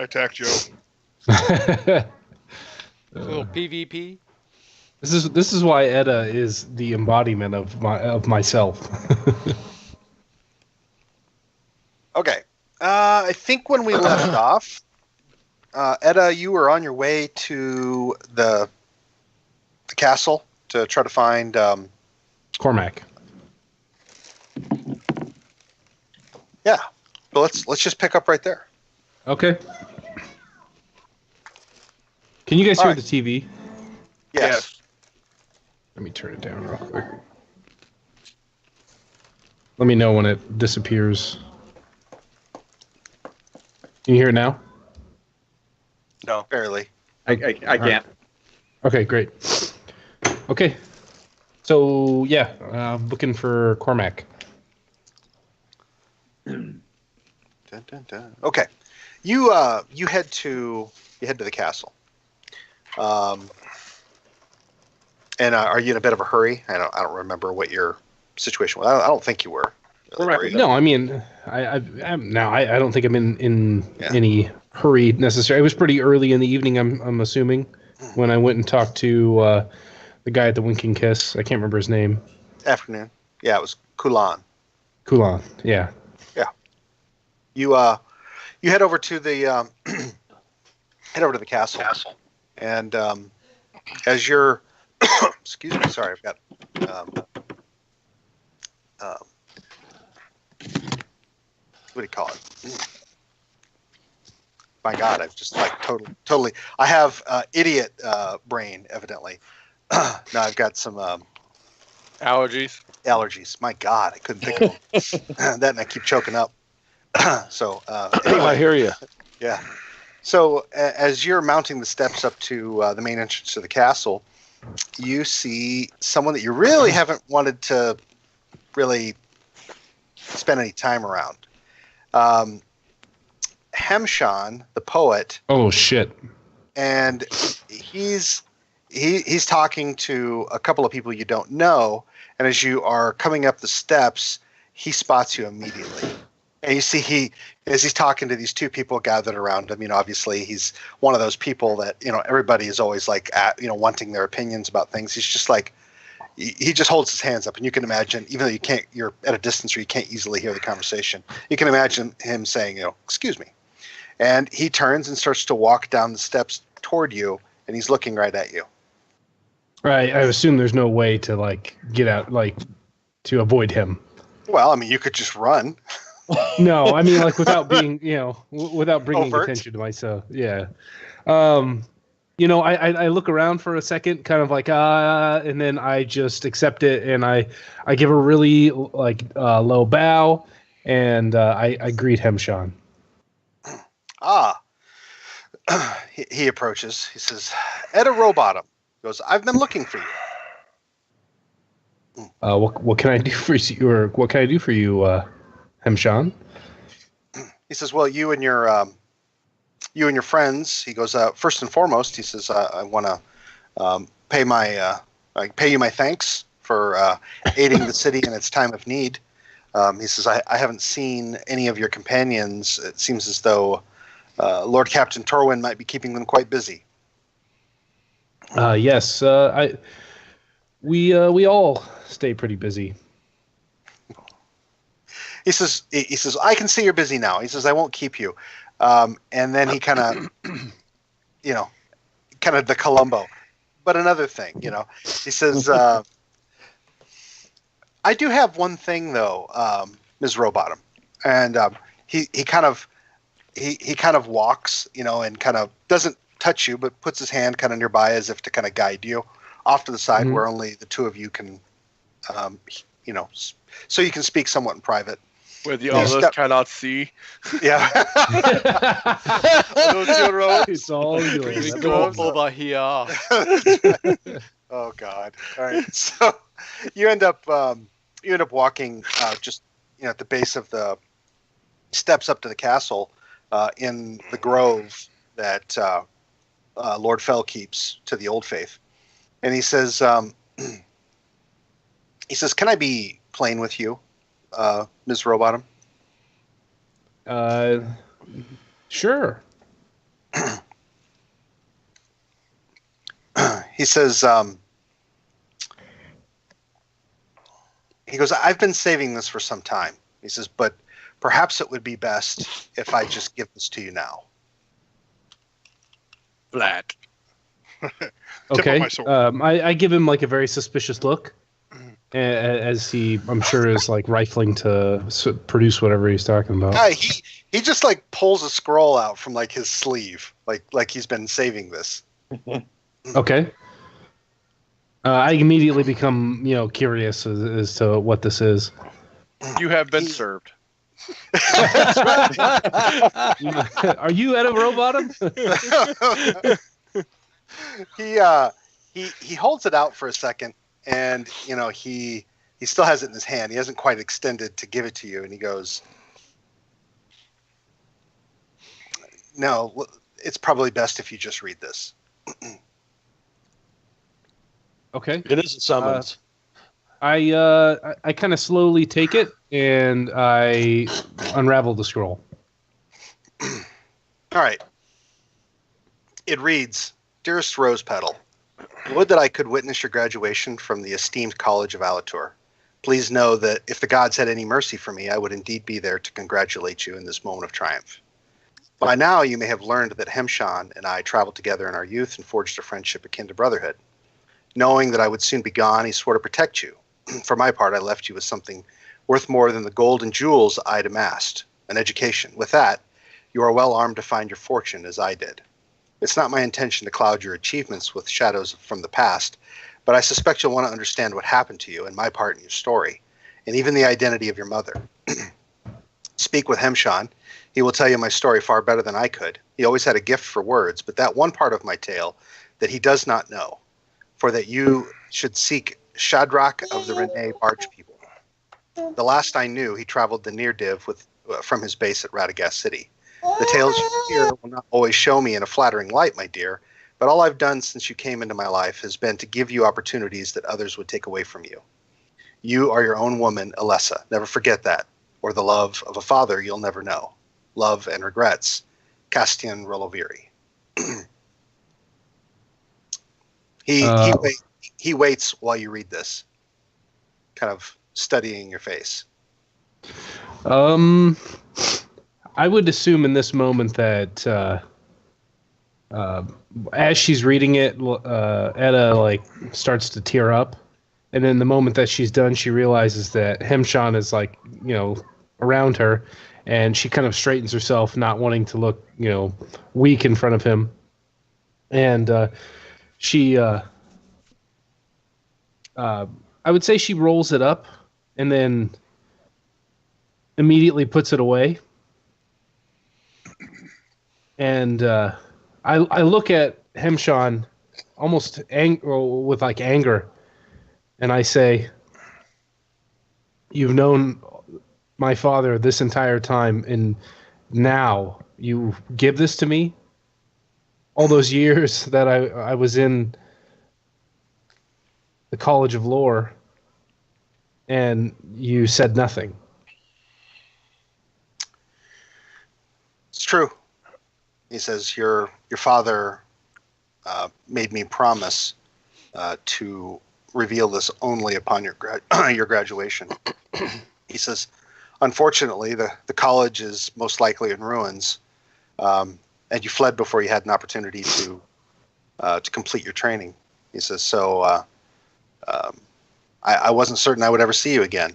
I attack Joe. A little PvP. This is why Edda is the embodiment of myself. Okay. I think when we left off, Edda, you were on your way to the castle to try to find Cormac. Yeah. So let's just pick up right there. Okay. Can you guys hear the TV? Yes. Let me turn it down real quick. Let me know when it disappears. Can you hear it now? No, barely. I can't. Right. Okay, great. Okay. So, yeah, looking for Cormac. Dun, dun, dun. Okay. You head to the castle. And are you in a bit of a hurry? I don't remember what your situation was. I don't think you were. Really. No, I mean, I don't think I'm in any hurry necessarily. It was pretty early in the evening. I'm assuming when I went and talked to the guy at the Winking Kiss. I can't remember his name. Afternoon. Yeah, it was Kulan. Kulan. Yeah. Yeah. You head over to the castle. And as you're excuse me, sorry, I've got what do you call it? My God, I've just like totally. I have idiot brain, evidently. Now I've got some allergies. My God, I couldn't think of them. That, and I keep choking up. So anyway, I hear you. Yeah. So as you're mounting the steps up to the main entrance to the castle, you see someone that you really haven't wanted to really spend any time around. Hemshan, the poet. Oh shit! And he's talking to a couple of people you don't know, and as you are coming up the steps, he spots you immediately. And you see as he's talking to these two people gathered around him, obviously he's one of those people that, everybody is always like, wanting their opinions about things. He's just like, he just holds his hands up, and you can imagine, even though you're at a distance where you can't easily hear the conversation, you can imagine him saying, excuse me. And he turns and starts to walk down the steps toward you, and he's looking right at you. Right. I assume there's no way to get out, to avoid him. Well, you could just run. No, I mean without being, without bringing overt attention to myself. Yeah. I look around for a second, kind of and then I just accept it, and I give a really low bow, and I greet Hemshan. He approaches. He says, Edda Rowbottom. He goes, I've been looking for you. What can I do for you, or what can I do for you, Hemshan? He says, well, you and your friends. He goes, first and foremost, he says, I want to pay you my thanks for aiding the city in its time of need. He says, I haven't seen any of your companions. It seems as though Lord Captain Torwin might be keeping them quite busy. Yes, we all stay pretty busy. He says, I can see you're busy now. He says, I won't keep you. And then he kind of, kind of the Columbo. But another thing, he says, I do have one thing though, Ms. Rowbottom. And he kind of walks, and kind of doesn't touch you, but puts his hand kind of nearby as if to kind of guide you off to the side where only the two of you can, so you can speak somewhat in private. Where the others cannot see. Yeah. It's all yours. Go over here. Oh God! All right, so you end up walking just at the base of the steps up to the castle in the grove that Lord Fell keeps to the Old Faith, and he says, "Can I be plain with you, Ms. Rowbottom?" Sure. He says, he goes, I've been saving this for some time. He says, but perhaps it would be best if I just give this to you now. Flat. Okay. I give him like a very suspicious look, as he, I'm sure, is like rifling to produce whatever he's talking about. He just like pulls a scroll out from like his sleeve, like he's been saving this. Okay. I immediately become, curious as to what this is. You have been served. Are you at a robot? He holds it out for a second, and he still has it in his hand. He hasn't quite extended to give it to you, and he goes, "No, it's probably best if you just read this." Okay. It is a summons. I kind of slowly take it and I unravel the scroll. All right. It reads, "Dearest Rose Petal, would that I could witness your graduation from the esteemed College of Alator. Please know that if the gods had any mercy for me, I would indeed be there to congratulate you in this moment of triumph. By now, you may have learned that Hemshan and I traveled together in our youth and forged a friendship akin to brotherhood. Knowing that I would soon be gone, he swore to protect you. For my part, I left you with something worth more than the gold and jewels I'd amassed, an education. With that, you are well armed to find your fortune, as I did. It's not my intention to cloud your achievements with shadows from the past, but I suspect you'll want to understand what happened to you and my part in your story, and even the identity of your mother. Speak with Hemshan. He will tell you my story far better than I could. He always had a gift for words, but that one part of my tale that he does not know, for that you should seek Shadrach of the Renee Barge people. The last I knew, he traveled the Neardiv from his base at Radagast City. The tales you hear will not always show me in a flattering light, my dear, but all I've done since you came into my life has been to give you opportunities that others would take away from you. You are your own woman, Alessa. Never forget that. Or the love of a father you'll never know. Love and regrets. Castian Roloviri." He waits while you read this, kind of studying your face. I would assume in this moment that as she's reading it, Etta starts to tear up, and then the moment that she's done, she realizes that Hemshan is around her, and she kind of straightens herself, not wanting to look weak in front of him, and she. I would say she rolls it up and then immediately puts it away. And I look at Hemshan almost with anger, and I say, "You've known my father this entire time, and now you give this to me? All those years that I was in the College of Lore, and you said nothing." It's true. He says, your father made me promise to reveal this only upon your graduation. He says, unfortunately, the college is most likely in ruins, and you fled before you had an opportunity to complete your training. He says, so I wasn't certain I would ever see you again.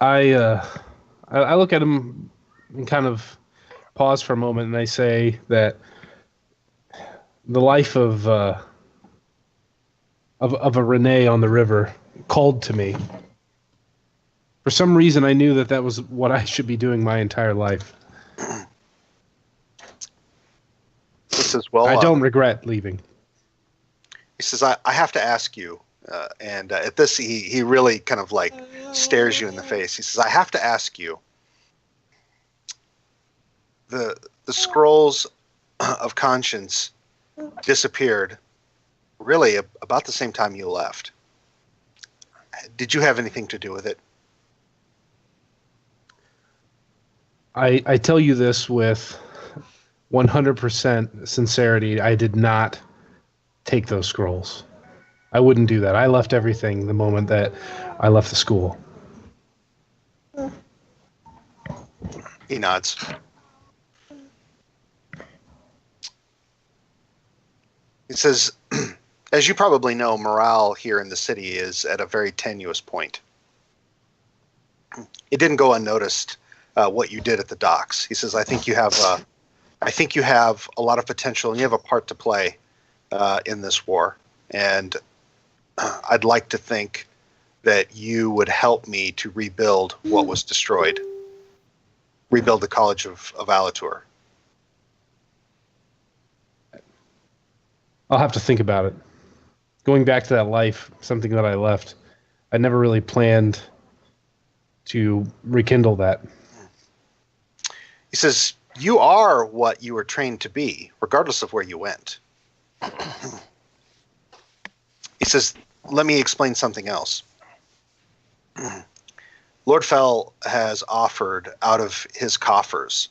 I look at him and kind of pause for a moment, and I say that the life of a Renee on the river called to me. For some reason, I knew that was what I should be doing my entire life. He says, well, I don't regret leaving. He says, I have to ask you, and at this, he really kind of stares you in the face. He says, I have to ask you, the scrolls of conscience disappeared really about the same time you left. Did you have anything to do with it? I tell you this with 100% sincerity. I did not take those scrolls. I wouldn't do that. I left everything the moment that I left the school. He nods. He says, as you probably know, morale here in the city is at a very tenuous point. It didn't go unnoticed what you did at the docks. He says, I think you have a lot of potential and you have a part to play in this war. And I'd like to think that you would help me to rebuild what was destroyed. Rebuild the College of Alatur. I'll have to think about it. Going back to that life, something that I left, I never really planned to rekindle that. He says, you are what you were trained to be, regardless of where you went. He says, let me explain something else. Lord Fell has offered out of his coffers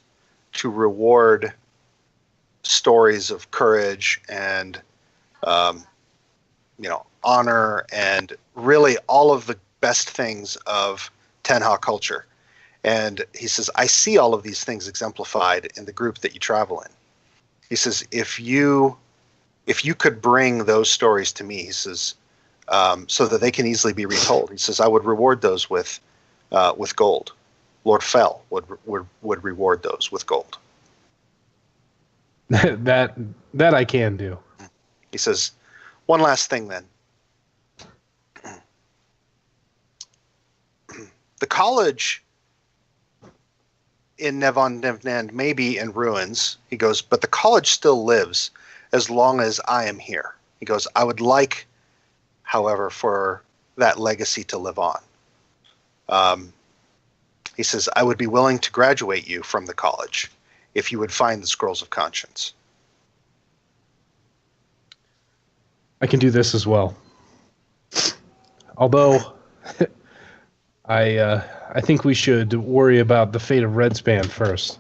to reward stories of courage and honor and really all of the best things of Tenha culture. And he says, I see all of these things exemplified in the group that you travel in. He says, if you could bring those stories to me, he says, so that they can easily be retold. He says, I would reward those with gold. Lord Fell would reward those with gold. that I can do. He says, one last thing then. The college in Nevon Nevnand may be in ruins, he goes, but the college still lives as long as I am here. He goes, I would like, however, for that legacy to live on. He says, I would be willing to graduate you from the college if you would find the Scrolls of Conscience. I can do this as well. Although, I think we should worry about the fate of Redspan first.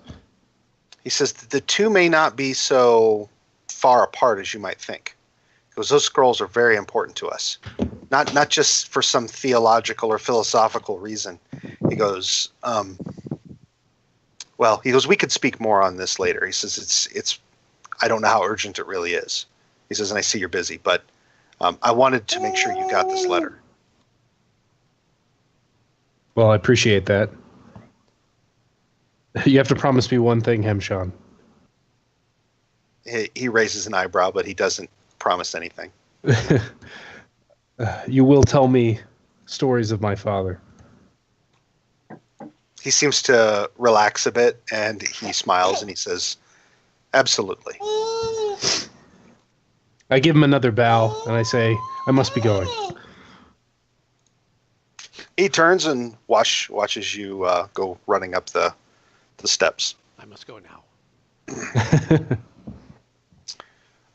He says the two may not be so far apart as you might think, because those scrolls are very important to us, not just for some theological or philosophical reason. He goes, we could speak more on this later. He says it's I don't know how urgent it really is. He says, and I see you're busy, but I wanted to make sure you got this letter. Well, I appreciate that. You have to promise me one thing, Hemshan. He raises an eyebrow, but he doesn't promise anything. You will tell me stories of my father. He seems to relax a bit, and he smiles, and he says, absolutely. I give him another bow, and I say, I must be going. He turns and watches you go running up the steps. I must go now.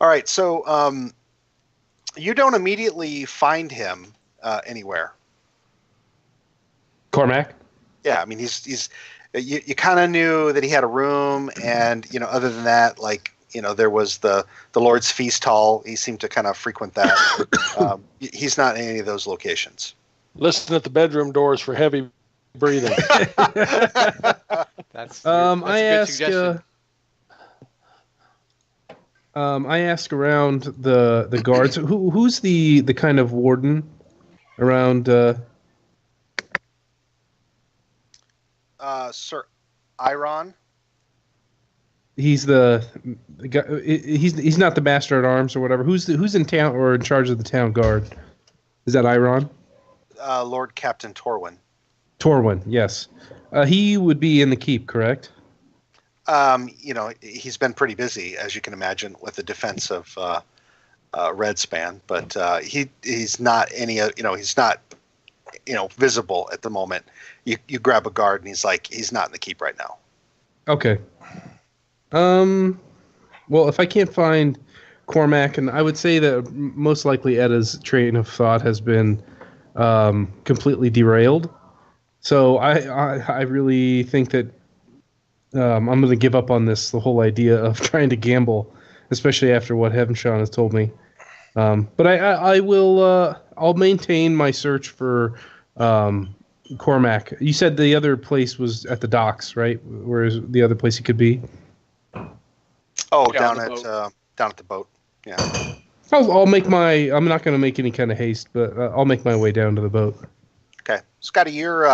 All right, so you don't immediately find him anywhere. Cormac? Yeah, I mean he's you kind of knew that he had a room, and other than that, there was the Lord's Feast Hall. He seemed to kind of frequent that. He's not in any of those locations. Listen at the bedroom doors for heavy breathing. That's I a good ask. suggestion. I ask around the guards. Who's the kind of warden around? Sir Iron. He's the guy. He's not the master at arms or whatever. Who's in town or in charge of the town guard? Is that Iron? Lord Captain Torwin. Torwin, yes. He would be in the keep, correct? He's been pretty busy, as you can imagine, with the defense of Redspan, but he's not he's not visible at the moment. You grab a guard, and he's not in the keep right now. Okay. Well, if I can't find Cormac, and I would say that most likely Edda's train of thought has been completely derailed. So I really think that I'm going to give up on the whole idea of trying to gamble, especially after what Heavenshawn has told me. But I will. I'll maintain my search for Cormac. You said the other place was at the docks, right? Where is the other place he could be? Oh, Yeah, down on at the down at the boat. Yeah. I'll make my. I'm not going to make any kind of haste, but I'll make my way down to the boat. Okay, Scotty, you've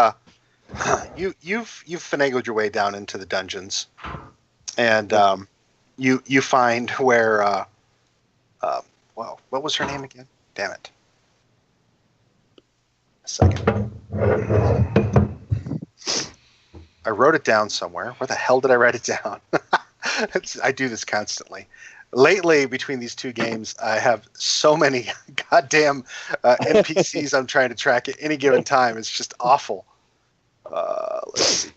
finagled your way down into the dungeons, and you find where well, what was her name again? Damn it! A second. I wrote it down somewhere. Where the hell did I write it down? I do this constantly. Lately, between these two games, I have so many goddamn NPCs I'm trying to track at any given time. It's just awful. Let's see.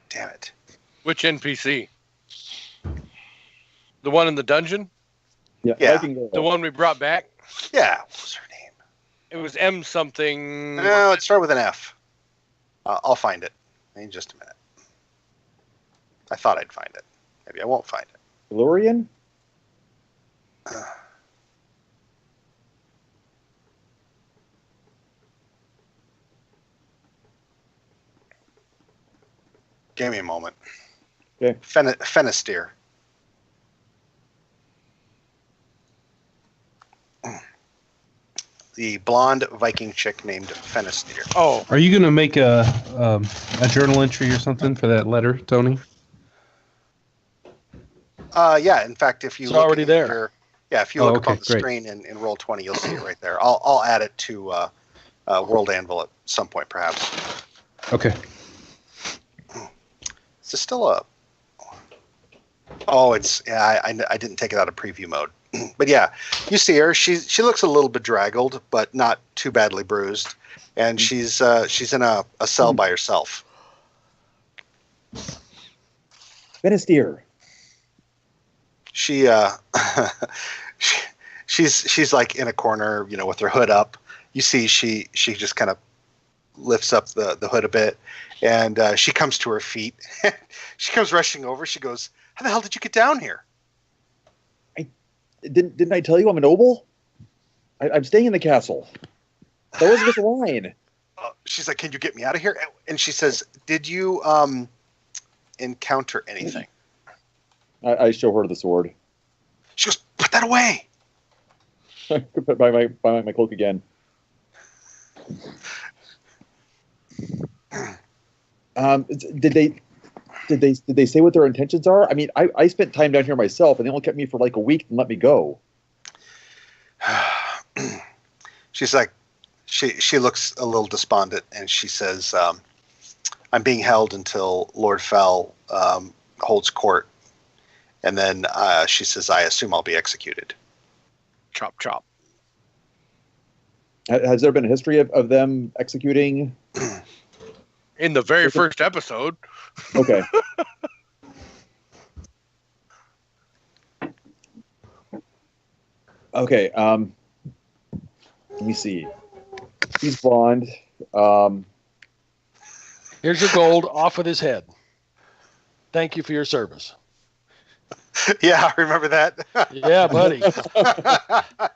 Damn it. Which NPC? The one in the dungeon? Yeah. I can go. The one we brought back? Yeah. What was her name? It was M something. No, it started with an F. I'll find it in just a minute. I thought I'd find it. Maybe I won't find it. Valorian? Give me a moment. Okay. Fenisteer. The blonde Viking chick named Fenisteer. Oh, Are you going to make a journal entry or something for that letter, Tony? Yeah. In fact, if you It's look already at there. if you look up okay, on the great. screen in Roll20, you'll see it right there. I'll add it to World Anvil at some point, perhaps. Okay. Is this still a? Oh, it's I didn't take it out of preview mode, but yeah, you see her. She looks a little bedraggled, but not too badly bruised, and she's in a cell by herself. Fenisteer. She she's like in a corner, with her hood up. You see, she just kind of lifts up the hood a bit, and she comes to her feet. She comes rushing over. She goes, "How the hell did you get down here?" Didn't I tell you I'm a noble? I'm staying in the castle. That wasn't just a line. She's like, "Can you get me out of here?" And she says, "Did you encounter anything?" I show her the sword. She goes, "Put that away." Put by my cloak again. Did they say what their intentions are? I mean, I spent time down here myself, and they only kept me for like a week and let me go. She's like, she looks a little despondent, and she says, "I'm being held until Lord Fell holds court." And then she says, "I assume I'll be executed." chop chop. Has there been a history of them executing? In the very first episode. Okay. Okay. Let me see. He's blonde. Here's your gold off with his head. Thank you for your service. Yeah, I remember that. Yeah, buddy.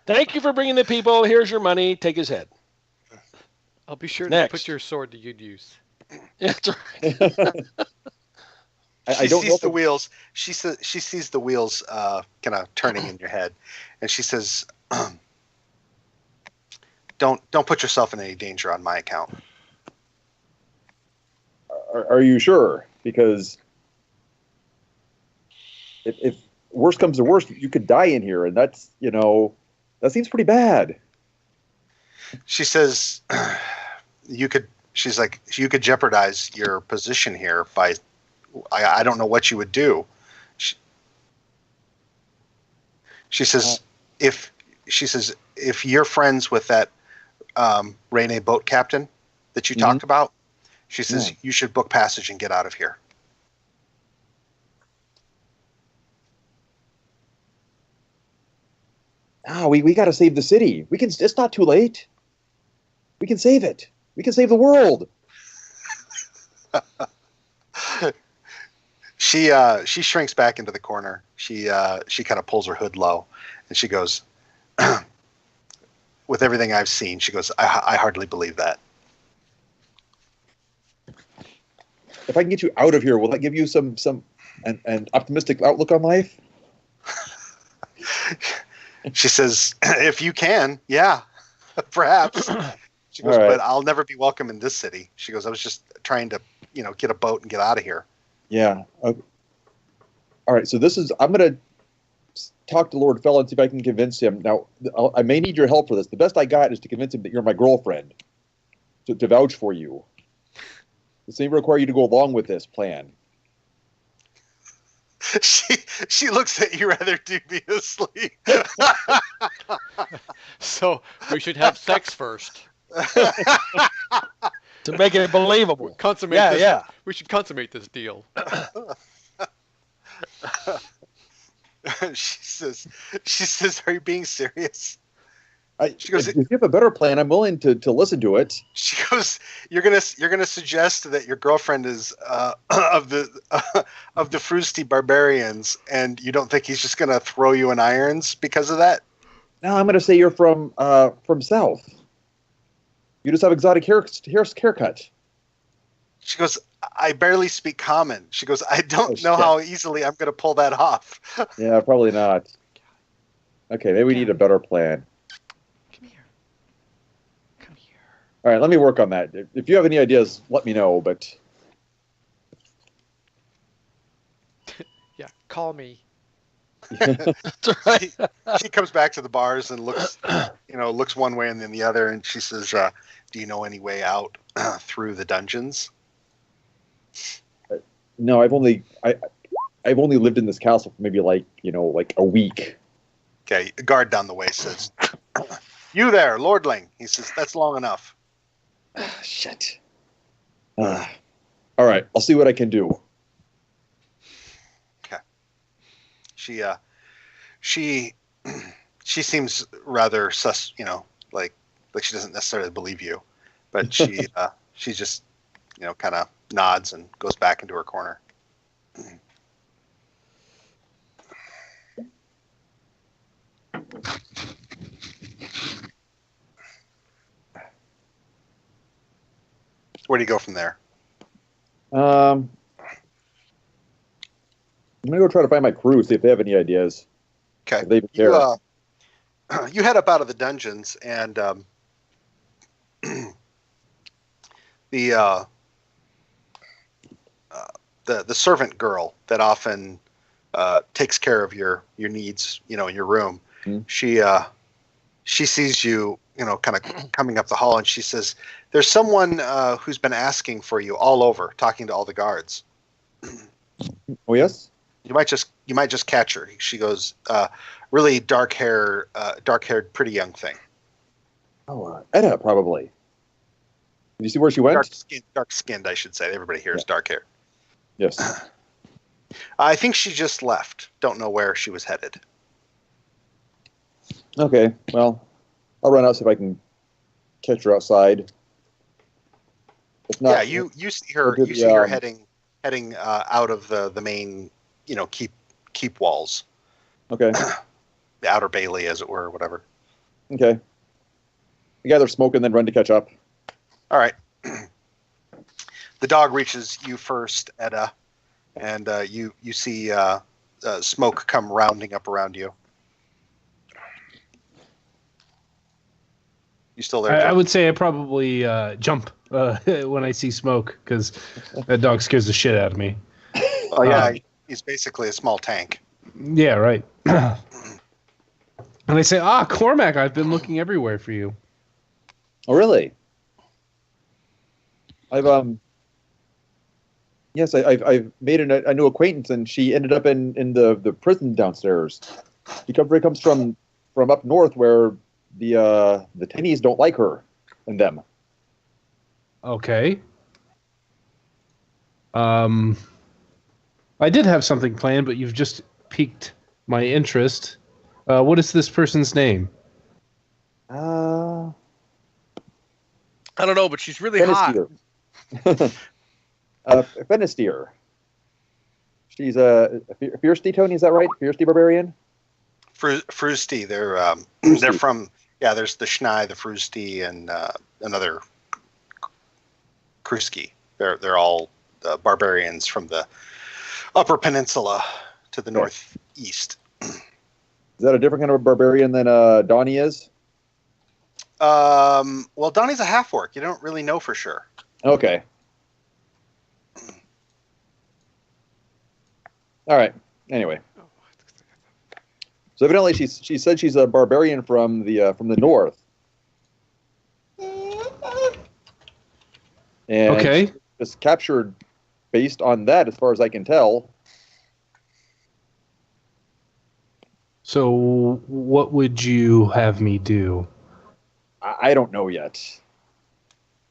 Thank you for bringing the people. Here's your money. Take his head. I'll be sure to Next. put your sword to good use. Yeah, that's right. I She don't know. sees the wheels. She sees the wheels kind of turning in your head, and she says, "Don't put yourself in any danger on my account." Are you sure? Because if worst comes to worst, you could die in here, and that's that seems pretty bad. She says, She's like, "You could jeopardize your position here by. I don't know what you would do." She says, "If you're friends with that Rene boat captain that you talked about," she says, "you should book passage and get out of here." We got to save the city. We can. It's not too late. We can save it. We can save the world. She shrinks back into the corner. She kind of pulls her hood low, and she goes, "With everything I've seen," she goes, "I hardly believe that." If I can get you out of here, will that give you an optimistic outlook on life? She says, "If you can, yeah, perhaps." She goes, All right. "But I'll never be welcome in this city." She goes, "I was just trying to, get a boat and get out of here." Yeah. Okay. All right. So I'm going to talk to Lord Fell and see if I can convince him. Now, I may need your help for this. The best I got is to convince him that you're my girlfriend, to vouch for you. This may require you to go along with this plan. She looks at you rather dubiously. So we should have sex first. To make it believable. Consummate Yeah, this. yeah. We should consummate this deal. She says, "Are you being serious?" She goes, If you have a better plan, I'm willing to listen to it. She goes, "You're gonna suggest that your girlfriend is of the Frusty barbarians, and you don't think he's just gonna throw you in irons because of that?" No, I'm going to say you're from South. You just have exotic haircut. She goes, "I barely speak common." She goes, "I don't know shit. how easily I'm gonna pull that off." Yeah, probably not. Okay, maybe we need a better plan. Come here. Come here. All right, let me work on that. If you have any ideas, let me know. But Yeah, call me. That's right. She comes back to the bars and looks one way and then the other, and she says, "Do you know any way out through the dungeons?" no, I've only lived in this castle for maybe like a week. Okay, a guard down the way says, "You there, lordling?" He says, "That's long enough." Shit. All right, I'll see what I can do. Okay. She seems rather sus, like she doesn't necessarily believe you, but she just kind of nods and goes back into her corner. Where do you go from there? I'm gonna go try to find my crew, see if they have any ideas. Okay. If they even care. You head up out of the dungeons, and the servant girl that often takes care of your needs, in your room. Mm. She sees you, kind of coming up the hall, and she says, "There's someone who's been asking for you all over, talking to all the guards." Oh yes. You might just catch her. She goes, "Really dark-haired, pretty young thing. Oh, Edda probably. Did you see where she went? Dark-skinned, I should say. Everybody here is dark hair. Yes. I think she just left. Don't know where she was headed." Okay. Well, I'll run out see if I can catch her outside. If not, Yeah, you see her. we'll do You the, see her heading out of the main, keep walls, Okay. the outer bailey, as it were, or whatever. Okay. I gather smoke and then run to catch up. All right. The dog reaches you first, Edda, and you see smoke come rounding up around you. You still there? I Jeff? would say I probably jump when I see smoke because that dog scares the shit out of me. Oh yeah, he's basically a small tank. Yeah, right. And I say, Cormac, I've been looking everywhere for you. Oh, really? I've made a new acquaintance, and she ended up in the prison downstairs. She comes from up north where the Tennies don't like her and them. Okay. I did have something planned, but you've just piqued my interest. What is this person's name? I don't know, but she's really Dennis hot. Peter. Fenisteer. She's a Fiercety, Tony. Is that right? Fiercety barbarian. Frusty. They're Frusty. they're from there's the Schnei, the Frusty, and another Kruski. They're all barbarians from the Upper Peninsula to the northeast. Is that a different kind of barbarian than Donnie is? Well, Donnie's a half orc. You don't really know for sure. Okay. All right. Anyway, so evidently she said she's a barbarian from the north. And Okay. was captured based on that, as far as I can tell. So what would you have me do? I don't know yet.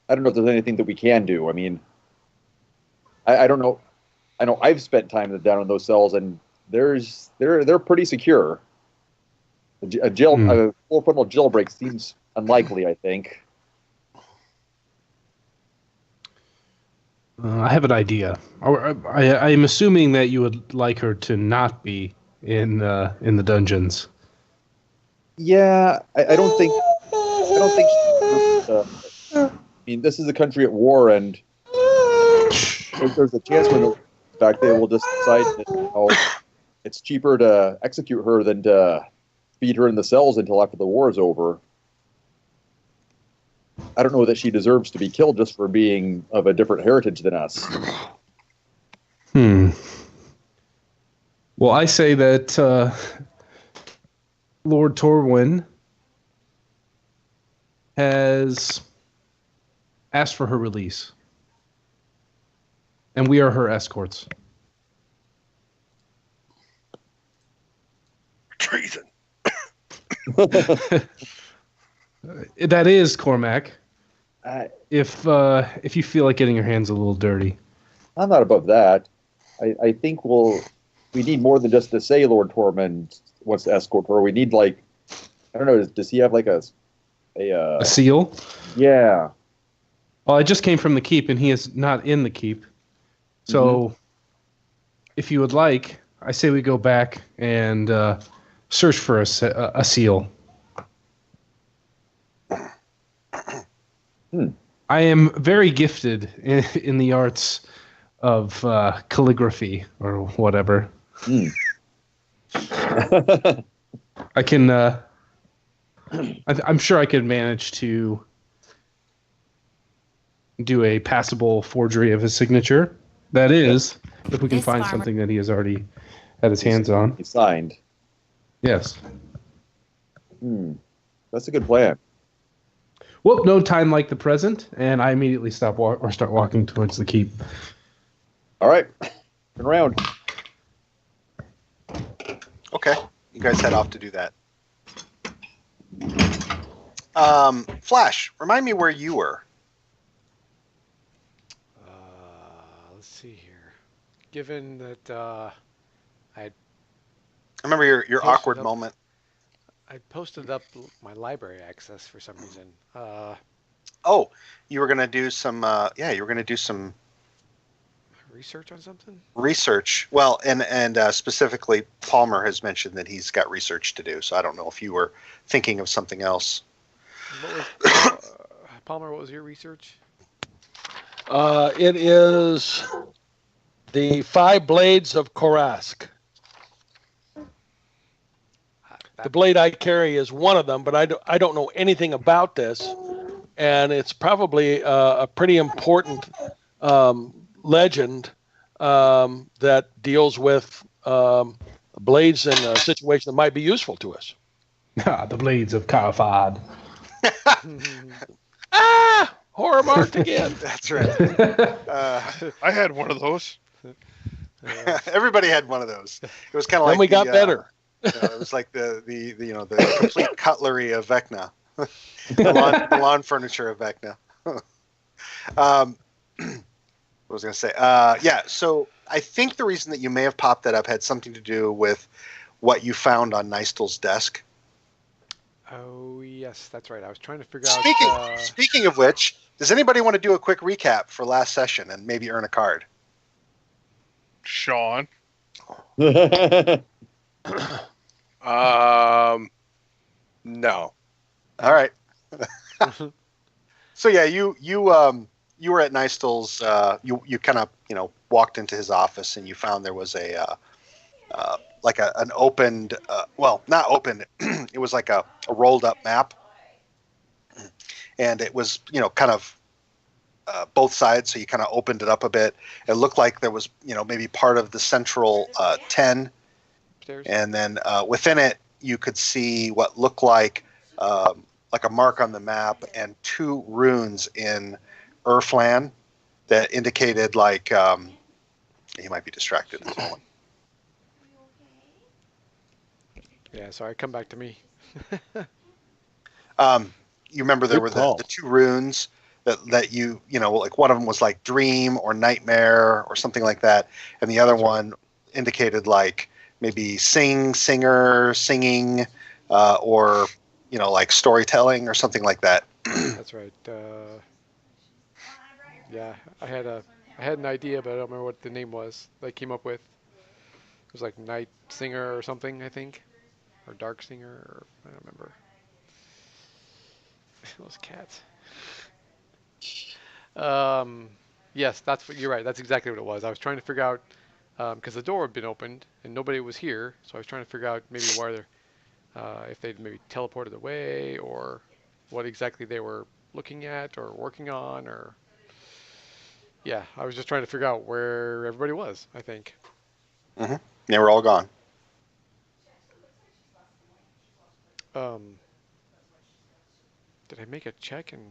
I don't know if there's anything that we can do. I mean, I don't know. I know I've spent time down in those cells, and they're pretty secure. A full frontal jailbreak seems unlikely, I think. I have an idea. I'm assuming that you would like her to not be in the dungeons. Yeah, I don't think. I mean, this is a country at war, and there's a chance when, in fact, they will just decide that it's cheaper to execute her than to feed her in the cells until after the war is over. I don't know that she deserves to be killed just for being of a different heritage than us. Well, I say that Lord Torwin has asked for her release, and we are her escorts. Treason. That is Cormac. I- If you feel like getting your hands a little dirty. I'm not above that. I think we need more than just to say Lord Tormund wants to escort her. We need, like, I don't know, does he have like a seal? Yeah. Well, I just came from the keep, and he is not in the keep. So, if you would like, I say we go back and search for a seal. I am very gifted in the arts of calligraphy or whatever. I can. I'm sure I could manage to do a passable forgery of his signature. That is, if we can This find farmer- something that he has already had his hands on. He signed. Yes. That's a good plan. Well, no time like the present, and I immediately start walking towards the keep. All right. Turn around. Okay, you guys head off to do that. Flash, remind me where you were. Let's see here. Given that I remember your Posted awkward up. moment. I posted up my library access for some reason. Oh, you were gonna do some. You were gonna do some Research on something? research. Well, and specifically, Palmer has mentioned that he's got research to do. So I don't know if you were thinking of something else. What was, Palmer, what was your research? It is the 5 blades of Korask. The blade I carry is one of them, but I don't know anything about this, and it's probably a pretty important legend that deals with blades in a situation that might be useful to us. The blades of Karfad. Horror marked again. That's right. I had one of those. Everybody had one of those. It was kind of like Then we got better. It was like the complete cutlery of Vecna, the lawn furniture of Vecna. What was I going to say? So I think the reason that you may have popped that up had something to do with what you found on Nystel's desk. Oh, yes, that's right. I was trying to figure out... Speaking of which, Does anybody want to do a quick recap for last session and maybe earn a card? Sean. No. All right. So yeah, you were at Nystul's. You kind of walked into his office and you found there was a like an opened well, not open. It was like a rolled up map, and it was kind of both sides. So you kind of opened it up a bit. It looked like there was maybe part of the central Tenh, and then within it you could see what looked like a mark on the map and two runes in Urflan that indicated like he might be distracted at this moment. Yeah, sorry, come back to me. You remember there Good were call. the two runes that you like one of them was like dream or nightmare or something like that, and the other one indicated like maybe singer, singing, or like storytelling or something like that. That's right. Yeah, I had an idea, but I don't remember what the name was they came up with. It was like Night Singer or something, I think, or Dark Singer, or I don't remember. Those cats. Yes, that's what you're right. That's exactly what it was. I was trying to figure out because the door had been opened and nobody was here, so I was trying to figure out maybe where they're, if they'd maybe teleported away or what exactly they were looking at or working on, or yeah, I was just trying to figure out where everybody was, I think. Mm-hmm. They were all gone. Did I make a check and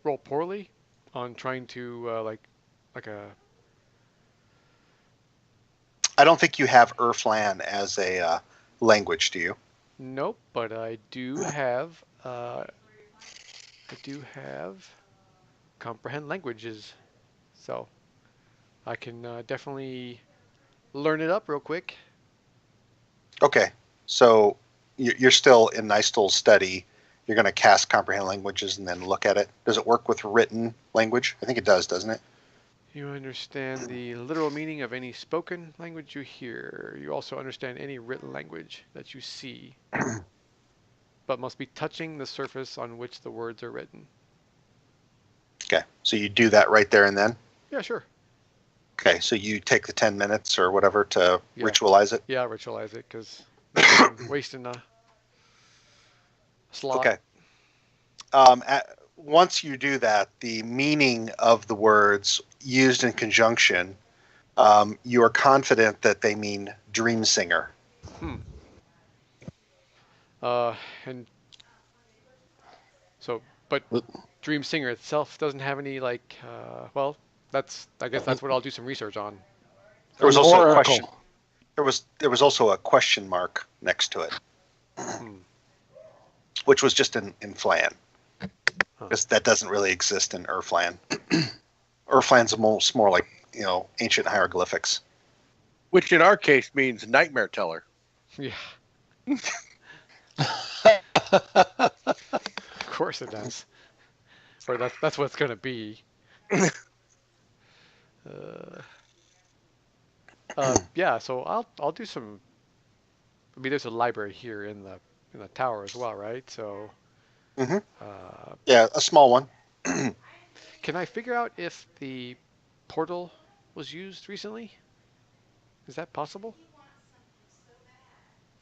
roll poorly on trying to like a I don't think you have Urflan as a language, do you? nope, but I do have comprehend languages, so I can definitely learn it up real quick. Okay, so you're still in Nystul's study. You're going to cast comprehend languages and then look at it. Does it work with written language? I think it does, doesn't it? You understand the literal meaning of any spoken language you hear. You also understand any written language that you see, but must be touching the surface on which the words are written. Okay, so you do that right there and then? Yeah, sure. Okay, so you take the 10 minutes or whatever to Yeah. ritualize it? Yeah, ritualize it, because wasting a slot. Okay. Once you do that, the meaning of the words used in conjunction, you are confident that they mean dream singer. And so, but Dream Singer itself doesn't have any well, I guess that's what I'll do some research on. There was An also a oracle. question. There was also a question mark next to it, which was just in Flan. Because that doesn't really exist in Urflan. Urflan's almost more like ancient hieroglyphics. Which in our case means nightmare teller. Yeah. Of course it does. Or that's what it's gonna be. Yeah, so I'll do some. I mean, there's a library here in the tower as well, right? So. Mm-hmm. Yeah, a small one. Can I figure out if the portal was used recently? Is that possible?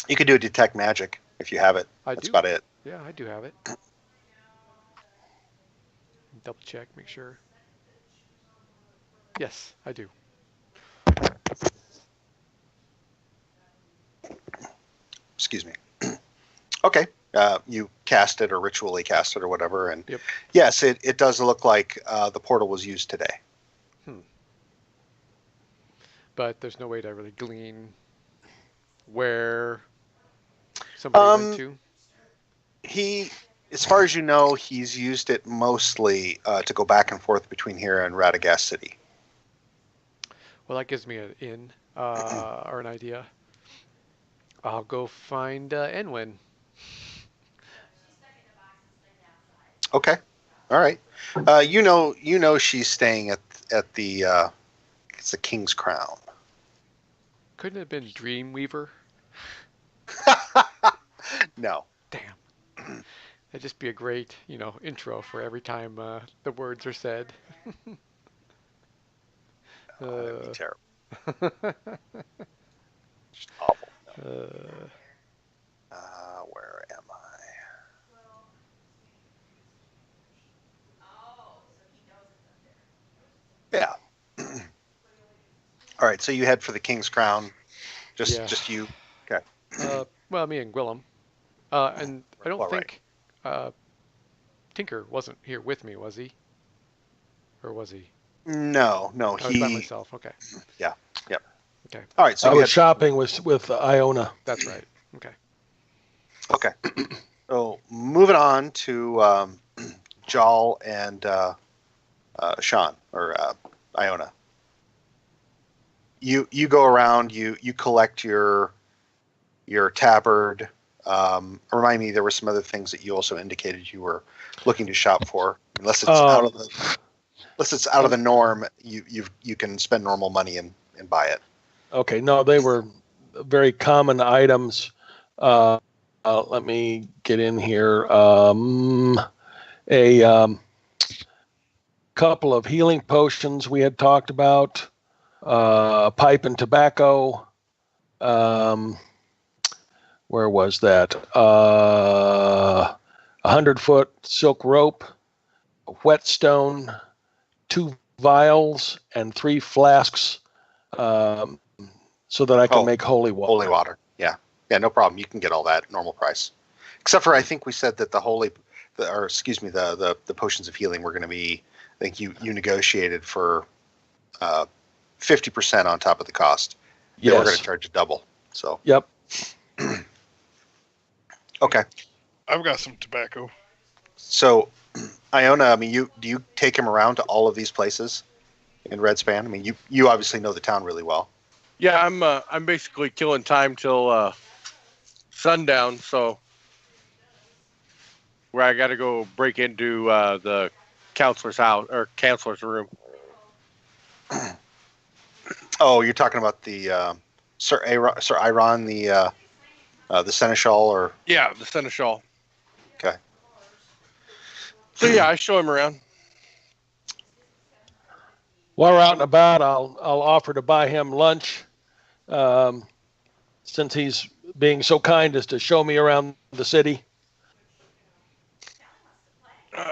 You could do a detect magic if you have it. That's about it. Yeah, I do have it. Double check, make sure. Yes, I do. Excuse me. Okay. You cast it or ritually cast it or whatever. And Yep. yes, it does look like the portal was used today. But there's no way to really glean where somebody went to. As far as you know, he's used it mostly to go back and forth between here and Radagast City. Well, that gives me an in or an idea. I'll go find Enwin. Okay. All right. You know she's staying at the it's the King's Crown. Couldn't it have been Dreamweaver? No. Damn. That'd just be a great, intro for every time the words are said. That'd be terrible. uh, Just awful. No. Where am I? Yeah. All right. So you head for the King's Crown. Just you. Okay. well, me and Gwillem. And I don't Well, think Tinker wasn't here with me, was he? Or was he? No. I was by myself. Okay. Yeah. Yep. Okay. All right. So I you was shopping with Iona. That's right. Okay. Okay. So moving on to Jal and Sean or Iona. You go around. You collect your tabard. Remind me, there were some other things that you also indicated you were looking to shop for. Unless it's out of the norm, you can spend normal money and buy it. Okay, no, they were very common items. Let me get in here. A couple of healing potions we had talked about. Pipe and tobacco. Where was that? 100-foot silk rope, a whetstone, 2 vials, and 3 flasks, so that I can make holy water. Holy water. Yeah, no problem. You can get all that normal price. Except for I think we said that the potions of healing were going to be. I think you negotiated for 50% on top of the cost. They were going to charge you double. So. Yep. Okay. I've got some tobacco. So, Iona, I mean, do you take him around to all of these places in Red Span? I mean, you obviously know the town really well. Yeah, I'm basically killing time till sundown. So where I got to go break into the counselor's house or counselor's room. Oh, you're talking about the Sir Iron, the seneschal, or Yeah, the seneschal. okay. So yeah, I show him around. While we're out and about, I'll offer to buy him lunch, since he's being so kind as to show me around the city.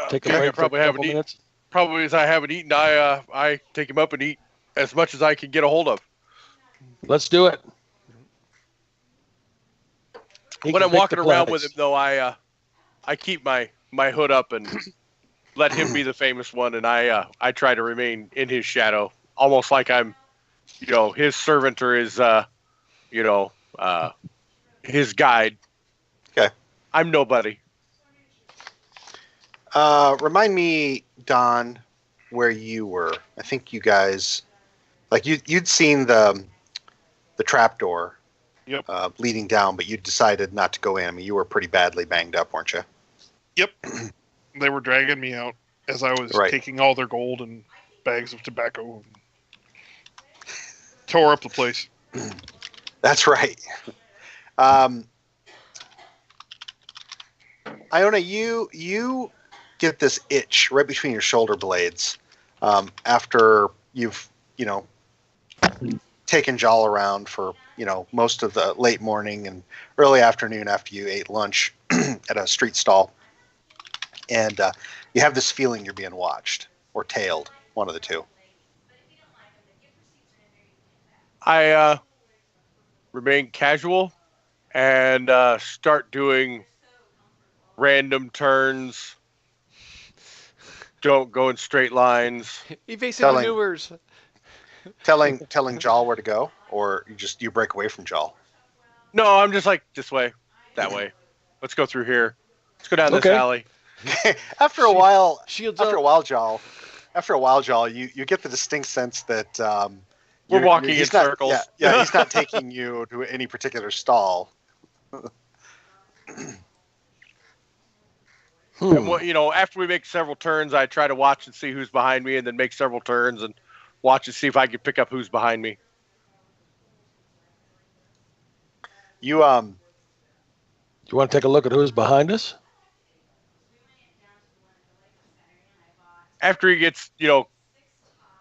Take a break for a couple minutes. Probably as I haven't eaten, I take him up and eat as much as I can get a hold of. Let's do it. When I'm walking around with him, though, I keep my hood up and let him be the famous one, and I try to remain in his shadow, almost like I'm, his servant or his, his guide. Okay. I'm nobody. Remind me, Don, where you were. I think you guys, like you'd seen the trapdoor. Yep. Leading down, but you decided not to go in. I mean, you were pretty badly banged up, weren't you? Yep. They were dragging me out as I was taking all their gold and bags of tobacco. Tore up the place. That's right. Iona, you get this itch right between your shoulder blades after you've, taken Jal around for, most of the late morning and early afternoon after you ate lunch at a street stall. And you have this feeling you're being watched or tailed, one of the two. I remain casual and start doing random turns. Don't go in straight lines. Evasive maneuvers. Telling Jal where to go, or you break away from Jal? No, I'm just like, this way, that way. Let's go through here. Let's go down this alley. After a while, Jal, you get the distinct sense that we're walking in circles. Yeah, he's not taking you to any particular stall. And after we make several turns, I try to watch and see who's behind me, and then make several turns and watch and see if I can pick up who's behind me. You want to take a look at who's behind us? After he gets,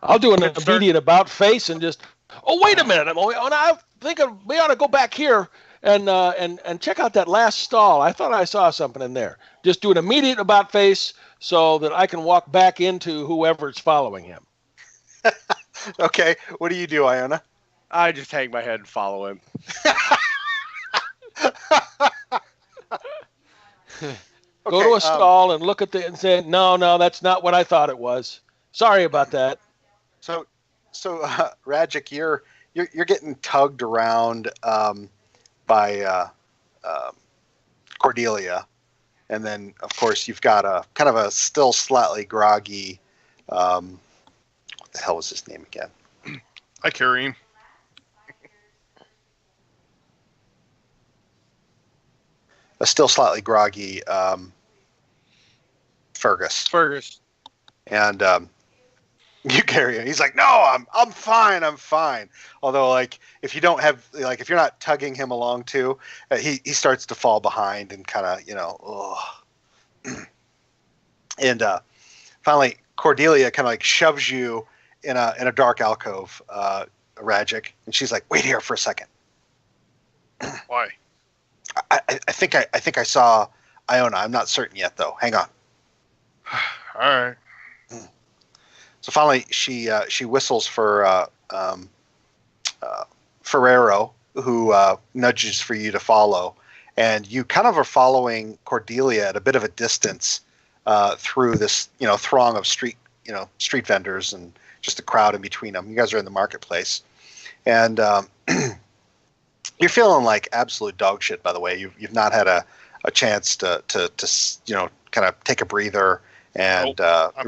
I'll do an immediate about face and just. Oh, wait a minute! I think we ought to go back here and check out that last stall. I thought I saw something in there. Just do an immediate about face so that I can walk back into whoever's following him. Okay, what do you do, Iona? I just hang my head and follow him. Go to a stall and look at and say, no, that's not what I thought it was. Sorry about that. So, Radzik, you're getting tugged around by Cordelia, and then of course you've got a kind of a still slightly groggy. What the hell was his name again? I carry him. A still slightly groggy Fergus. And you carry him. He's like, no, I'm fine. Although, like, if you don't have, like, if you're not tugging him along too, he starts to fall behind and kind of, and finally Cordelia kind of like shoves you in a dark alcove, Radzik, and she's like, wait here for a second. Why? I think I saw Iona. I'm not certain yet, though. Hang on. All right. So finally, she whistles for Ferrero, who nudges for you to follow, and you kind of are following Cordelia at a bit of a distance through this throng of street vendors and just a crowd in between them. You guys are in the marketplace, and you're feeling like absolute dog shit. By the way, you've not had a chance to kind of take a breather and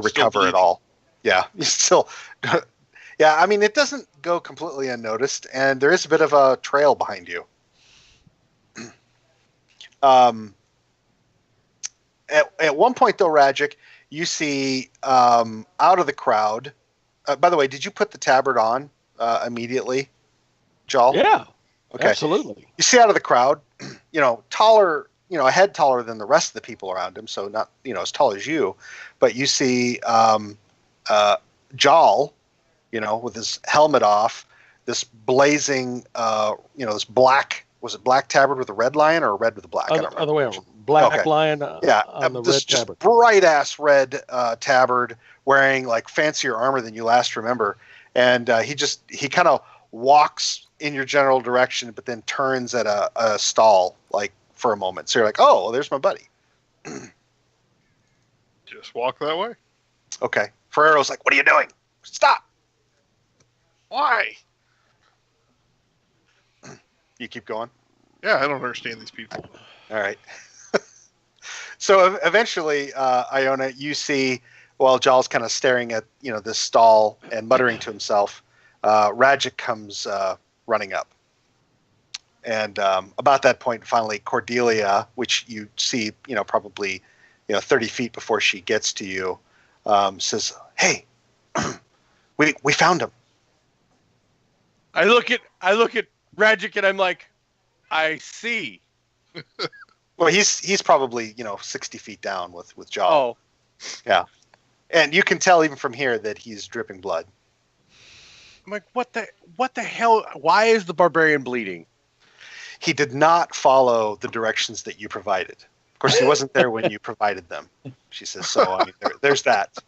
recover at all. Yeah, you still. Yeah, I mean, it doesn't go completely unnoticed, and there is a bit of a trail behind you. At one point, though, Radzik, you see out of the crowd. By the way, did you put the tabard on immediately, Jal? Yeah, okay, absolutely. You see out of the crowd, taller, a head taller than the rest of the people around him, so not as tall as you, but you see Jal, with his helmet off, this blazing, this black. Was it black tabard with a red lion or a red with a black? Other way around. Black lion on the this red tabard. Bright ass red tabard, wearing like fancier armor than you last remember, and he kind of walks in your general direction, but then turns at a stall like for a moment. So you're like, oh, well, there's my buddy. Just walk that way. Okay. Ferrero's like, what are you doing? Stop. Why? You keep going? Yeah, I don't understand these people. All right. So eventually, Iona, you see, while Jal's kind of staring at, this stall and muttering to himself, Radzik comes running up. And about that point, finally, Cordelia, which you see, probably, 30 feet before she gets to you, says, hey, we found him. I look at Radzik and I'm like, I see. Well, he's probably 60 feet down with Jal. Oh, yeah, and you can tell even from here that he's dripping blood. I'm like, what the hell? Why is the barbarian bleeding? He did not follow the directions that you provided. Of course, he wasn't there when you provided them. She says, so I mean, there's that.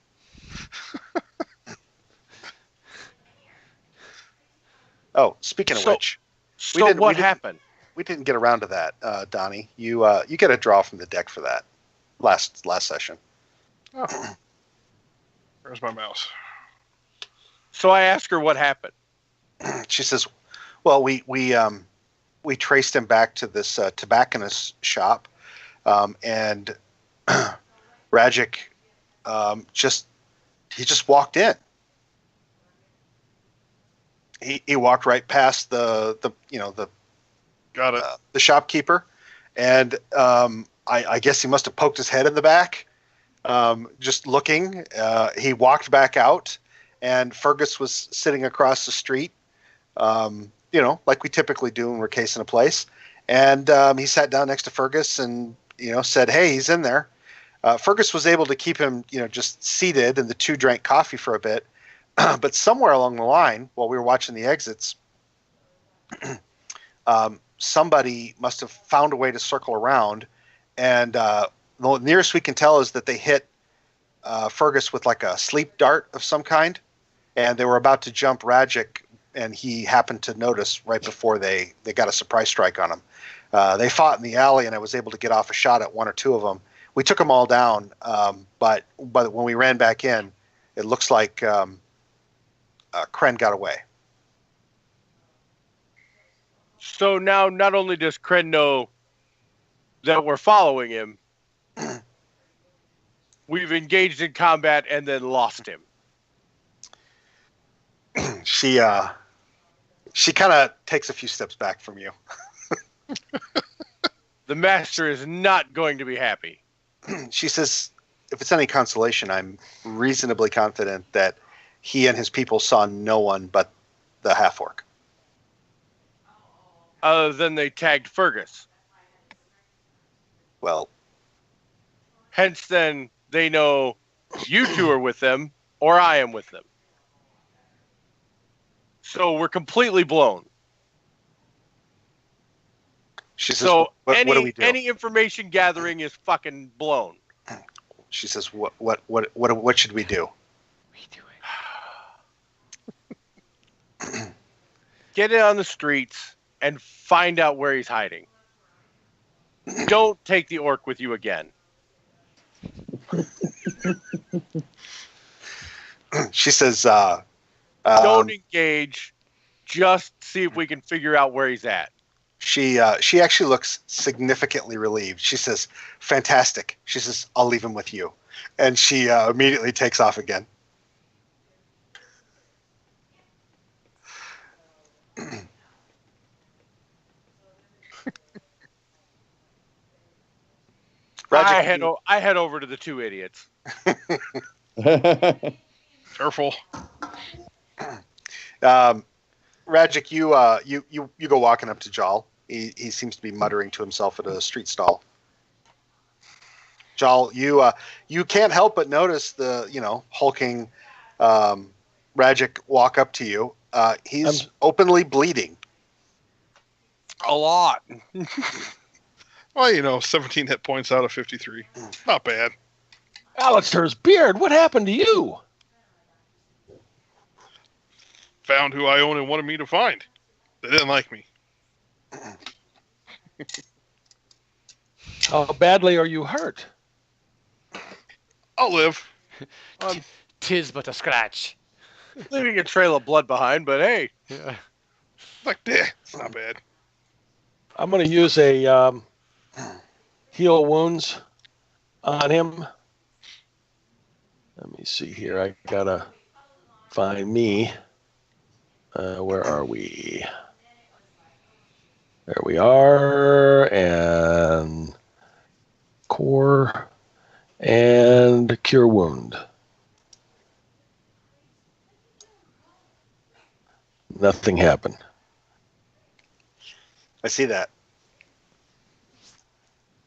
Oh, speaking of which. So what happened? We didn't get around to that, Donnie. You get a draw from the deck for that last session. Oh. Where's my mouse? So I asked her what happened. She says, well, we traced him back to this tobacconist shop, and Radzik just walked in. He walked right past the Got it. The shopkeeper, and I guess he must have poked his head in the back, just looking. He walked back out, and Fergus was sitting across the street, like we typically do when we're casing a place. And he sat down next to Fergus and, said, "Hey, he's in there." Fergus was able to keep him, just seated, and the two drank coffee for a bit. But somewhere along the line, while we were watching the exits, somebody must have found a way to circle around. And the nearest we can tell is that they hit Fergus with like a sleep dart of some kind. And they were about to jump Radzik, and he happened to notice right before they got a surprise strike on him. They fought in the alley, and I was able to get off a shot at one or two of them. We took them all down, but when we ran back in, it looks like Kren got away. So now not only does Kren know that we're following him, we've engaged in combat and then lost him. She kind of takes a few steps back from you. The master is not going to be happy. She says, if it's any consolation, I'm reasonably confident that he and his people saw no one but the half-orc. Other than they tagged Fergus. Well. Hence then they know you two are with them or I am with them. So we're completely blown. She says, so what do we do? Any information gathering is fucking blown. She says, what should we do? We do it. Get it on the streets and find out where he's hiding. Don't take the orc with you again. She says, don't engage. Just see if we can figure out where he's at. She actually looks significantly relieved. She says, "Fantastic." She says, "I'll leave him with you," and she immediately takes off again. I head over to the two idiots. Careful. Radzik, you go walking up to Jal. He seems to be muttering to himself at a street stall. Jal, you can't help but notice the hulking Radzik walk up to you. He's openly bleeding. A lot. Well, 17 hit points out of 53. Not bad. Alistair's beard, what happened to you? Found who I own and wanted me to find. They didn't like me. How badly are you hurt? I'll live. Tis but a scratch. Leaving a trail of blood behind, but hey. Yeah. Like, it's not bad. I'm going to use a heal wounds on him. Let me see here. I got to find me. Where are we? There we are. And core and cure wound. Nothing happened. I see that.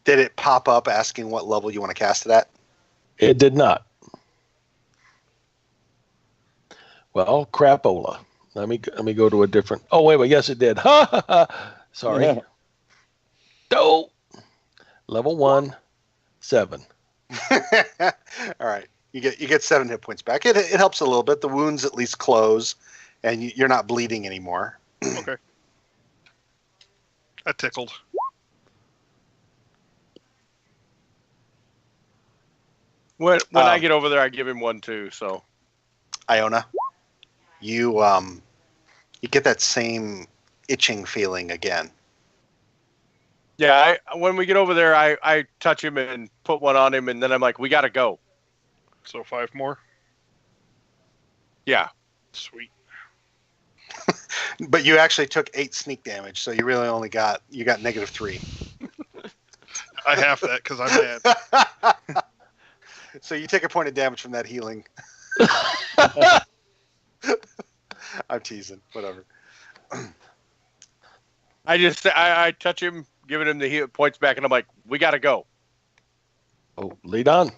Did it pop up asking what level you want to cast it at? It did not. Well, crapola. Let me go to a different. Oh wait, yes it did. Ha ha ha. Sorry. Yeah. Oh, level 1, 7. All right, you get 7 hit points back. It helps a little bit. The wounds at least close, and you're not bleeding anymore. Okay. That tickled. When I get over there, I give him one too. So, Iona, you get that same itching feeling again. yeah, when we get over there, I touch him and put one on him, and then I'm like, we got to go. So 5 more? Yeah. Sweet. But you actually took 8 sneak damage, so you really only got -3. I half that because I'm mad. So you take a point of damage from that healing. I'm teasing. Whatever. I touch him, giving him the points back, and I'm like, we got to go. Oh, lead on.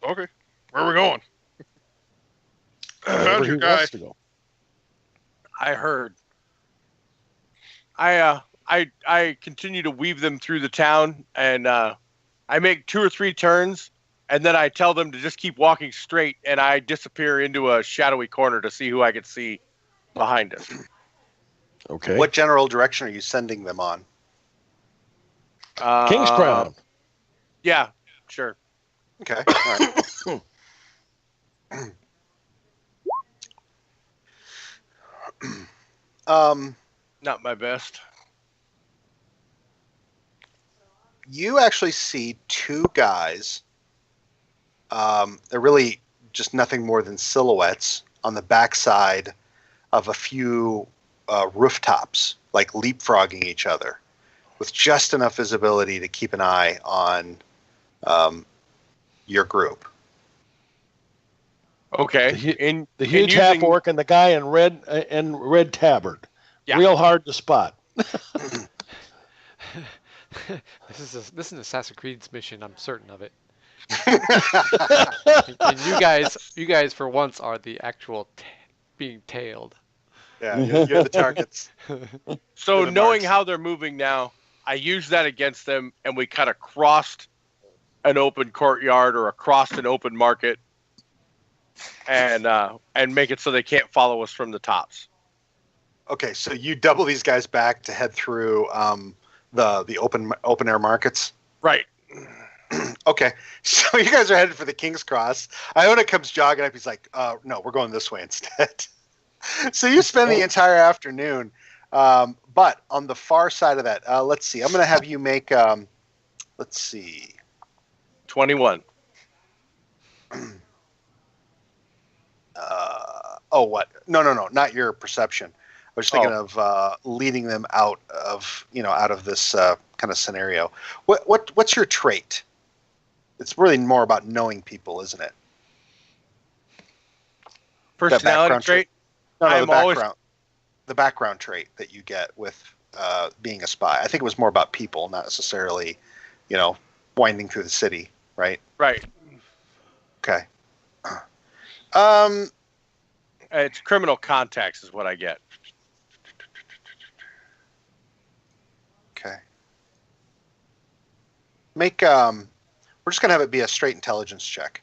Okay. Where are we going? Wherever Found he your guy. wants to go. I heard. I continue to weave them through the town, and I make 2 or 3 turns, and then I tell them to just keep walking straight, and I disappear into a shadowy corner to see who I can see behind us. Okay. What general direction are you sending them on? King's Crown. Yeah, sure. Okay. All right. Not my best. You actually see 2 guys. They're really just nothing more than silhouettes on the backside of a few rooftops, like leapfrogging each other, with just enough visibility to keep an eye on your group. Okay. The huge half orc and the guy in red tabard. Yeah. Real hard to spot. This is an Assassin's Creed's mission. I'm certain of it. And you guys for once are the actual being tailed. Yeah, you're the targets. So the knowing marks. how they're moving now, I use that against them, and we cut across an open courtyard or across an open market, and make it so they can't follow us from the tops. Okay, so you double these guys back to head through the open air markets. Right. Okay, so you guys are headed for the King's Cross. Iona comes jogging up. He's like, "No, we're going this way instead." So you spend the entire afternoon, but on the far side of that, let's see. I'm going to have you make, let's see, 21. What? No, not your perception. I was thinking of leading them out of this kind of scenario. What's your trait? It's really more about knowing people, isn't it? Personality trait? No, the background trait that you get with being a spy. I think it was more about people, not necessarily, winding through the city, right? Right. Okay. It's criminal contacts is what I get. Okay. We're just gonna have it be a straight intelligence check.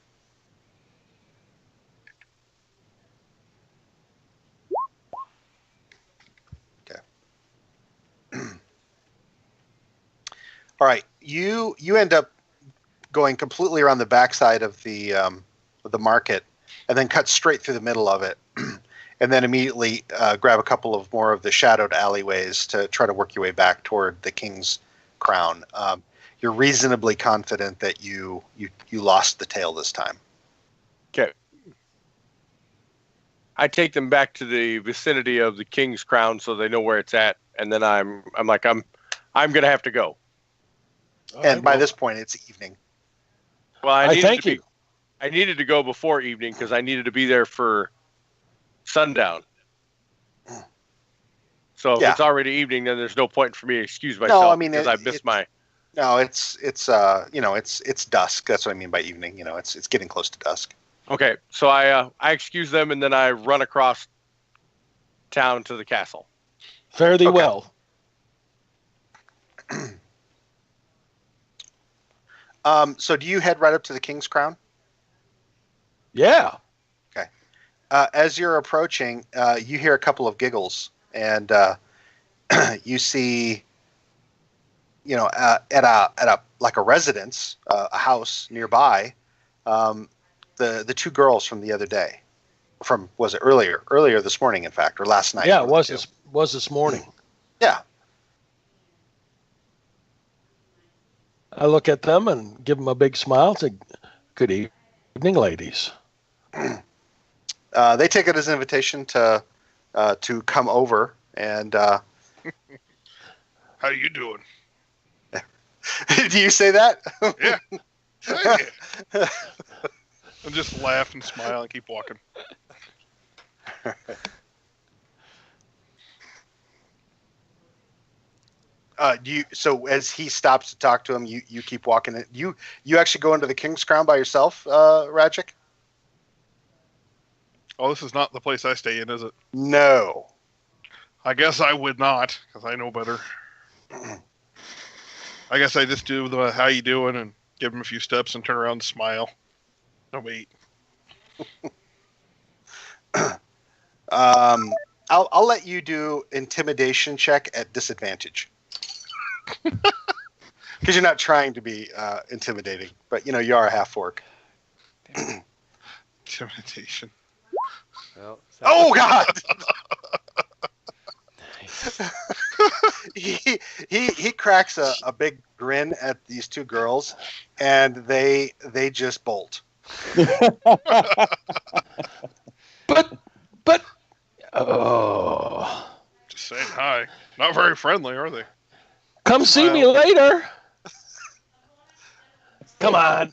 Okay. All right. You end up going completely around the backside of the market, and then cut straight through the middle of it, and then immediately grab a couple of more of the shadowed alleyways to try to work your way back toward the King's Crown. You're reasonably confident that you lost the tail this time. Okay. I take them back to the vicinity of the King's Crown so they know where it's at, and then I'm gonna have to go. And by this point, it's evening. Well, I you. I needed to go before evening because I needed to be there for sundown. So if it's already evening, then there's no point for me to excuse myself because I missed my. No, it's dusk. That's what I mean by evening. It's getting close to dusk. Okay, so I excuse them and then I run across town to the castle. Fare thee well. So do you head right up to the King's Crown? Yeah. Okay. As you're approaching, you hear a couple of giggles, and you see, at a like a residence, a house nearby, the 2 girls from the other day, was it earlier this morning, in fact, or last night? Yeah, it was this morning. Yeah. I look at them and give them a big smile. Say, "Good evening, ladies." They take it as an invitation to come over, and how you doing? Do you say that? Yeah. Hey. And just laugh and smile and keep walking. So as he stops to talk to him, you keep walking. You actually go into the King's Crown by yourself, Rajik? Oh, this is not the place I stay in, is it? No. I guess I would not, because I know better. I guess I just do the "how you doing" and give him a few steps and turn around and smile. No, wait. I'll let you do intimidation check at disadvantage. Because you're not trying to be intimidating, but you are a half orc. Intimidation. Well, Oh God! he cracks a big grin at these two girls, and they just bolt. But oh, Just saying hi. Not very friendly, are they? come see me later. Come on.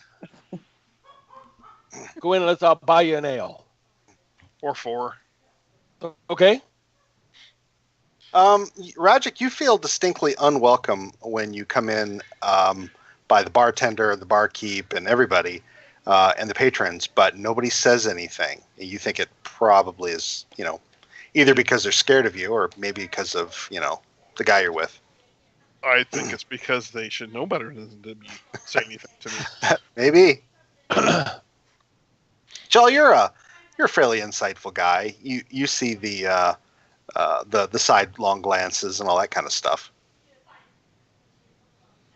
Go in and I'll buy you an ale. Or 4. Okay. Rajik, you feel distinctly unwelcome when you come in by the bartender, the barkeep, and everybody, and the patrons, but nobody says anything. You think it probably is, either because they're scared of you or maybe because of, the guy you're with. I think it's because they should know better than to be say anything to me. Maybe. Joel, you're a fairly insightful guy. You see the sidelong glances and all that kind of stuff.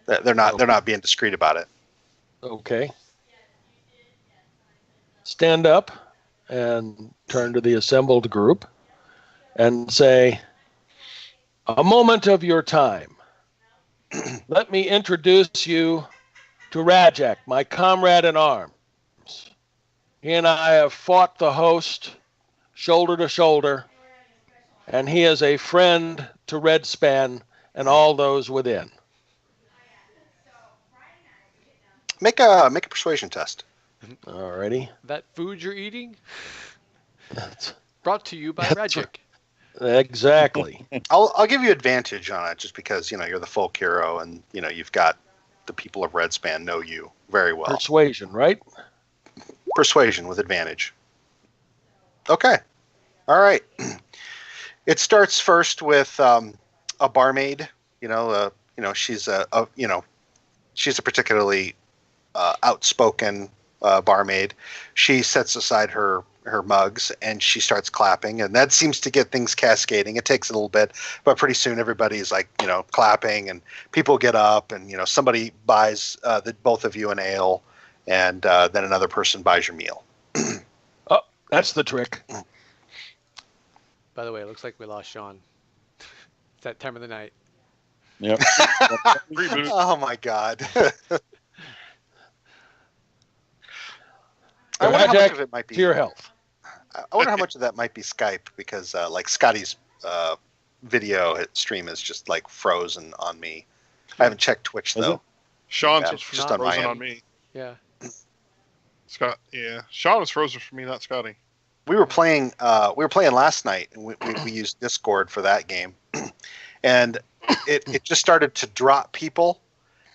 They're not being discreet about it. Okay. Stand up and turn to the assembled group and say, "A moment of your time. Let me introduce you to Rajak, my comrade in arms. He and I have fought the host shoulder to shoulder, and he is a friend to Redspan and all those within." Make a persuasion test. Alrighty. That food you're eating? That's Brought to you by That's Rajik. exactly. I'll give you advantage on it just because you're the folk hero and you've got the people of Redspan know you very well. Persuasion, right? Persuasion with advantage. Okay. All right. It starts first with a barmaid. She's she's a particularly outspoken barmaid. She sets aside her mugs and she starts clapping, and that seems to get things cascading. It takes a little bit, but pretty soon everybody's clapping, and people get up, and somebody buys both of you an ale, and then another person buys your meal. Oh, that's the trick. By the way, it looks like we lost Sean. It's that time of the night. Yep. Reboot. Oh my God. I wonder how much of it might be to your health. I wonder how much of that might be Skype, because Scotty's video stream is just frozen on me. I haven't checked Twitch Is though. it? Sean's Yeah, was just frozen on my on end. me. Yeah. Scott, yeah. Sean was frozen for me, not Scotty. We were playing last night, and we used Discord for that game, and it just started to drop people,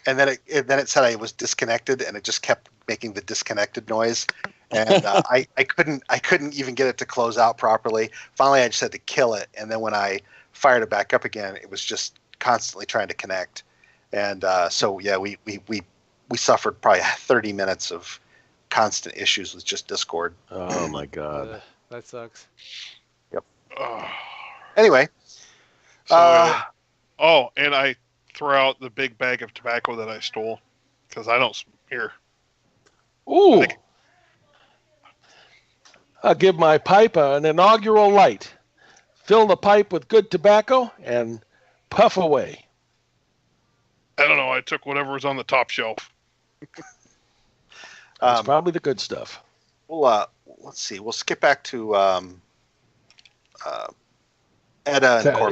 and then it said I was disconnected, and it just kept making the disconnected noise, and I couldn't even get it to close out properly. Finally, I just had to kill it, and then when I fired it back up again, it was just constantly trying to connect, and so yeah, we suffered probably 30 minutes of constant issues with just Discord. Oh my God. That sucks. Oh. Anyway, So, and I throw out the big bag of tobacco that I stole because I don't here. Ooh. I'll give my pipe an inaugural light. Fill the pipe with good tobacco and puff away. I don't know. I took whatever was on the top shelf. That's probably the good stuff. Well, let's see. We'll skip back to Edda and Cormac.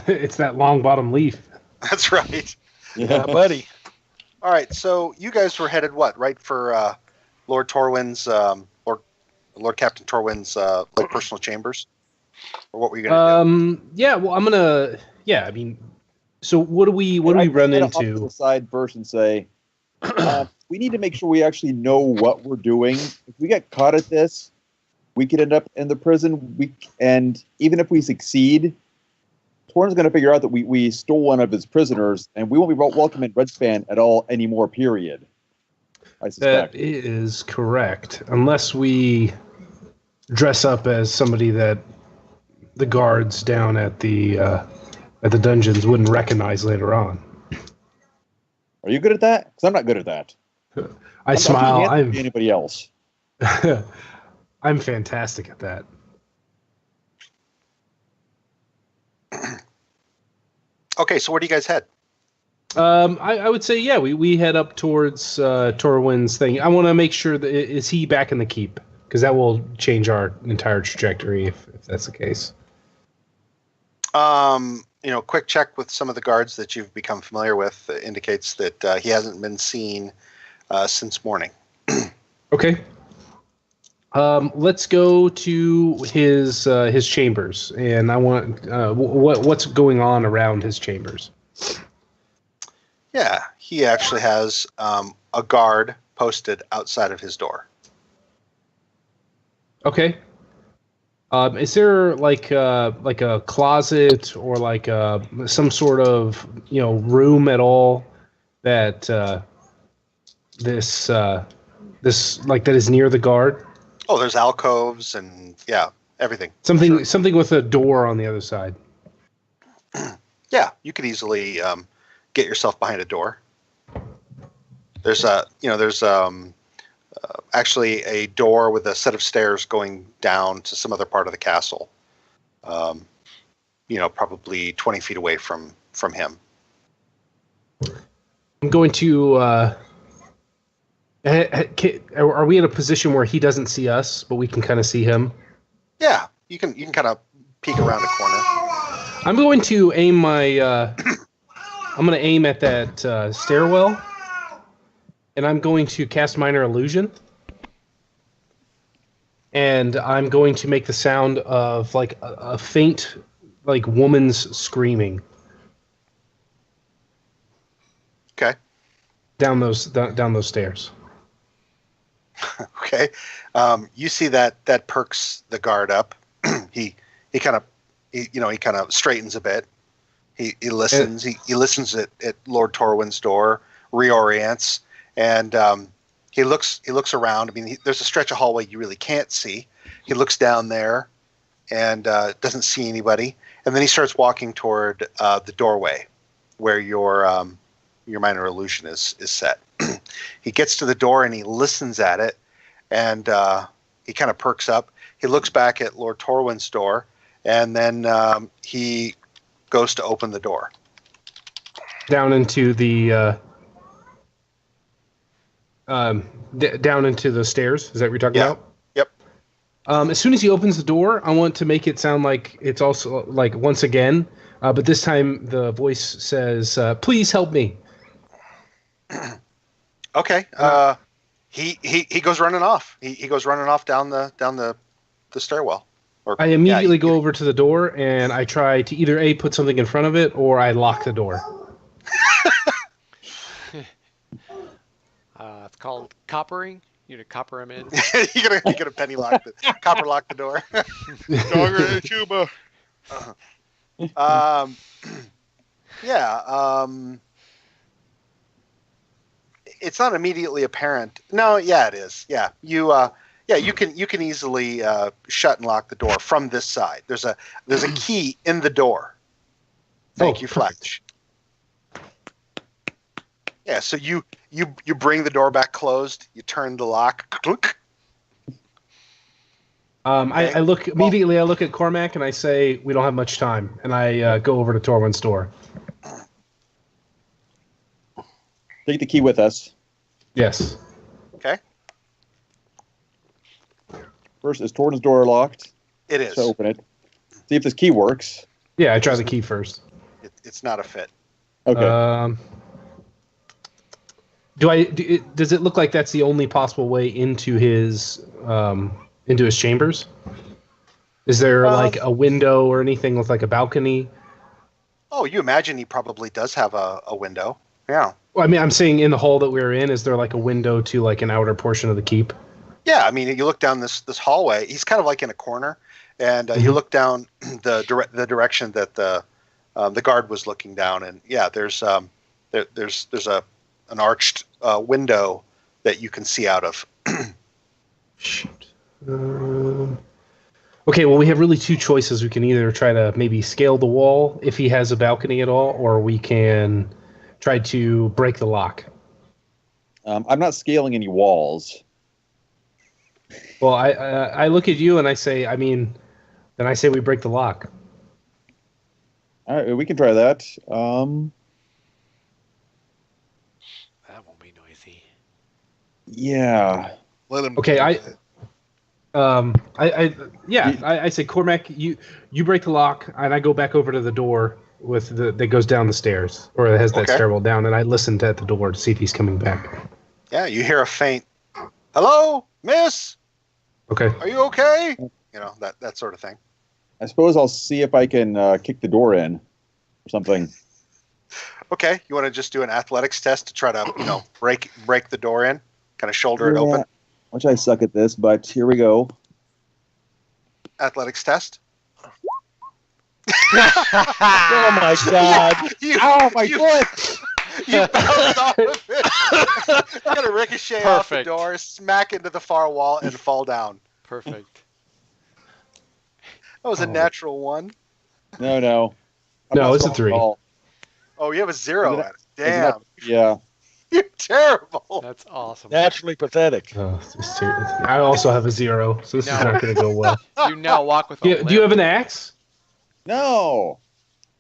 It's that long bottom leaf. That's right. Yeah, buddy. All right, so you guys were headed right for Lord Torwin's, Lord Captain Torwin's like personal chambers, or what were you gonna do? Yeah. Well, I'm gonna. Yeah. I mean, so what do we run I'd off to into? the side first and say, we need to make sure we actually know what we're doing. If we get caught at this, we could end up in the prison. And even if we succeed, Torn's going to figure out that we stole one of his prisoners, and we won't be welcome in Redspan at all anymore. Period. I suspect That is correct, unless we dress up as somebody that the guards down at the dungeons wouldn't recognize later on. Are you good at that? Because I'm not good at that. I smile. I'm anybody else. I'm fantastic at that. Okay, so where do you guys head? I would say, yeah, we head up towards Torwin's thing. I want to make sure that is he back in the keep, because that will change our entire trajectory if that's the case. Quick check with some of the guards that you've become familiar with indicates that he hasn't been seen since morning. Okay. Let's go to his chambers, and I want what's going on around his chambers. Yeah, he actually has a guard posted outside of his door. Okay. Is there like a closet or like some sort of room at all that this like that is near the guard? Oh, there's alcoves and everything. Something with a door on the other side. Yeah, you could easily get yourself behind a door. There's actually a door with a set of stairs going down to some other part of the castle. Probably 20 feet away from him. I'm going to. Are we in a position where he doesn't see us, but we can kind of see him? Yeah, you can kind of peek around a corner. I'm going to aim my. I'm going to aim at that stairwell, and I'm going to cast Minor Illusion. And I'm going to make the sound of like a faint, like woman's screaming. Okay. Down those stairs. Okay. You see that perks the guard up. he kind of straightens a bit. He listens. He listens at Lord Torwin's door, reorients, and he looks around. I mean, there's a stretch of hallway you really can't see. He looks down there and doesn't see anybody, and then he starts walking toward the doorway where your minor illusion is set. He gets to the door and he listens at it, and he kind of perks up. He looks back at Lord Torwin's door, and then he goes to open the door down into the down into the stairs. Is that what you're talking about? Yep. As soon as he opens the door, I want to make it sound like it's also like once again, but this time the voice says, "Please help me." Okay. He goes running off. He goes running off down the stairwell. I immediately go over to the door and I try to either put something in front of it or I lock the door. It's called coppering. You need to copper him in. you're gonna penny lock copper lock the door. Dogger and Chuba. It's not immediately apparent. No, yeah, it is. Yeah, you can easily shut and lock the door from this side. There's a key in the door. Thank you, Flash. Yeah, so you bring the door back closed. You turn the lock. Clunk. I look immediately. I look at Cormac and I say, "We don't have much time," and I go over to Torwin's door. Take the key with us. Yes. Okay. First, is Torwin's door locked? It is. So open it. See if this key works. Yeah, I try the key first. It's not a fit. Okay. Does it look like that's the only possible way into his chambers? Is there like a window or anything with like a balcony? Oh, you imagine he probably does have a window. Yeah. Well, I mean, I'm saying in the hall that we're in, is there like a window to like an outer portion of the keep? Yeah, I mean, you look down this hallway. He's kind of like in a corner, and you look down the direction that the guard was looking down, and yeah, there's an arched window that you can see out of. Shoot. Okay, well, we have really two choices. We can either try to maybe scale the wall if he has a balcony at all, or we can try to break the lock. I'm not scaling any walls. Well, I look at you and I say, then I say we break the lock. All right, we can try that. That won't be noisy. Yeah. Let him. Okay, I say, Cormac, you break the lock, and I go back over to the door that goes down the stairs, or it has that stairwell down, and I listen at the door to see if he's coming back. Yeah, you hear a faint, "Hello, miss? Okay. Are you okay?" You know, that sort of thing. I suppose I'll see if I can kick the door in or something. Okay, you want to just do an athletics test to try to, break the door in, kind of shoulder it open. Which I suck at this, but here we go. Athletics test. Oh my God! Ow, my foot! You bounce off of it. You're gonna ricochet off the door, smack into the far wall, and fall down. Perfect. That was a natural one. No. No, it's a 3. Oh, you have a 0 at it. Damn. Yeah. You're terrible. That's awesome. Naturally pathetic. I also have a 0, so this is not going to go well. You now walk with a limp. Do you have an axe? No.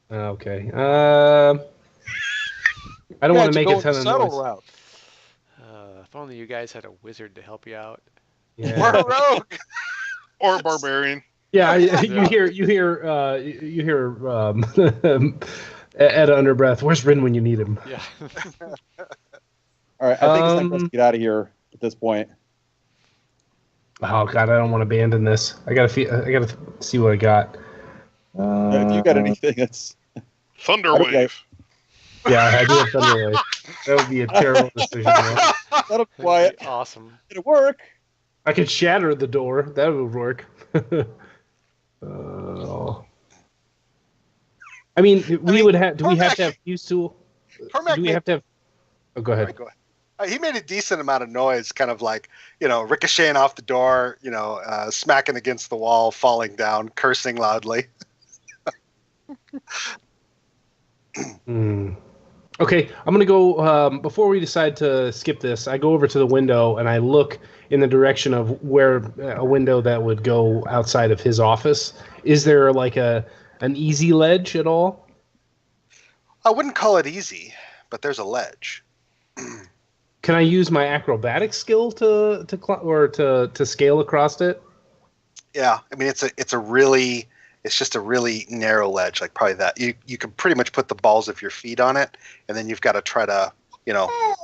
Okay. I don't want to make a ton of noise. Route. If only you guys had a wizard to help you out. Yeah. Or a rogue. Or a barbarian. Yeah, you hear Ed under breath. Where's Rin when you need him? Yeah. All right, I think it's time for us to get out of here at this point. Oh God, I don't want to abandon this. I gotta see what I got. If you got anything, that's Thunderwave. Yeah, I do have Thunderwave. That would be a terrible decision. Man. that'll be quiet. Awesome. It'll work. I could shatter the door. That would work. I mean, would have. Do we have to have fuse tool? Cormac, do we have to have? Oh, go ahead. Right, go ahead. He made a decent amount of noise, kind of like, ricocheting off the door, smacking against the wall, falling down, cursing loudly. Okay, I'm gonna go. Before we decide to skip this, I go over to the window and I look in the direction of where a window that would go outside of his office. Is there like an easy ledge at all? I wouldn't call it easy, but there's a ledge. Can I use my acrobatic skill to scale across it? Yeah, I mean it's just a really narrow ledge, like probably that. You can pretty much put the balls of your feet on it, and then you've got to try to,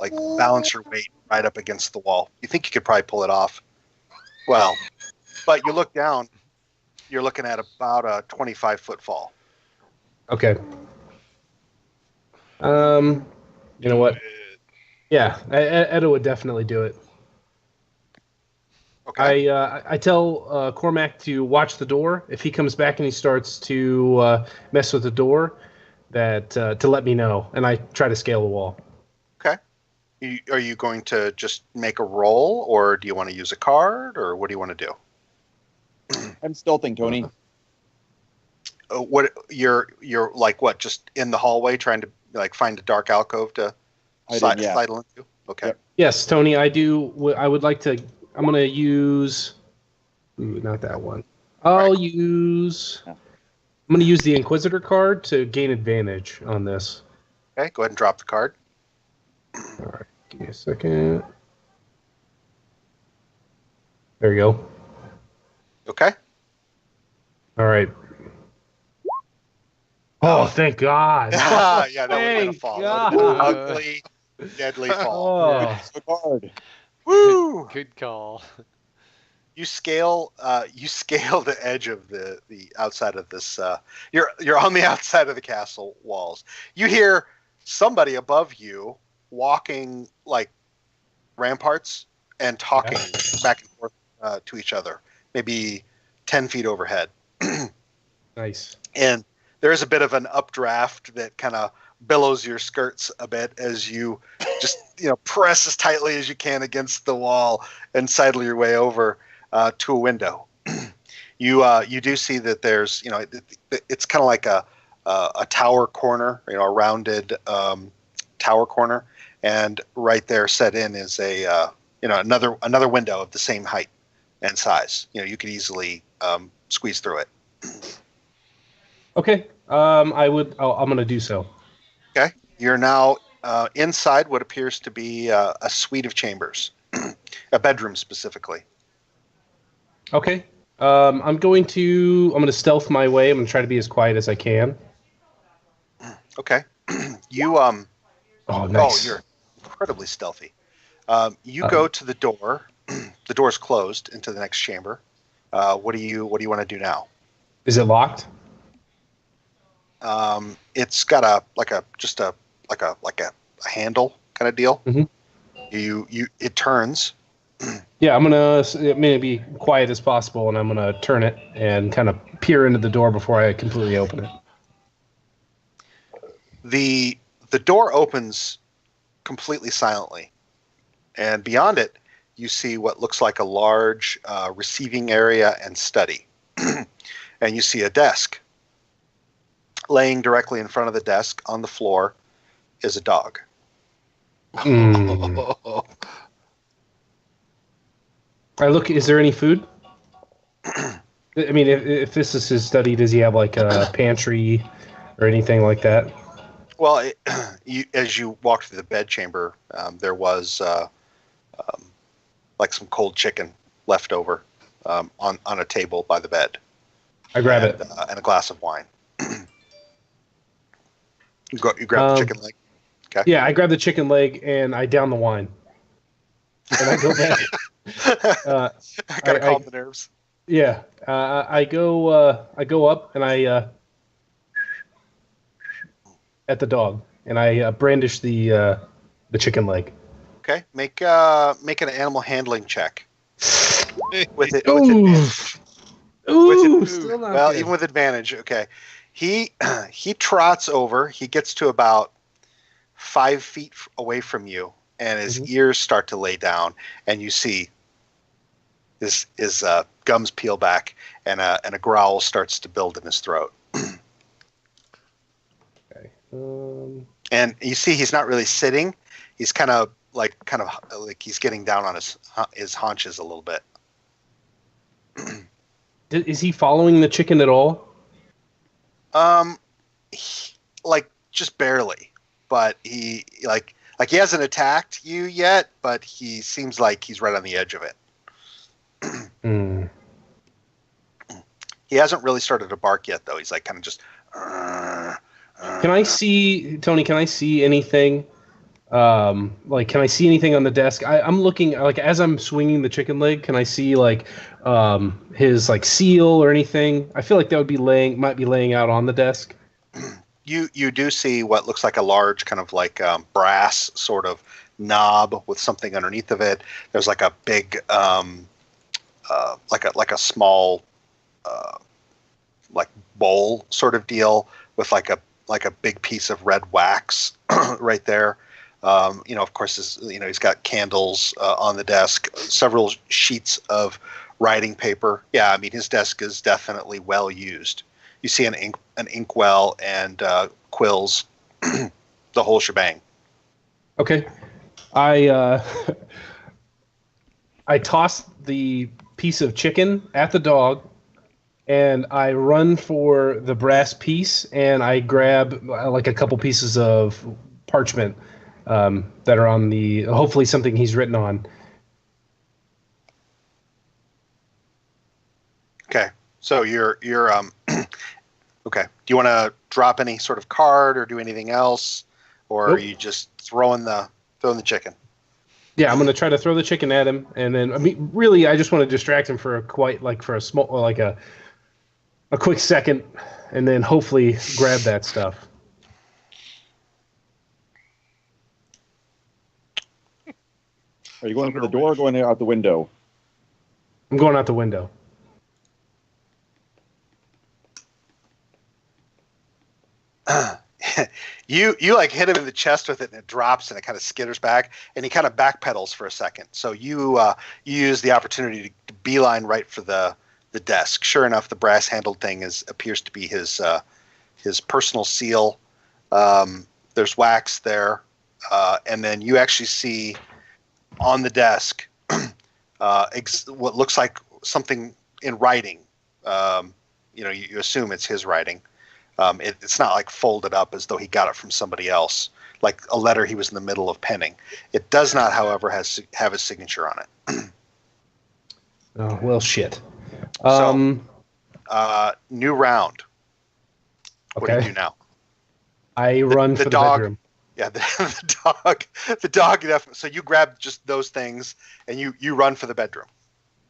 like balance your weight right up against the wall. You think you could probably pull it off. Well, but you look down, you're looking at about a 25-foot fall. Okay. You know what? Yeah, Edo would definitely do it. Okay. I tell Cormac to watch the door. If he comes back and he starts to mess with the door, that to let me know, and I try to scale the wall. Okay. Are you going to just make a roll, or do you want to use a card, or what do you want to do? I'm stealthing, Tony. What you're like? What, just in the hallway trying to like find a dark alcove to sidle into? Okay. Yep. Yes, Tony, I do. I would like to. I'm going to use. Ooh, not that one. I'm going to use the Inquisitor card to gain advantage on this. Okay, go ahead and drop the card. All right, give me a second. There you go. Okay. All right. Oh, thank God. Yeah, that would have been a fall. God. That would've been ugly. Deadly fall. Yeah. So hard. Woo! Good call. You scale the edge of the outside of this. You're on the outside of the castle walls. You hear somebody above you walking like ramparts and talking back and forth to each other, maybe 10 feet overhead. Nice. And there's a bit of an updraft that kind of billows your skirts a bit as you just press as tightly as you can against the wall and sidle your way over to a window. You do see that there's it's kind of like a tower corner, a rounded tower corner, and right there set in is a another window of the same height and size. You could easily squeeze through it. Okay. I'm going to do so. Okay. You're now inside what appears to be a suite of chambers, a bedroom specifically. Okay. I'm going to stealth my way. I'm going to try to be as quiet as I can. Okay. You Oh, nice. Oh, you're incredibly stealthy. You go to the door. The door's closed into the next chamber. What do you want to do now? Is it locked? It's got a handle kind of deal. Mhm. It turns. Yeah, I'm going to be quiet as possible, and I'm going to turn it and kind of peer into the door before I completely open it. The door opens completely silently, and beyond it, you see what looks like a large receiving area and study. And you see a desk. Laying directly in front of the desk on the floor is a dog. I look. Is there any food? I mean, if this is his study, does he have like a pantry or anything like that? Well, as you walk through the bedchamber, there was like some cold chicken left over on a table by the bed. I grab it. And a glass of wine. You grab the chicken leg. Okay. Yeah, I grab the chicken leg and I down the wine. And I go back. Gotta calm the nerves. Yeah, I go up and I at the dog and I brandish the chicken leg. Okay, make an animal handling check. with advantage. Ooh, still not well, good. even with advantage. Okay, he trots over. He gets to about 5 feet away from you, and his ears start to lay down, and you see his gums peel back, and a growl starts to build in his throat. Okay. And you see he's not really sitting. He's kind of like he's getting down on his haunches a little bit. Is he following the chicken at all? Just barely, but he he hasn't attacked you yet, but he seems like he's right on the edge of it. He hasn't really started to bark yet, though. He's like kind of just. Can I see, Tony? Can I see anything? Can I see anything on the desk? I'm looking as I'm swinging the chicken leg. Can I see his seal or anything? I feel like that might be laying out on the desk. You do see what looks like a large kind of brass sort of knob with something underneath of it. There's like a big like a small bowl sort of deal with like a big piece of red wax right there. Of course, he's got candles on the desk, several sheets of writing paper. Yeah, I mean, his desk is definitely well used. You see an inkwell and quills, the whole shebang. Okay, I toss the piece of chicken at the dog, and I run for the brass piece, and I grab a couple pieces of parchment that are on hopefully something he's written on. Okay, so you're okay. Do you want to drop any sort of card or do anything else, or Nope. are you just throwing the Throwing the chicken. Yeah, I'm gonna try to throw the chicken at him, and then really, I just want to distract him for a quick second, and then hopefully grab that stuff. Are you going for the door or going out the window? I'm going out the window. You like hit him in the chest with it, and it drops, and it kind of skitters back, and he kind of backpedals for a second. So you use the opportunity to beeline right for the desk. Sure enough, the brass handled thing appears to be his personal seal. There's wax there, and then you actually see on the desk what looks like something in writing. You assume it's his writing. It's not like folded up as though he got it from somebody else, like a letter he was in the middle of penning. It does not, however, have his signature on it. Oh, well, shit. New round. What do Okay. you do now? I run for the bedroom. Yeah, the dog. So you grab just those things and you run for the bedroom.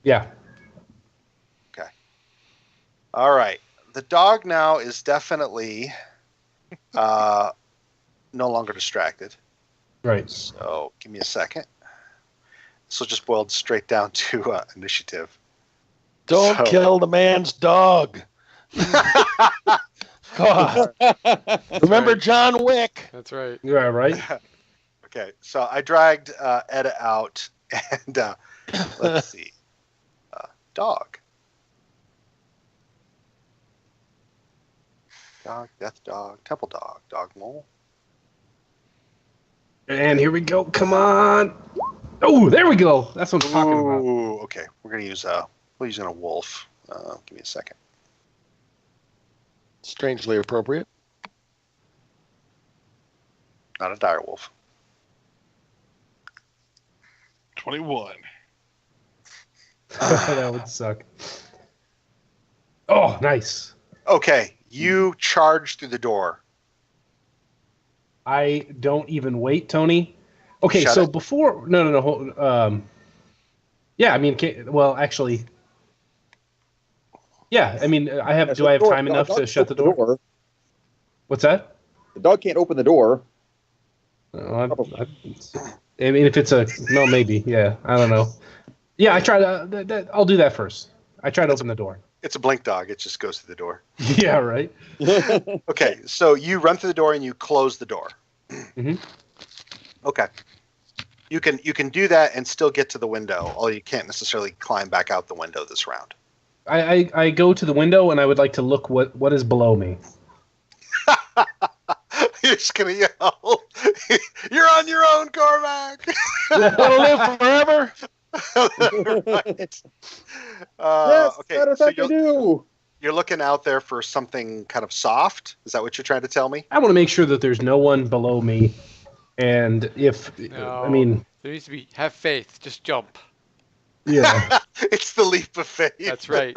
Yeah. Okay. All right. The dog now is definitely no longer distracted. Right. So give me a second. This will just boil straight down to initiative. Don't kill the man's dog. God. Remember John Wick. That's right. Yeah, right. Okay, so I dragged Etta out, and let's see. Dog. Dog, death dog, temple dog, dog mole. And here we go. Come on. Oh, there we go. That's what I'm talking about. Ooh, okay. We're gonna use we're using a wolf. Give me a second. Strangely appropriate. Not a dire wolf. 21. That would suck. Oh, nice. Okay, you charge through the door. I don't even wait, Tony. Okay, Shut so it. before no. Yeah, I mean, well, actually, yeah. I mean, I have. Do I have time enough to shut the door? What's that? The dog can't open the door. I mean, if it's no, maybe. Yeah, I don't know. Yeah, I try to. I'll do that first. I try to open the door. It's a blink dog. It just goes through the door. Yeah, right. Okay, so you run through the door and you close the door. Mm-hmm. Okay. You can do that and still get to the window, although you can't necessarily climb back out the window this round. I go to the window and I would like to look what is below me. You're just gonna yell, "You're on your own, Cormac!" Wanna live forever? Right. Yes, Okay, matter of so fact, I do. you're looking out there for something kind of soft. Is that what you're trying to tell me? I want to make sure that there's no one below me, and if No, I mean, there needs to be have faith. Just jump. yeah. It's the leap of faith. That's right.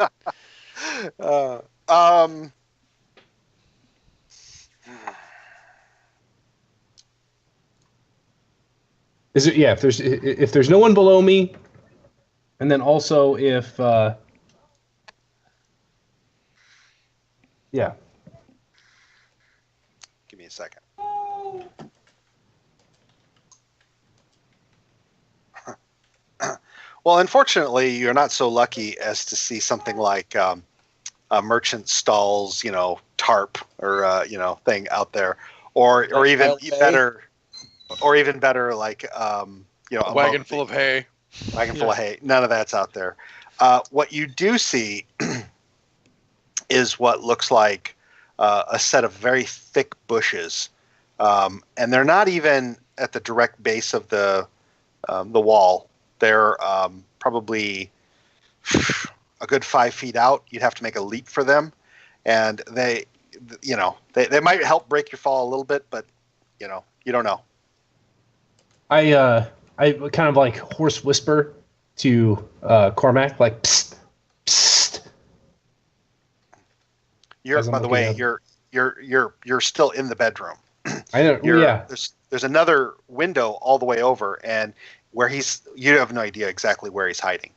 Is it? Yeah. If there's no one below me, and then also if yeah. Give me a second. Well, unfortunately, you're not so lucky as to see something like a merchant stalls, tarp or thing out there, or even better, like a wagon full of hay. Wagon full of hay. None of that's out there. What you do see is what looks like a set of very thick bushes, and they're not even at the direct base of the wall. They're probably a good 5 feet out. You'd have to make a leap for them, and they might help break your fall a little bit, but you don't know. I kind of like hoarse whisper to Cormac, like psst, psst. By the way, you're still in the bedroom. I know. Yeah. there's another window all the way over, and where you have no idea exactly where he's hiding.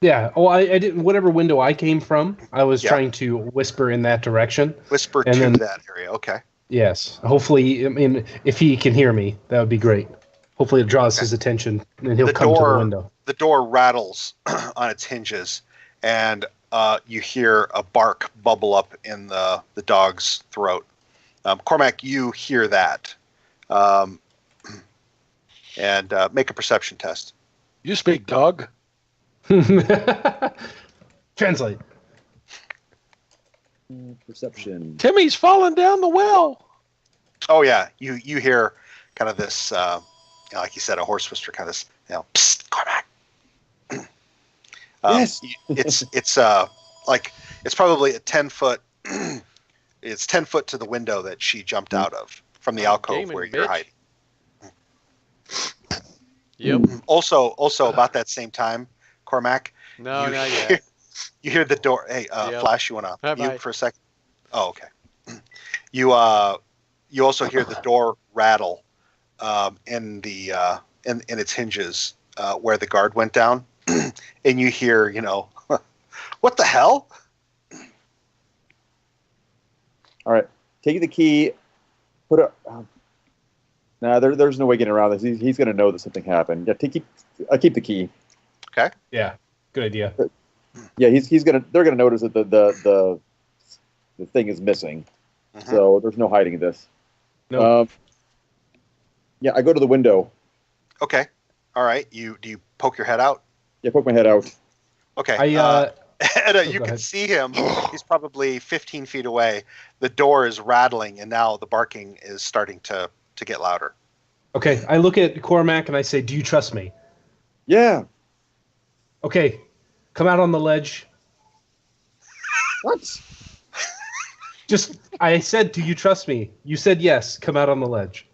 Yeah. Oh, I didn't. Whatever window I came from, I was Yeah. trying to whisper in that direction. Whisper And to then- that area. Okay. Yes. Hopefully, I mean, if he can hear me, that would be great. Hopefully, it draws his attention, and he'll come to the window. The door rattles on its hinges, and you hear a bark bubble up in the dog's throat. Cormac, you hear that, and make a perception test. You speak dog? Translate. Perception. Timmy's falling down the well. Oh yeah, you hear kind of this, like you said, a horse whisper, kind of this, psst, Cormac. Yes. It's like it's probably a 10-foot. It's 10 foot to the window that she jumped out of from the alcove Gaming, where you're bitch. hiding. Yep. Also about that same time, Cormac. No, you not hear, yet. You hear the door. Hey, Yep. Flash, you want to Bye-bye. mute for a second? Oh, okay. You also hear the door rattle in its hinges where the guard went down, and you hear, what the hell? All right, take the key. Put it. Nah, there's no way getting around this. He's going to know that something happened. Yeah, keep the key. Yeah. Good idea. Yeah, they're gonna notice that the thing is missing. Mhm. So there's no hiding this. No. Yeah, I go to the window. Okay. All right. Do you poke your head out? Yeah, poke my head out. Okay. I you go can ahead. see him. He's probably 15 feet away. The door is rattling, and now the barking is starting to get louder. Okay. I look at Cormac and I say, "Do you trust me?" Yeah. Okay. Come out on the ledge. What? I said, "Do you trust me?" You said yes. Come out on the ledge.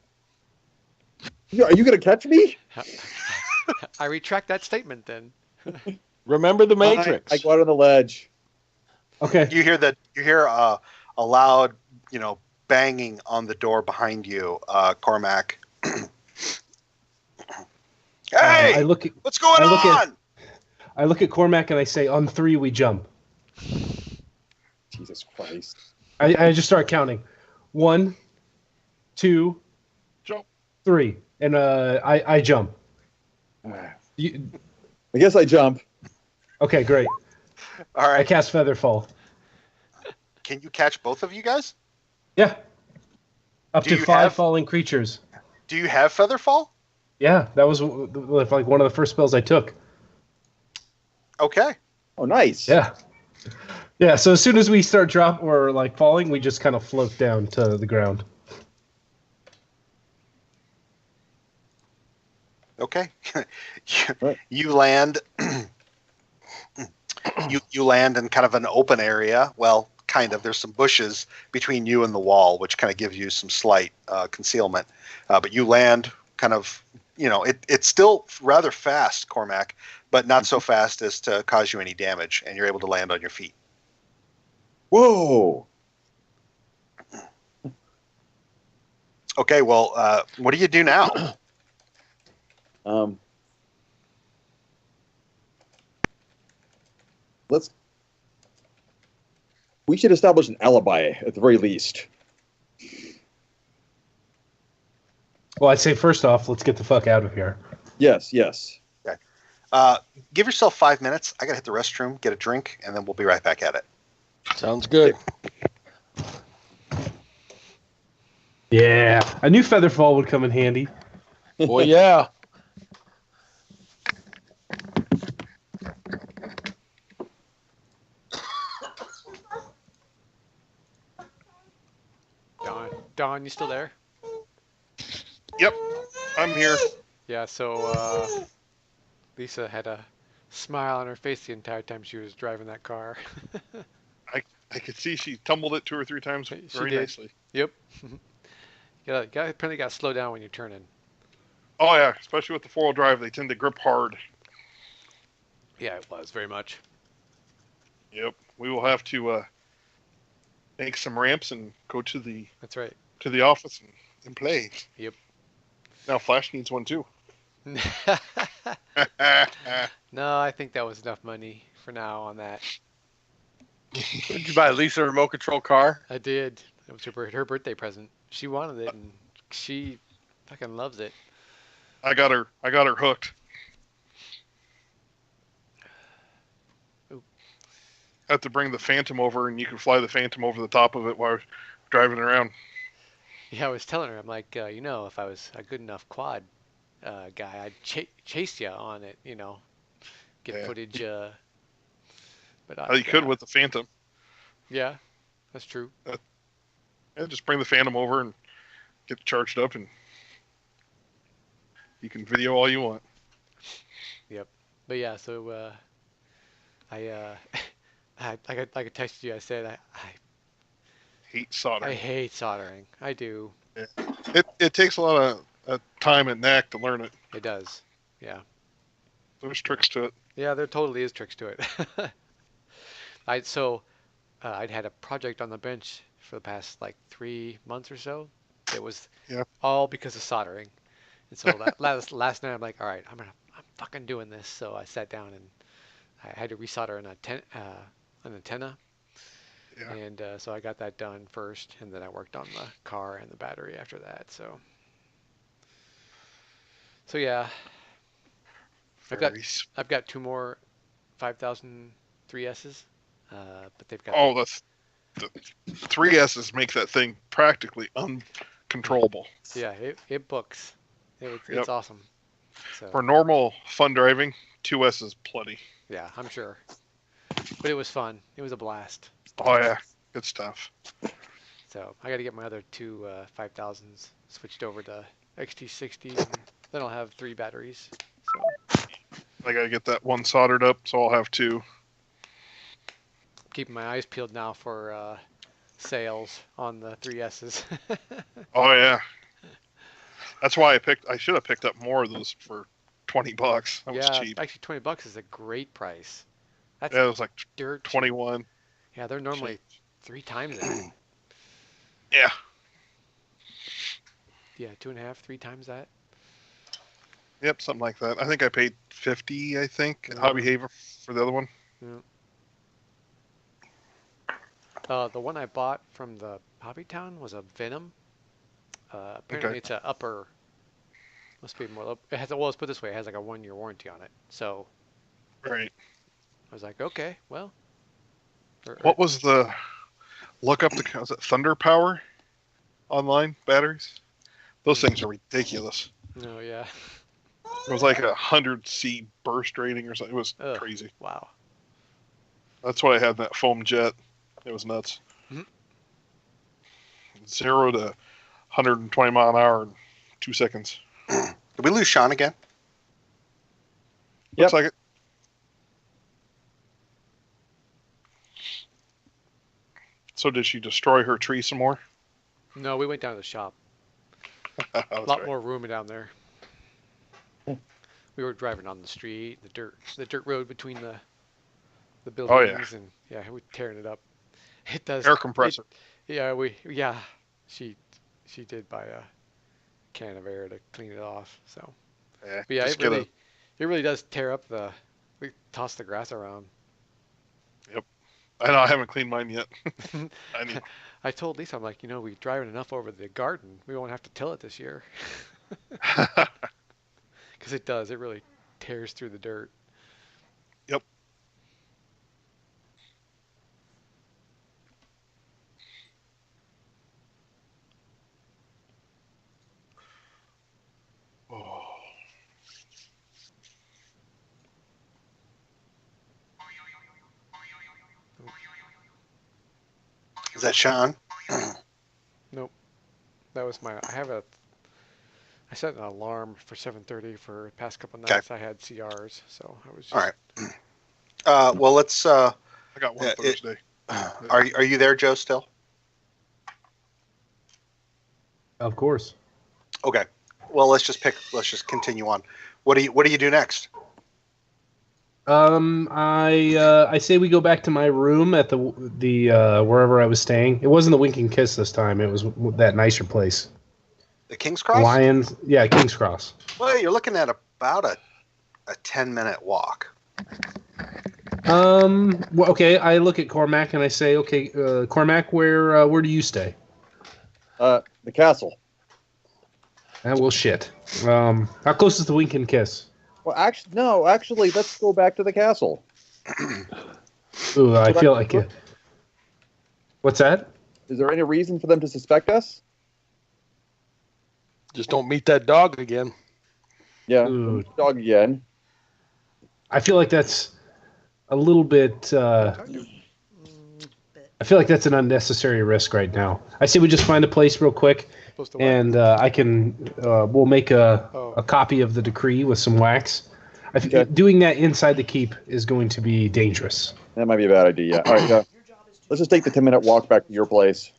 Are you gonna catch me? I retract that statement then. Remember the Matrix. I go out on the ledge. Okay. You hear a loud, banging on the door behind you, Cormac. Hey, I look at what's going on? I look at Cormac and I say, "On 3, we jump." Jesus Christ. I just start counting. 1, 2, Jump. 3, and I jump. I You, guess I jump. okay, great. All I right. cast Featherfall. Can you catch both of you guys? Yeah. Up Do to you 5 have- falling creatures. Do you have Featherfall? Yeah, that was like one of the first spells I took. Okay. Oh, nice. Yeah. Yeah, so as soon as we start falling, we just kind of float down to the ground. Okay. Right. You land. You land in kind of an open area. Well, kind of. There's some bushes between you and the wall, which kind of gives you some slight concealment. But you land kind of. It's still rather fast, Cormac, but not so fast as to cause you any damage, and you're able to land on your feet. Whoa. Okay. Well, what do you do now? We should establish an alibi at the very least. Well, I'd say first off, let's get the fuck out of here. Yes. Give yourself 5 minutes. I gotta hit the restroom, get a drink, and then we'll be right back at it. Sounds good. Yeah. I knew Featherfall would come in handy. Well, yeah. Don, you still there? Yep, I'm here. Yeah, so Lisa had a smile on her face the entire time she was driving that car. I could see she tumbled it 2 or 3 times She very did. nicely. Yep. Apparently got to slow down when you turn in. Oh yeah, especially with the 4-wheel drive, they tend to grip hard. Yeah, it was very much. Yep, we will have to make some ramps and go to the That's right. office and and play. Yep. Now Flash needs one too. No, I think that was enough money for now on that. Did you buy Lisa a remote control car? I did. It was her birthday present. She wanted it, and she fucking loves it. I got her hooked. Oop. I have to bring the Phantom over, and you can fly the Phantom over the top of it while driving around. Yeah, I was telling her, I'm like, if I was a good enough quad guy, I'd chase you on it, get footage. But You could with the Phantom. Yeah, that's true. Just bring the Phantom over and get charged up, and you can video all you want. Yep. But yeah, so I like I texted you. I said I hate soldering. I hate soldering. I do. Yeah. It takes a lot of time and knack to learn it. It does. Yeah. There's tricks to it. Yeah, there totally is tricks to it. I'd had a project on the bench for the past like 3 months or so. It was all because of soldering. And so that last night I'm like, all right, I'm fucking doing this. So I sat down and I had to resolder an antenna. Yeah. And so I got that done first, and then I worked on the car and the battery after that. So yeah, I've got 2 more 5000 3S's, but they've got the 3S's make that thing practically uncontrollable. Yeah, it books. It's awesome. So, for normal fun driving, 2S is plenty. Yeah, I'm sure. But it was fun. It was a blast. Oh yeah, good stuff. So I got to get my other 2 5000s switched over to XT60, and then I'll have 3 batteries. So I got to get that one soldered up, so I'll have 2. Keeping my eyes peeled now for sales on the 3S's. Oh yeah, that's why I should have picked up more of those for $20. That was cheap. Actually, $20 is a great price. That's it was like dirt 21. Cheap. Yeah, they're normally 3 times that. Yeah. Yeah, 2.5, 3 times that. Yep, something like that. I think I paid $50. I think at Hobby Haver for the other one. Yeah. The one I bought from the Hobby Town was a Venom. Apparently, it's an upper. Must be more. It has. Well, let's put it this way: it has like a 1-year warranty on it. So. Right. I was like, okay, well. What was the? Look up was it Thunder Power? Online batteries. Those things are ridiculous. Oh yeah. It was like 100C burst rating or something. It was crazy. Wow. That's what I had in that foam jet. It was nuts. Mm-hmm. 0 to 120 mile an hour in 2 seconds. Did we lose Sean again? Looks like it. So did she destroy her tree some more? No, we went down to the shop. A lot more room down there. We were driving on the street, the dirt road between the buildings, and we're tearing it up. It does. Air compressor. She did buy a can of air to clean it off. So. Yeah. It really does tear up we toss the grass around. Yep. I know I haven't cleaned mine yet. I told Lisa, I'm like, we're driving enough over the garden. We won't have to till it this year. Because it does. It really tears through the dirt. Yep. Oh. Is that Sean? Nope. That was I set an alarm for 7:30 for the past couple nights. I had CRs, so I was just... All right. Well, let's... I got one Thursday. Are you there, Joe, still? Of course. Okay. Well, let's just continue on. What do you do next? I say we go back to my room at the wherever I was staying. It wasn't the Winking Kiss this time. It was that nicer place. The King's Cross? Lions. Yeah, King's Cross. Well, you're looking at about a 10-minute walk. Well, okay, I look at Cormac and I say, okay, Cormac, where do you stay? The castle. Well, shit. How close is the Wink and Kiss? Well, actually, no. Actually, let's go back to the castle. Ooh, I feel like it. What's that? Is there any reason for them to suspect us? Just don't meet that dog again. Yeah, Ooh. dog again. I feel like that's a little bit. I feel like that's an unnecessary risk right now. I say we just find a place real quick, and I can. We'll make a copy of the decree with some wax. I think doing that inside the keep is going to be dangerous. That might be a bad idea. Yeah. All right. Let's just take the 10-minute walk back to your place.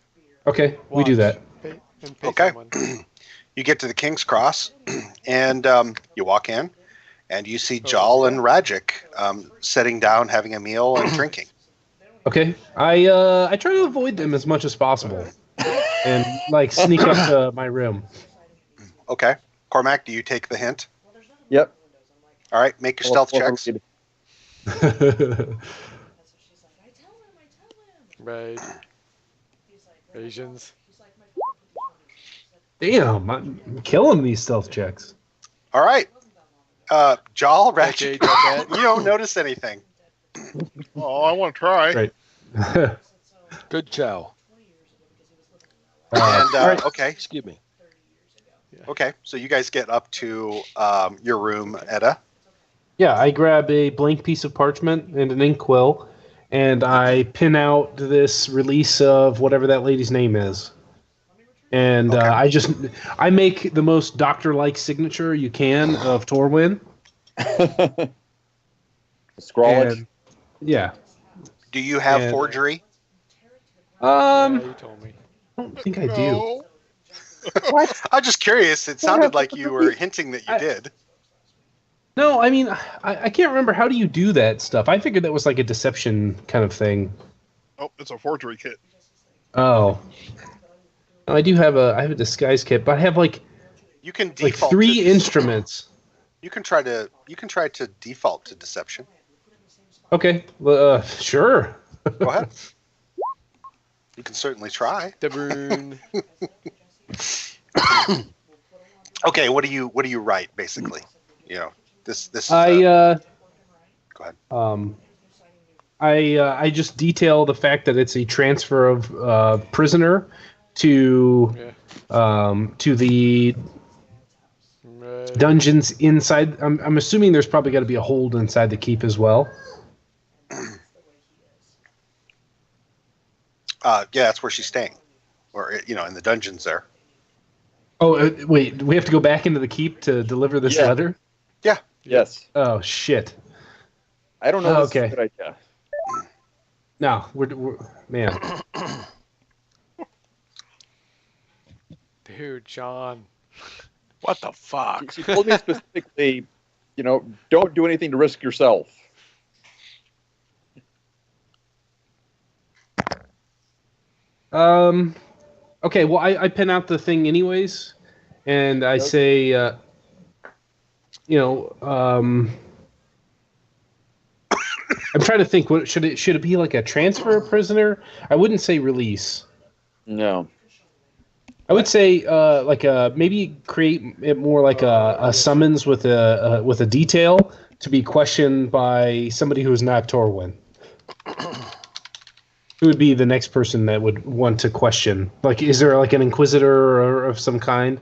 Okay, we do that. Okay. You get to the King's Cross, and you walk in, and you see Jal and Rajic sitting down, having a meal and drinking. Okay, I try to avoid them as much as possible, and like sneak up to my room. Okay, Cormac, do you take the hint? Yep. All right, make your stealth checks. Right. Asians. Damn, I'm killing these stealth checks. All right, Jal, Okay, Rajic, you don't notice anything. Oh, I want to try. Right. Good chow. And right. okay, Excuse me. okay, so you guys get up to your room, Edda. Yeah, I grab a blank piece of parchment and an inkwell, and I pin out this release of whatever that lady's name is. And I make the most doctor-like signature you can of Torwin. Scrawlage. Yeah. Do you have forgery? Yeah, you told me. I don't think I do. I'm just curious. It sounded like you were hinting that you did. No, I mean, I can't remember. How do you do that stuff? I figured that was like a deception kind of thing. Oh, it's a forgery kit. Oh. No, I have a disguise kit, but I have like You can like default 3 to, instruments. You can try to default to deception. Okay, sure. Go ahead. You can certainly try. Debrun. Okay, what do you write basically? You know, this is go ahead. I just detail the fact that it's a transfer of prisoner to the dungeons inside. I'm assuming there's probably got to be a hold inside the keep as well. Yeah, that's where she's staying, or in the dungeons there. Oh, wait, do we have to go back into the keep to deliver this letter? Yeah. Yes. Oh shit. I don't know. Oh, This is a okay. good idea. No, we're man. Dude, John. What the fuck? She told me specifically, don't do anything to risk yourself. Okay, well, I pin out the thing anyways, and I say, I'm trying to think. What should it be like a transfer of prisoner? I wouldn't say release. No. I would say maybe create it more like a summons with a detail to be questioned by somebody who is not Torwin. Who would be the next person that would want to question? Like, is there like an inquisitor or of some kind?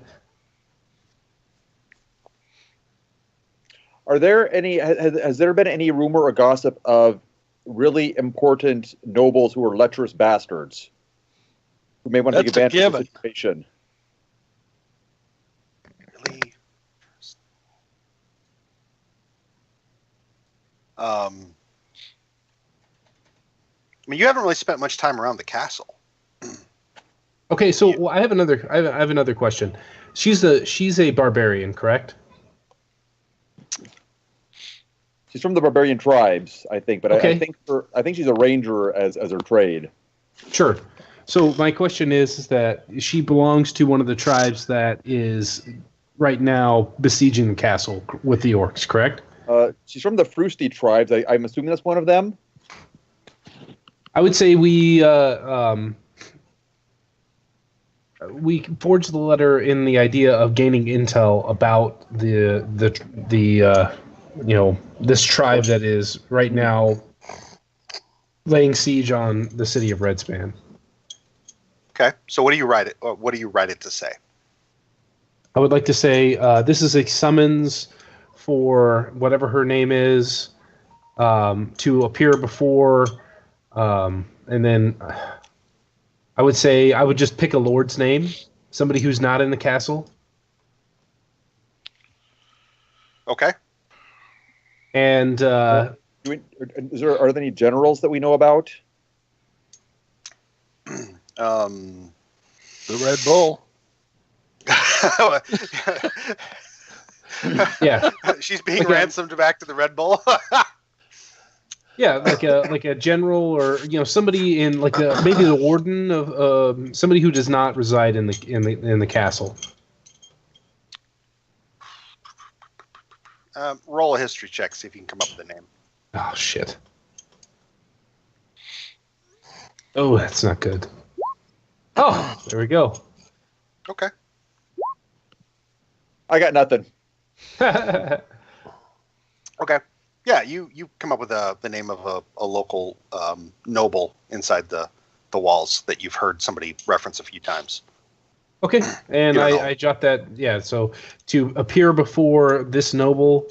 Are there any? Has there been any rumor or gossip of really important nobles who are lecherous bastards who may want to take That's a advantage of the given. situation? Really? I mean, you haven't really spent much time around the castle. Okay, so I have another question. She's a barbarian, correct? She's from the barbarian tribes, I think, but Okay. I think she's a ranger as her trade. Sure. So my question is that she belongs to one of the tribes that is right now besieging the castle with the orcs, correct? She's from the Frusty tribes. I'm assuming that's one of them. I would say we forged the letter in the idea of gaining intel about the this tribe that is right now laying siege on the city of Redspan. Okay. So what do you write it? Or what do you write it to say? I would like to say this is a summons for whatever her name is to appear before, and then I would say I would just pick a lord's name, somebody who's not in the castle. Okay. And are there any generals that we know about? The Red Bull. Yeah, she's being ransomed back to the Red Bull. Yeah, like a general, or somebody in maybe the warden of somebody who does not reside in the castle. Roll a history check, see if you can come up with a name. Oh shit! Oh, that's not good. Oh, there we go. Okay. I got nothing. Okay. Yeah, you come up with the name of a local noble inside the walls that you've heard somebody reference a few times. Okay, and I jot that. Yeah, so to appear before this noble,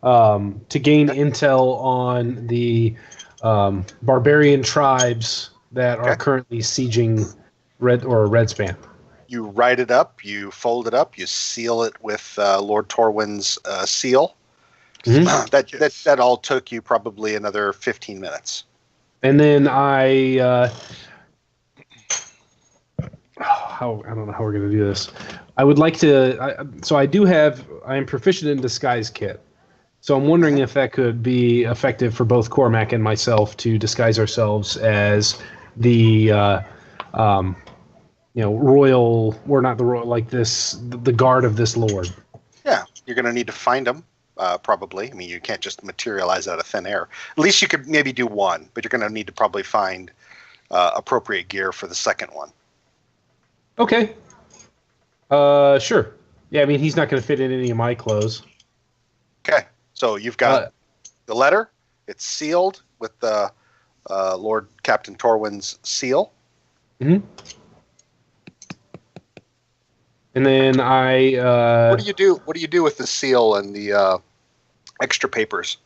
to gain intel on the barbarian tribes that are currently sieging Redspan. You write it up, you fold it up, you seal it with Lord Torwin's seal. Mm-hmm. That all took you probably another 15 minutes. And then I don't know how we're going to do this. I would like to. I am proficient in disguise kit, so I'm wondering if that could be effective for both Cormac and myself to disguise ourselves as the royal, or not the royal, the guard of this lord. Yeah, you're going to need to find them. Probably. I mean, you can't just materialize out of thin air. At least you could maybe do one, but you're going to need to probably find appropriate gear for the second one. Okay. Sure. Yeah, I mean, he's not going to fit in any of my clothes. Okay. So you've got the letter. It's sealed with the Lord Captain Torwin's seal. Mm-hmm. And then what do you do? What do you do with the seal and the extra papers?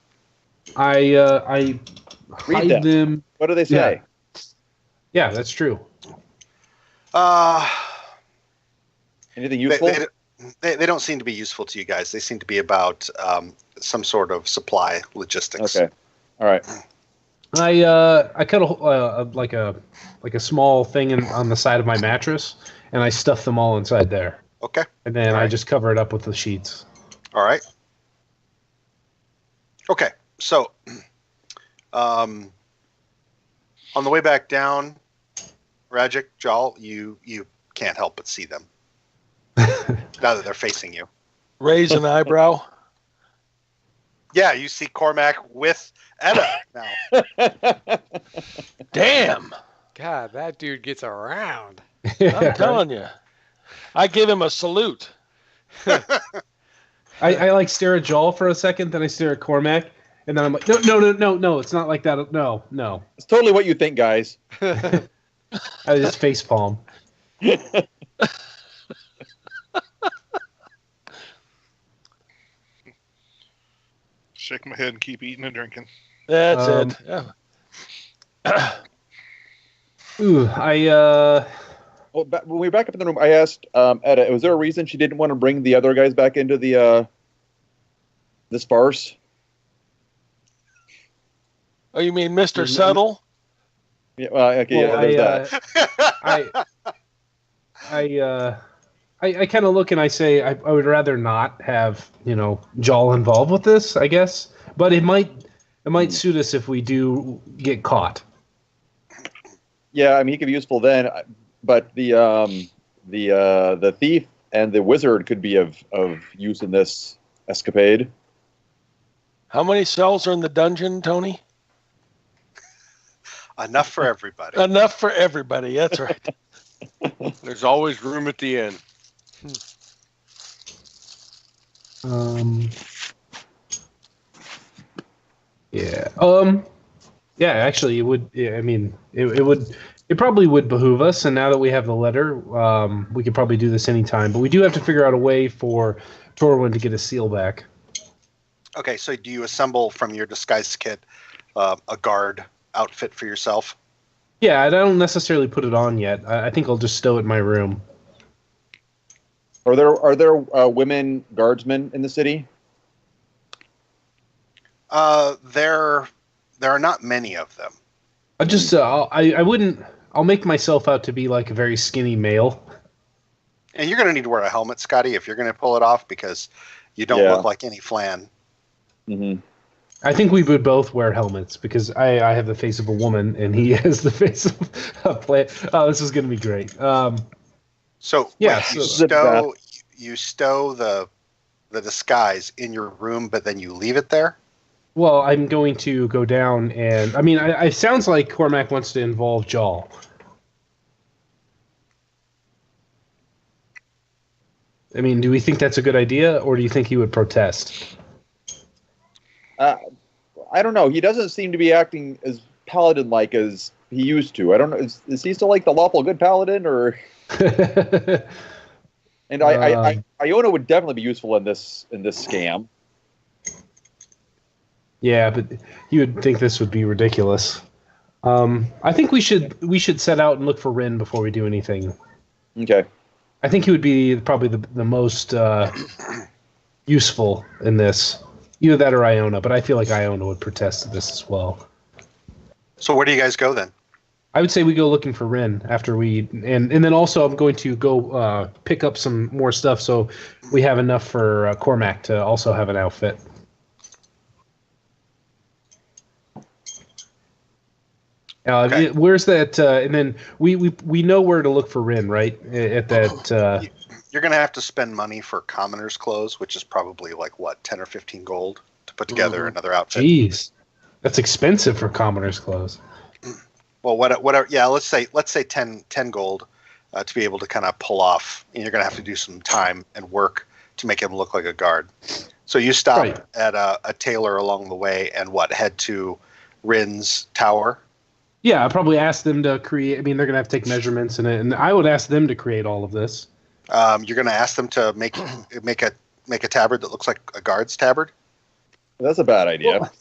I Read hide them. What do they say? Yeah, that's true. Anything useful? They don't seem to be useful to you guys. They seem to be about some sort of supply logistics. Okay. All right. I cut like a small thing on the side of my mattress, and I stuff them all inside there. Okay. And then I just cover it up with the sheets. All right. Okay. So, on the way back down, Rajic, Jal, you can't help but see them. Now that they're facing you. Raise an eyebrow. Yeah, you see Cormac with Edda now. Damn. God, that dude gets around. I'm telling you. I give him a salute. I stare at Joel for a second, then I stare at Cormac, and then I'm like, no, it's not like that. No. It's totally what you think, guys. I just face palm. Shake my head and keep eating and drinking. That's it. Yeah. When we were back up in the room, I asked Edda, was there a reason she didn't want to bring the other guys back into the this farce? Oh, you mean Mr. Subtle? Yeah, well, okay, there's that. I kind of look and I say I would rather not have Jol involved with this, I guess, but it might suit us if we do get caught. Yeah, I mean, he could be useful then, but the thief and the wizard could be of use in this escapade. How many cells are in the dungeon, Tony? Enough for everybody. Enough for everybody. That's right. There's always room at the end. Yeah. Yeah. Actually, it would. Yeah, I mean, it would. It probably would behoove us. And now that we have the letter, we could probably do this anytime. But we do have to figure out a way for Torwin to get his seal back. Okay, so do you assemble from your disguise kit a guard outfit for yourself? Yeah, I don't necessarily put it on yet. I think I'll just stow it in my room. Are there women guardsmen in the city? There are not many of them. I'll make myself out to be like a very skinny male. And you're going to need to wear a helmet, Scotty, if you're going to pull it off, because you don't look like any flan. Mm-hmm. I think we would both wear helmets because I have the face of a woman and he has the face of a plant. Oh, this is going to be great. You stow the disguise in your room, but then you leave it there? Well, I'm going to go down and... I mean, it sounds like Cormac wants to involve Jaw. I mean, do we think that's a good idea, or do you think he would protest? I don't know. He doesn't seem to be acting as paladin-like as he used to. I don't know. Is he still like the lawful good paladin, or? And Iona would definitely be useful in this scam. Yeah, but he would think this would be ridiculous. I think we should set out and look for Rin before we do anything. Okay. I think he would be probably the most useful in this. Either that or Iona, but I feel like Iona would protest to this as well. So where do you guys go then? I would say we go looking for Rin after we... And then also I'm going to go pick up some more stuff so we have enough for Cormac to also have an outfit. Okay. Where's that? And then we know where to look for Rin, right? At that... You're going to have to spend money for commoner's clothes, which is probably like, 10 or 15 gold to put together another outfit. Jeez. That's expensive for commoner's clothes. Well, whatever. Yeah, let's say 10 gold to be able to kind of pull off. And you're going to have to do some time and work to make him look like a guard. So you stop at a tailor along the way and head to Rin's tower? Yeah, I'll probably ask them to create... I mean, they're going to have to take measurements, and I would ask them to create all of this. You're going to ask them to make a tabard that looks like a guard's tabard? That's a bad idea. Well,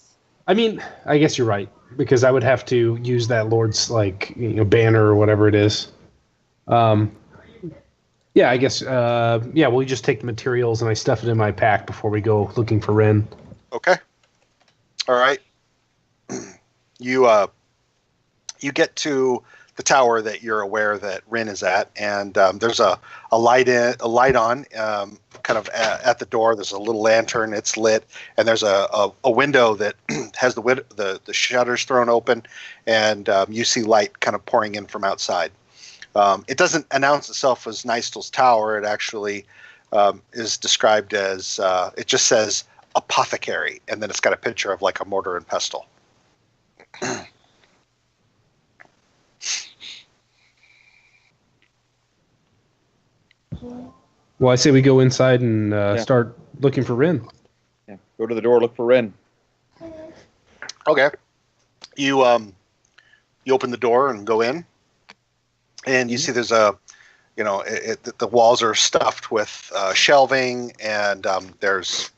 I mean, I guess you're right, because I would have to use that Lord's banner or whatever it is. Yeah, I guess. We'll just take the materials and I stuff it in my pack before we go looking for Rin. Okay. All right. You get to the tower that you're aware that Rin is at, and there's a light on kind of at the door. There's a little lantern, it's lit, and there's a window that has the shutters thrown open, and you see light kind of pouring in from outside. It doesn't announce itself as Nystel's Tower. It actually is described as it just says apothecary, and then it's got a picture of like a mortar and pestle. Well, I say we go inside and start looking for Rin. Yeah, go to the door, look for Rin. Okay. You open the door and go in, and you see there's the walls are stuffed with shelving, and there's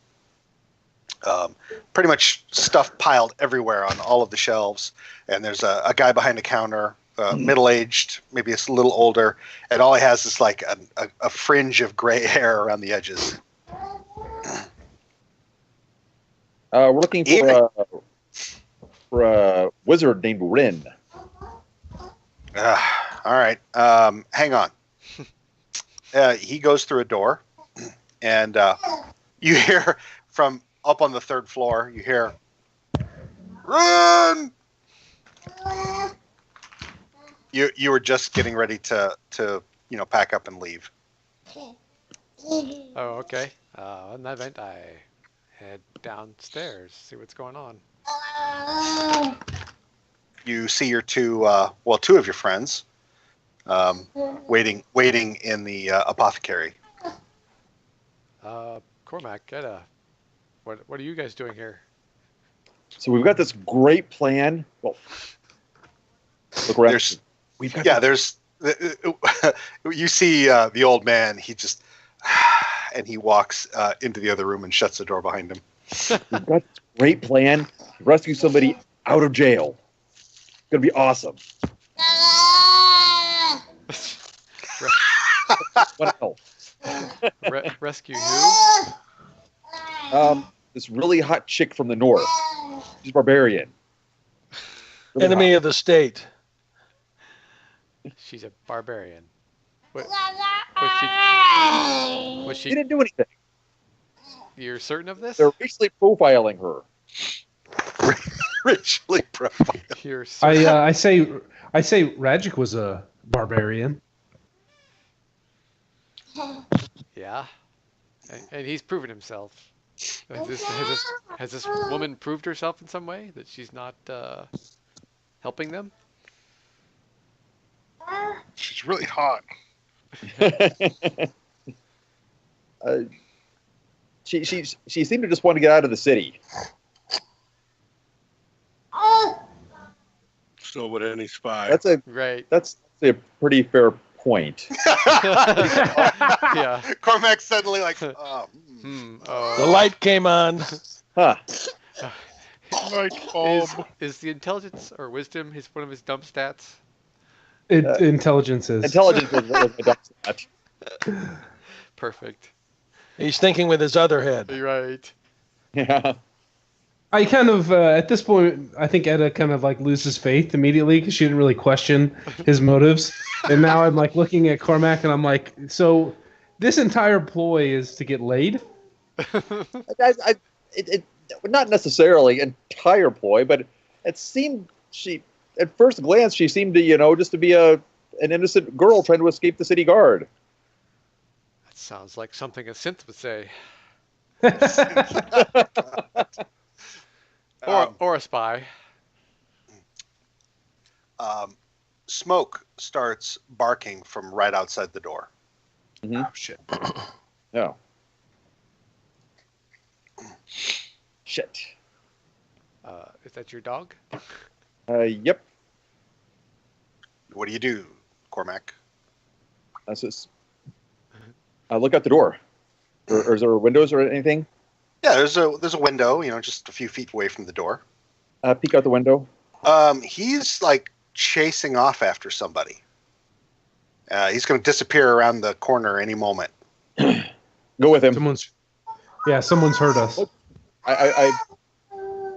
pretty much stuff piled everywhere on all of the shelves, and there's a guy behind the counter. Middle-aged, maybe a little older, and all he has is like a fringe of gray hair around the edges. We're looking for a wizard named Rin. All right, hang on. He goes through a door, and you hear from up on the third floor. You hear, "Rin! You were just getting ready to pack up and leave. Oh, okay. In that event, I head downstairs, see what's going on. You see your two of your friends waiting in the apothecary. Cormac, Edda, what are you guys doing here? So we've got this great plan. Well, look around. You see the old man. He just and he walks into the other room and shuts the door behind him. We've got this great plan to rescue somebody out of jail. It's gonna be awesome. What else? Rescue who? This really hot chick from the north. She's barbarian. Really Enemy hot. of the state. She's a barbarian. Was She she? didn't do anything. You're certain of this? They're racially profiling her. Richly profile. You're certain? I say Rajic was a barbarian. Yeah. And he's proven himself. Has this woman proved herself in some way that she's not helping them? She's really hot. She seemed to just want to get out of the city. So would any spy. That's a pretty fair point. Yeah. Cormac's suddenly like, The The light came on. Huh. Light bulb. Is the intelligence or wisdom one of his dump stats? Intelligence is. Intelligence was my dump stat. Perfect. He's thinking with his other head. You're right. Yeah. I kind of at this point, I think Edda kind of like loses faith immediately because she didn't really question his motives, and now I'm like looking at Cormac and I'm like, so this entire ploy is to get laid? It not necessarily entire ploy, but it seemed at first glance she seemed to just to be an innocent girl trying to escape the city guard. That sounds like something a synth would say. Or a spy. Smoke starts barking from right outside the door. Mm-hmm. Oh, shit. No. Shit. Is that your dog? Yep. What do you do, Cormac? That's just. Look out the door. Or is there windows or anything? Yeah, there's a window, just a few feet away from the door. Peek out the window. He's like chasing off after somebody. He's going to disappear around the corner any moment. Go with him. Someone's heard us. I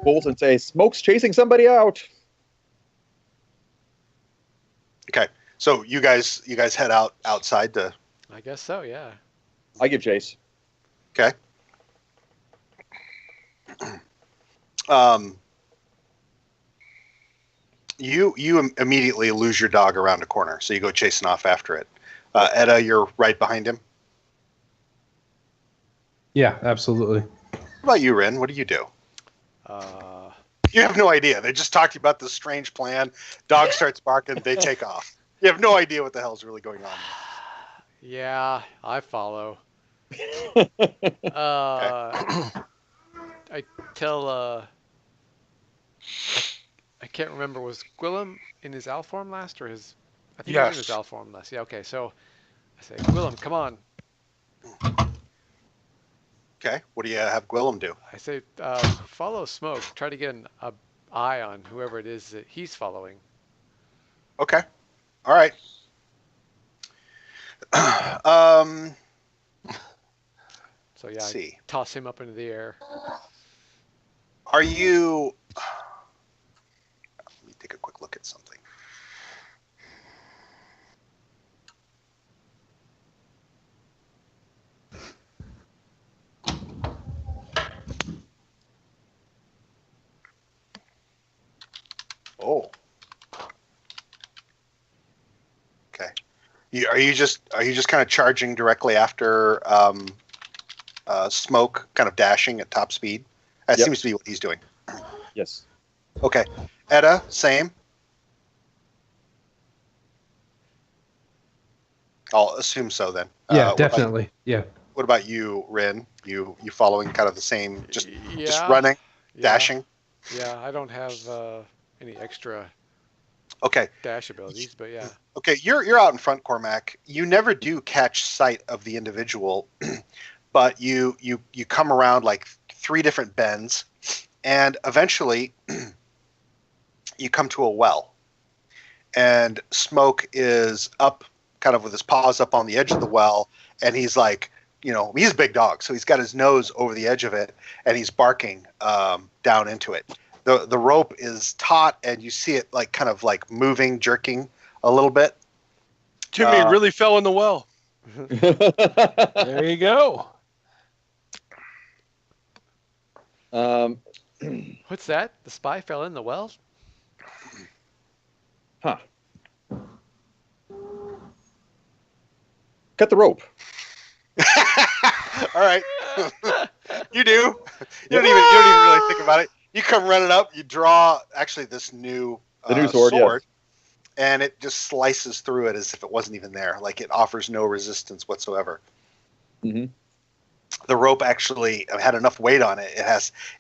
bolt and say, "Smoke's chasing somebody out." Okay, so you guys head outside to. I guess so. Yeah. I give chase. Okay. You immediately lose your dog around a corner, so you go chasing off after it. Edda, you're right behind him. Yeah, absolutely. What about you, Rin? What do you do? You have no idea. They just talked about this strange plan. Dog starts barking. They take off. You have no idea what the hell's really going on. Yeah, I follow. I tell I can't remember, was Gwillem in his owl form last or his I think he was in his owl form last. Yeah, okay, so I say, Gwillem, come on. Okay, what do you have Gwillem do? I say, follow Smoke. Try to get an eye on whoever it is that he's following. Okay. All right. So yeah, see. Toss him up into the air. Are you... Let me take a quick look at something. Oh. Are you just kind of charging directly after Smoke, kind of dashing at top speed? That Yep. seems to be what he's doing. Yes. Okay. Edda, same. I'll assume so then. Yeah, definitely. What about you, Rin? You following kind of the same, just Yeah. running, Yeah. dashing? Yeah, I don't have any extra Okay. dash abilities, but yeah. Okay, you're out in front, Cormac. You never do catch sight of the individual, but you come around like 3 different bends, and eventually you come to a well. And Smoke is up, kind of with his paws up on the edge of the well, and he's like, he's a big dog, so he's got his nose over the edge of it, and he's barking down into it. The rope is taut, and you see it like kind of like moving, jerking a little bit. Timmy really fell in the well. There you go. What's that? The spy fell in the well? Huh. Cut the rope. All right. You do. You don't even really think about it. You come running up. You draw actually this new sword, yes. And it just slices through it as if it wasn't even there. Like it offers no resistance whatsoever. Mm-hmm. The rope actually had enough weight on it.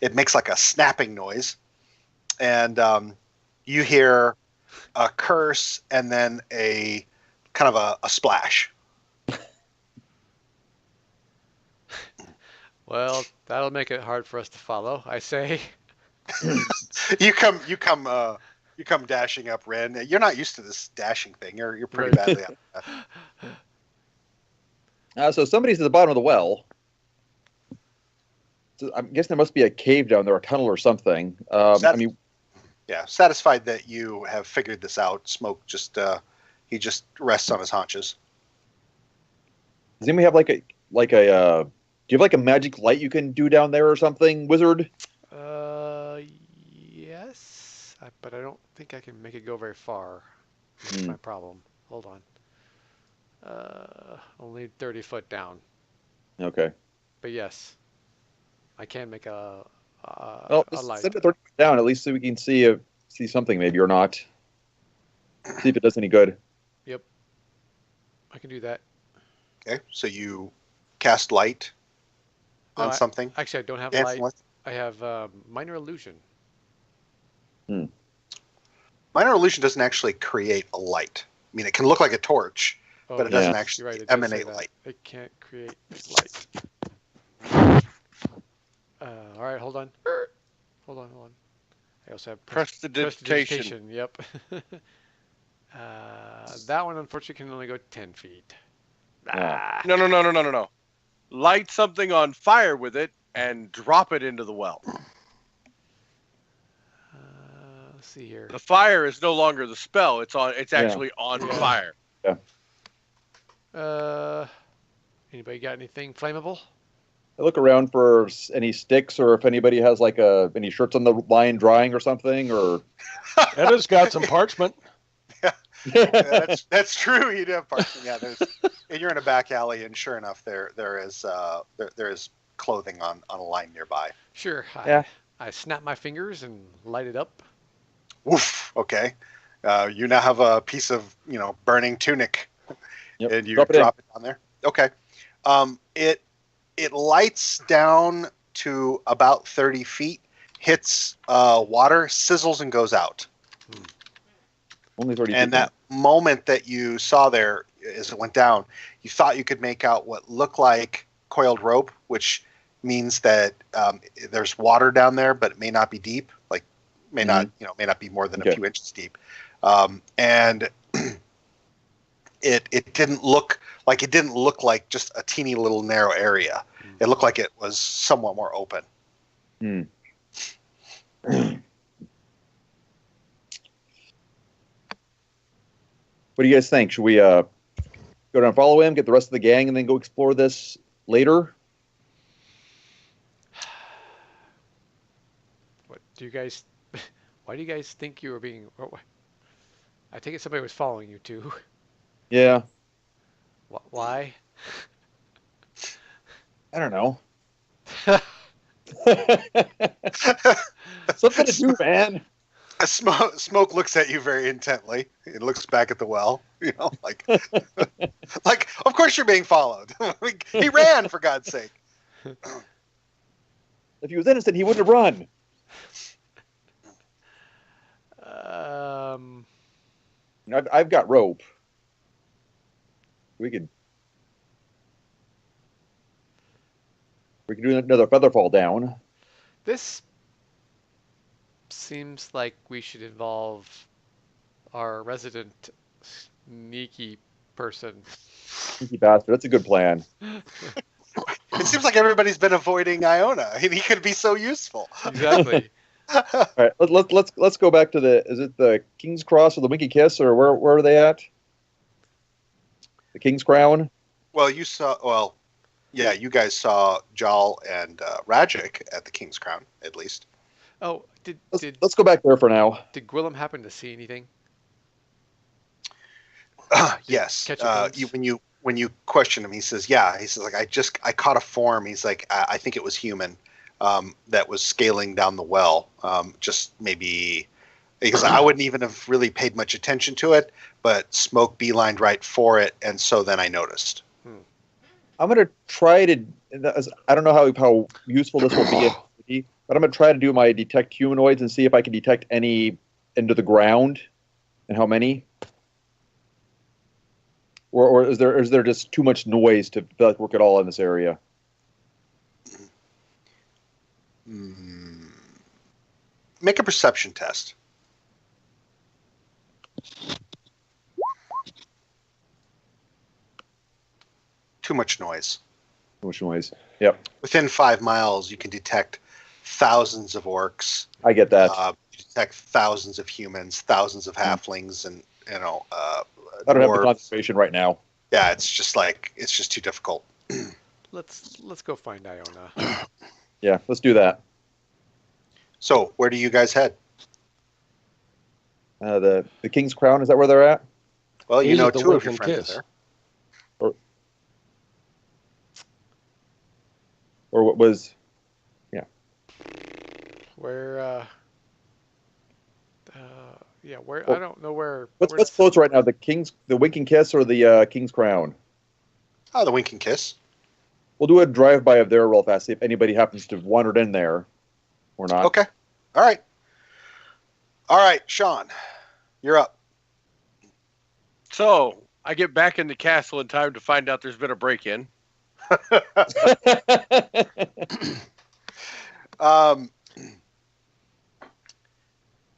It makes like a snapping noise, and you hear a curse and then a kind of a splash. Well, that'll make it hard for us to follow, I say. You come dashing up, Ren. You're not used to this dashing thing. You're pretty badly out of that. So somebody's at the bottom of the well. So I'm guessing there must be a cave down there, a tunnel or something. Yeah, satisfied that you have figured this out. Smoke just he just rests on his haunches. Does anybody have do you have like a magic light you can do down there or something, wizard? Yes, but I don't think I can make it go very far. That's my problem. Hold on. Only 30 foot down. Okay. But yes, I can make a light. Send it 30 feet down at least so we can see something maybe or not. See if it does any good. Yep, I can do that. Okay, so you cast light on something. Actually, I don't have light. I have minor illusion. Minor illusion doesn't actually create a light. I mean, it can look like a torch, but it doesn't actually emanate light. It can't create light. All right, hold on. Hold on. I also have Prestidigitation. Yep. That one, unfortunately, can only go 10 feet. No. Light something on fire with it and drop it into the well. Let's see here. The fire is no longer the spell. It's actually on fire. Yeah. Anybody got anything flammable? I look around for any sticks or if anybody has any shirts on the line drying or something or. Edda's got some parchment. Yeah, that's true. You do have parchment. Yeah, and you're in a back alley, and sure enough, there is clothing on a line nearby. Sure. I snap my fingers and light it up. Woof. Okay. You now have a piece of burning tunic, and you drop it on there. Okay. It lights down to about 30 feet, hits water, sizzles, and goes out. Only 30 and that moment that you saw there as it went down, you thought you could make out what looked like coiled rope, which means that there's water down there, but it may not be deep. Like may not be more than a few inches deep. And it didn't look like just a teeny little narrow area. It looked like it was somewhat more open. What do you guys think? Should we go down and follow him, get the rest of the gang, and then go explore this later? What do you guys? Why do you guys think you were being? I take it somebody was following you too. Yeah. Why? I don't know. Something to do, man. Smoke looks at you very intently. He looks back at the well. Like, like, of course you're being followed. He ran, for God's sake. If he was innocent, he wouldn't have run. I've got rope. We could do another feather fall down. This seems like we should involve our resident sneaky person. Sneaky bastard. That's a good plan. It seems like everybody's been avoiding Iona. He could be so useful. Exactly. All right, let's go back to is it the King's Cross or the Winky Kiss, or where are they at? The King's Crown. Well, you guys saw Jal and Rajik at the King's Crown, at least. Oh, let's go back there for now. Did Gwillem happen to see anything? Yes. Catch a glimpse? When you question him, he says, "Yeah." He says, "Like I caught a form." He's like, "I think it was human, that was scaling down the well. Just maybe." Because I wouldn't even have really paid much attention to it, but smoke beelined right for it, and so then I noticed. I'm going to try to. I don't know how useful this will be, but I'm going to try to do my detect humanoids and see if I can detect any into the ground, and how many. Or is there just too much noise to work at all in this area? Make a perception test. Too much noise. Too much noise. Yep. Within 5 miles, you can detect thousands of orcs. I get that. You detect thousands of humans, thousands of halflings, and I don't have the concentration right now. Yeah, it's just too difficult. Let's go find Iona. Yeah, let's do that. So, where do you guys head? The King's Crown, is that where they're at? Well, He's at the two of your Winking friends Kiss. are there. Or what was? Yeah. Where? Where? I don't know where. What's close right now? The Winking Kiss, or the King's Crown? Oh, the Winking Kiss. We'll do a drive-by of there real fast, see if anybody happens to have wandered in there or not. Okay. All right, Sean, you're up. So I get back in the castle in time to find out there's been a break-in.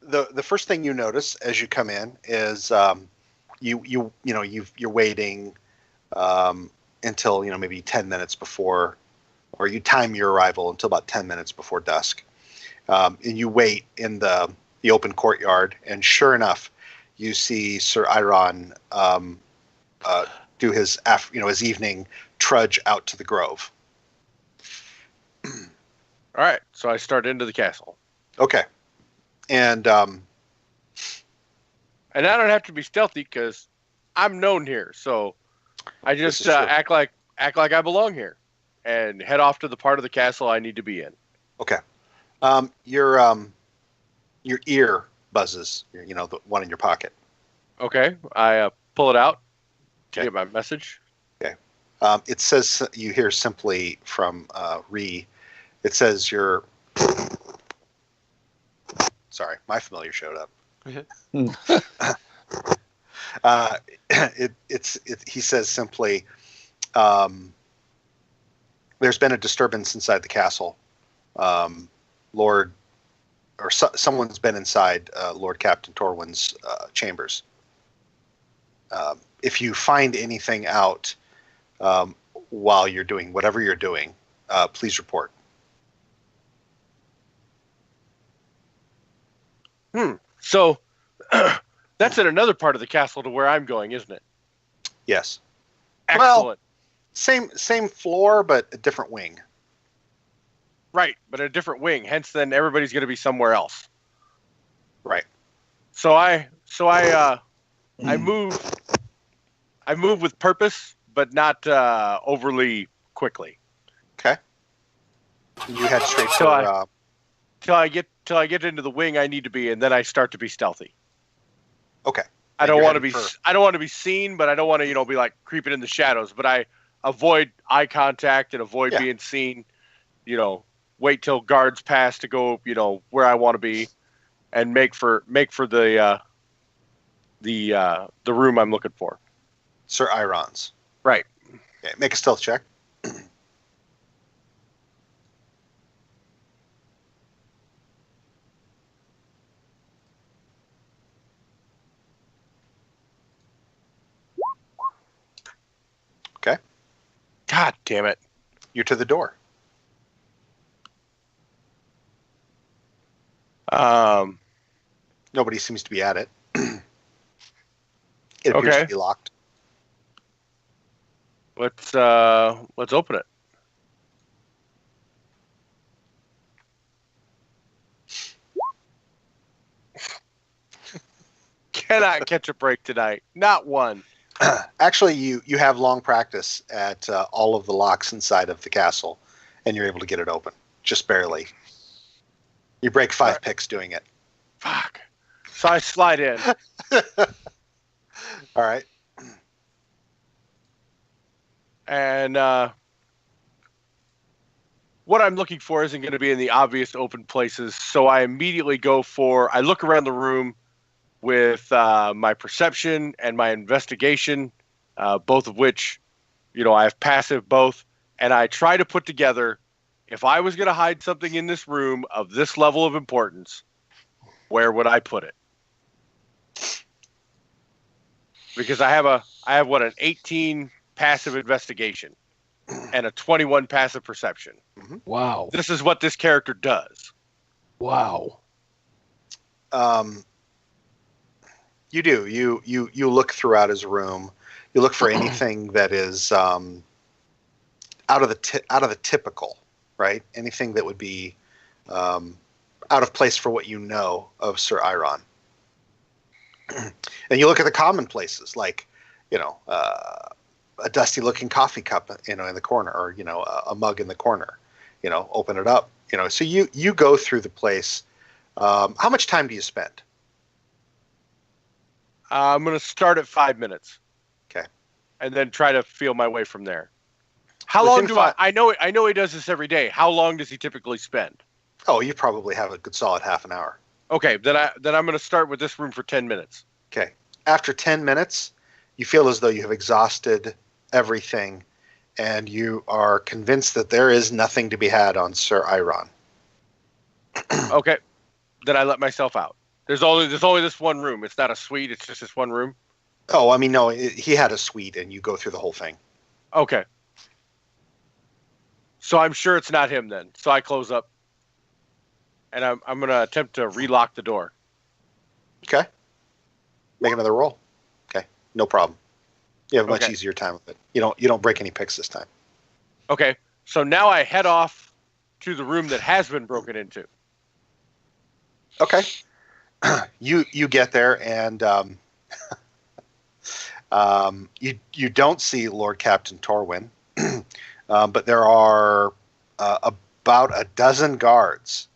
The first thing you notice as you come in is you're waiting until maybe 10 minutes before, or you time your arrival until about 10 minutes before dusk, and you wait in the open courtyard, and sure enough, you see Sir Iron do his his evening trudge out to the grove. All right, so I start into the castle. Okay, and I don't have to be stealthy because I'm known here. So I just act like I belong here, and head off to the part of the castle I need to be in. Okay, your ear buzzes. The one in your pocket. Okay, I pull it out to Okay. get my message. Okay, it says you hear simply from Ree. It says you're. Sorry, my familiar showed up. He says simply, there's been a disturbance inside the castle. Someone's been inside Lord Captain Torwin's chambers. If you find anything out while you're doing whatever you're doing, please report. So that's in another part of the castle to where I'm going, isn't it? Yes. Excellent. Well, same floor, but a different wing. Right, but a different wing. Hence, then everybody's going to be somewhere else. Right. So I move with purpose, not overly quickly. Okay. You head straight Till for. Till I get into the wing I need to be, and then I start to be stealthy. Okay. I And don't you're want to heading be for- I don't want to be seen, but I don't want to be like creeping in the shadows. But I avoid eye contact and avoid Yeah. being seen. Wait till guards pass to go where I want to be, and make for the room I'm looking for. Sir Iron's. Right. Okay. Make a stealth check. Okay. God damn it. You're to the door. Nobody seems to be at it. It appears to be locked. Let's open it. Cannot catch a break tonight. Not one. Actually, you have long practice at all of the locks inside of the castle, and you're able to get it open. Just barely. You break 5 picks doing it. Fuck. So I slide in. All right. And what I'm looking for isn't going to be in the obvious open places, so I immediately I look around the room with my perception and my investigation, both of which, I have passive both, and I try to put together, if I was going to hide something in this room of this level of importance, where would I put it? Because I have an 18 passive investigation and a 21 passive perception. Mm-hmm. Wow. This is what this character does. Wow. You do. You look throughout his room. You look for anything that is out of the typical, right? Anything that would be out of place for what you know of Sir Iron. And you look at the commonplaces, like a dusty-looking coffee cup, in the corner, or a mug in the corner. Open it up. So you go through the place. How much time do you spend? I'm going to start at 5 minutes. Okay. And then try to feel my way from there. How long do I know he does this every day. How long does he typically spend? Oh, you probably have a good solid half an hour. Okay, then I'm going to start with this room for 10 minutes. Okay. After 10 minutes, you feel as though you have exhausted everything, and you are convinced that there is nothing to be had on Sir Iron. Okay. Then I let myself out. There's only this one room. It's not a suite. It's just this one room. Oh, I mean, no, he had a suite, and you go through the whole thing. Okay. So I'm sure it's not him then. So I close up, and I'm going to attempt to relock the door. Okay. Make another roll. Okay. No problem. You have a much easier time with it. You don't break any picks this time. Okay. So now I head off to the room that has been broken into. Okay. You get there, and you don't see Lord Captain Torwin, but there are about a dozen guards,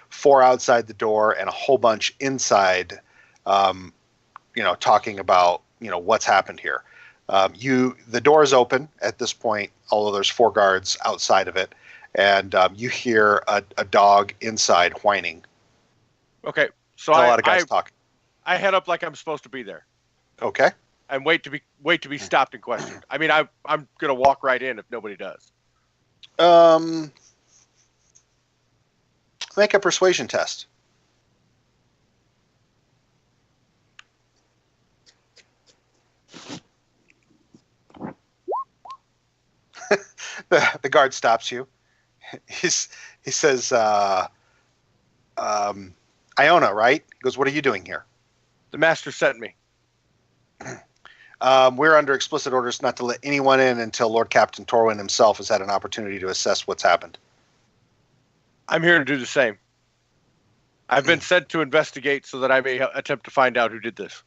4 outside the door and a whole bunch inside, talking about what's happened here. The door is open at this point, although there's 4 guards outside of it, and you hear a dog inside whining. Okay. So a lot of guys talking. I head up like I'm supposed to be there. Okay. And wait to be stopped and questioned. I mean, I'm gonna walk right in if nobody does. Make a persuasion test. The guard stops you. He says, Iona, right? He goes, what are you doing here? The master sent me. We're under explicit orders not to let anyone in until Lord Captain Torwin himself has had an opportunity to assess what's happened. I'm here to do the same. I've been sent to investigate so that I may attempt to find out who did this.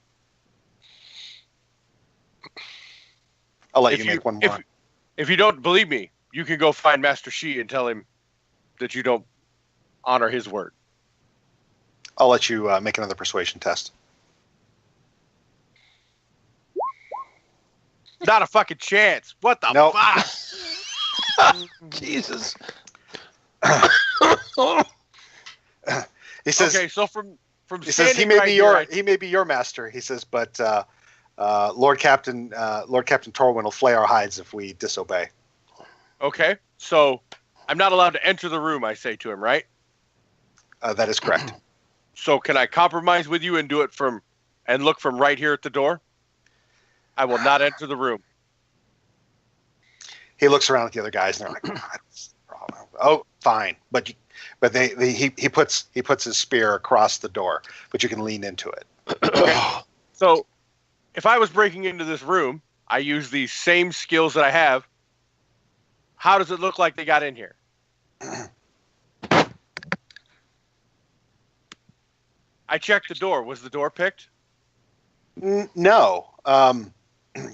I'll let you make one more. If you don't believe me, you can go find Master Shi and tell him that you don't honor his word. I'll let you make another persuasion test. Not a fucking chance. What the Nope. fuck? Jesus. He says. Okay, so from he says he may be your master. He says, but Lord Captain Torwin will flay our hides if we disobey. Okay, so I'm not allowed to enter the room. I say to him, right? That is correct. So can I compromise with you and do it and look from right here at the door? I will not enter the room. He looks around at the other guys, and they're like, "Oh, fine." But he puts his spear across the door, but you can lean into it. Okay. So, if I was breaking into this room, I use these same skills that I have. How does it look like they got in here? I checked the door. Was the door picked? No.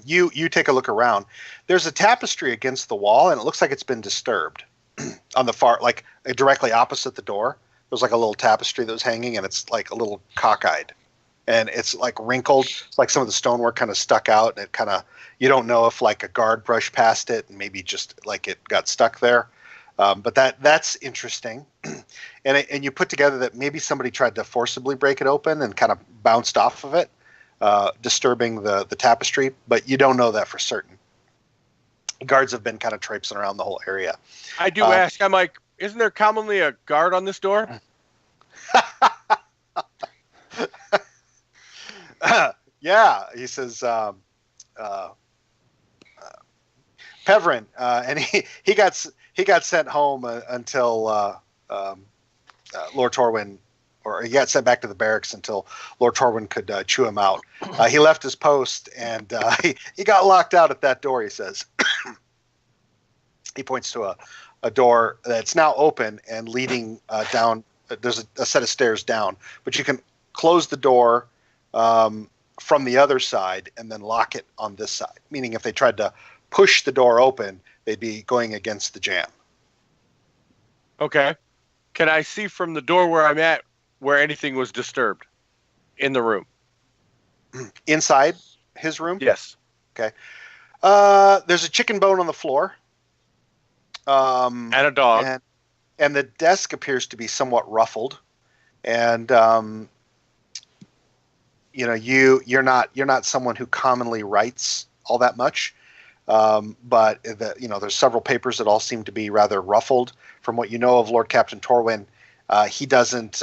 You take a look around. There's a tapestry against the wall, and it looks like it's been disturbed. On the far, like directly opposite the door, there's like a little tapestry that was hanging, and it's like a little cockeyed, and it's like wrinkled. It's like some of the stonework kind of stuck out, and it kind of, you don't know if like a guard brushed past it, and maybe just like it got stuck there. But that's interesting, and you put together that maybe somebody tried to forcibly break it open and kind of bounced off of it, disturbing the tapestry, but you don't know that for certain. Guards have been kind of traipsing around the whole area. I do ask. I'm like, isn't there commonly a guard on this door? Yeah, he says. Peverin, and he got sent home until Lord Torwin, or he got sent back to the barracks until Lord Torwin could chew him out. He left his post, and he got locked out at that door, he says. He points to a door that's now open and leading down. There's a set of stairs down, but you can close the door from the other side and then lock it on this side, meaning if they tried to push the door open, they'd be going against the jam. Okay. Can I see from the door where I'm at where anything was disturbed in the room? Inside his room? Yes. Okay. There's a chicken bone on the floor. And a dog. And the desk appears to be somewhat ruffled. And you're not someone who commonly writes all that much. But there's several papers that all seem to be rather ruffled. From what you know of Lord Captain Torwin, he doesn't.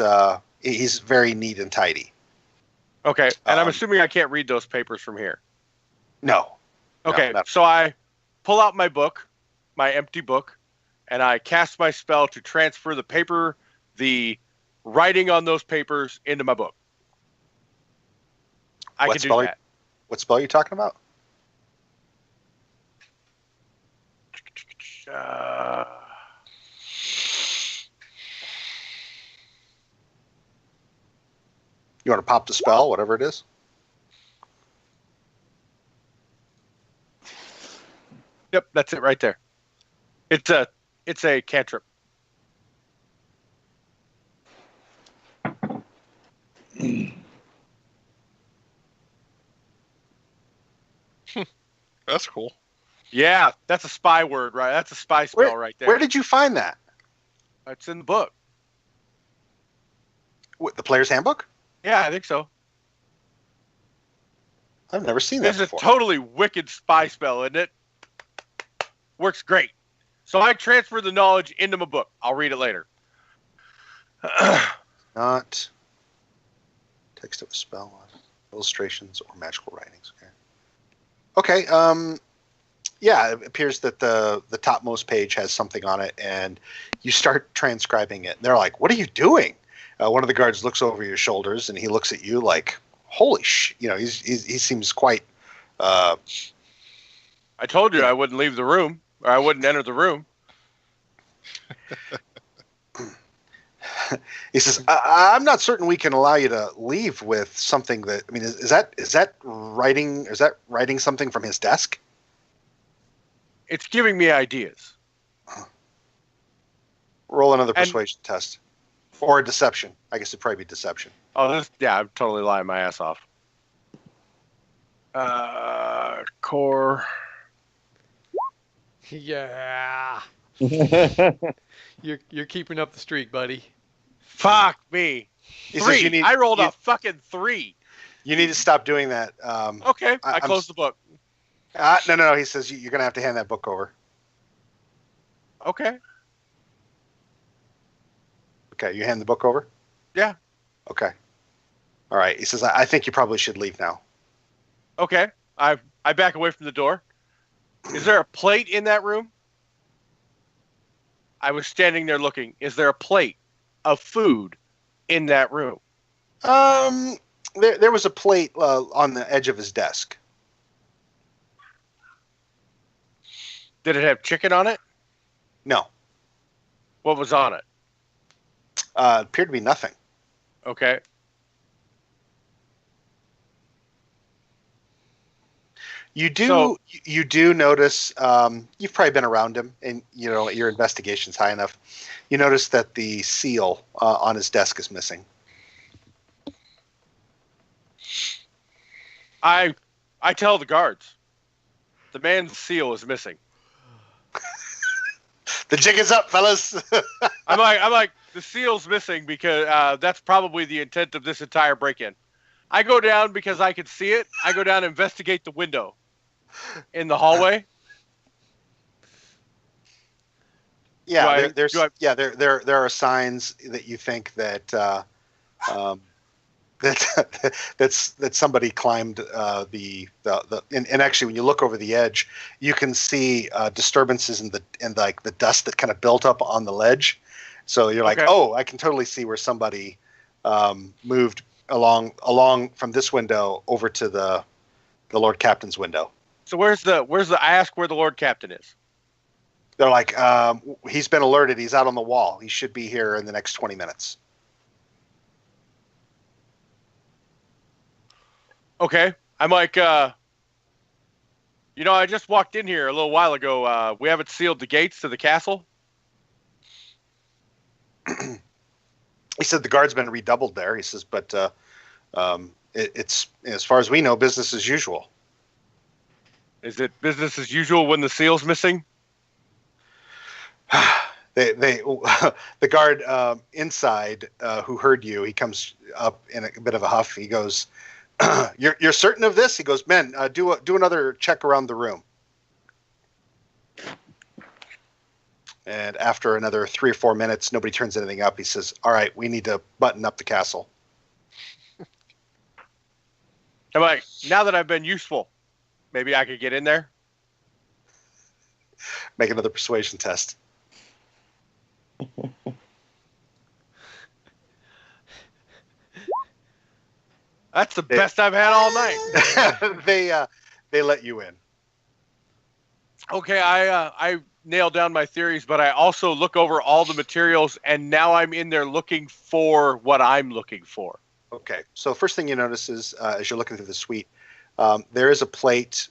He's very neat and tidy. Okay, and I'm assuming I can't read those papers from here. No. Okay, No, so I pull out my book, my empty book, and I cast my spell to transfer the writing on those papers into my book. I can do that. What spell are you talking about? You want to pop the spell, whatever it is? Yep, that's it right there. It's a cantrip. That's cool. Yeah, that's a spy word, right? That's a spy spell right there. Where did you find that? It's in the book. What, the player's handbook? Yeah, I think so. I've never seen that before. It's a totally wicked spy spell, isn't it? Works great. So I transfer the knowledge into my book. I'll read it later. Not text of a spell, illustrations, or magical writings. Okay. Yeah, it appears that the topmost page has something on it, and you start transcribing it. And they're like, "What are you doing?" One of the guards looks over your shoulders, and he looks at you like, "Holy sh!" He seems quite. I told you I wouldn't leave the room, or I wouldn't enter the room. He says, "I'm not certain we can allow you to leave with something that. I mean, is that writing? Is that writing something from his desk?" it's giving me ideas. Roll another persuasion test. Or deception. I guess it'd probably be deception. Oh, I'm totally lying my ass off. Core. Yeah. You're keeping up the streak, buddy. Fuck me. He says 3. I rolled a fucking 3. You need to stop doing that. Okay, I closed the book. No. He says you're going to have to hand that book over. Okay. Okay, you hand the book over? Yeah. Okay. All right. He says, I think you probably should leave now. Okay. I back away from the door. Is there a plate in that room? I was standing there looking. Is there a plate of food in that room? There was a plate on the edge of his desk. Did it have chicken on it? No. What was on it? Appeared to be nothing. Okay. You do notice, you've probably been around him and your investigation's high enough. You notice that the seal on his desk is missing. I tell the guards, the man's seal is missing. The jig is up, fellas. I'm like, the seal's missing because that's probably the intent of this entire break-in. I go down because I can see it. I go down and investigate the window in the hallway. Yeah, there are signs that you think that that somebody climbed and actually when you look over the edge, you can see disturbances in the dust that kind of built up on the ledge. So you're like, oh, I can totally see where somebody moved along from this window over to the Lord Captain's window. So where's the I ask where the Lord Captain is. They're like, he's been alerted. He's out on the wall. He should be here in the next 20 minutes. Okay. I'm like, I just walked in here a little while ago. We haven't sealed the gates to the castle. He said the guard's been redoubled there. He says, but it's as far as we know, business as usual. Is it business as usual when the seal's missing? The guard inside who heard you, he comes up in a bit of a huff. He goes, "You're certain of this?" He goes, "Men, do another check around the room." And after another 3 or 4 minutes, nobody turns anything up. He says, "All right, we need to button up the castle." I'm like, now that I've been useful, maybe I could get in there. Make another persuasion test. That's the best I've had all night. They let you in. Okay, I nailed down my theories, but I also look over all the materials, and now I'm in there looking for what I'm looking for. Okay, so first thing you notice is as you're looking through the suite, there is a plate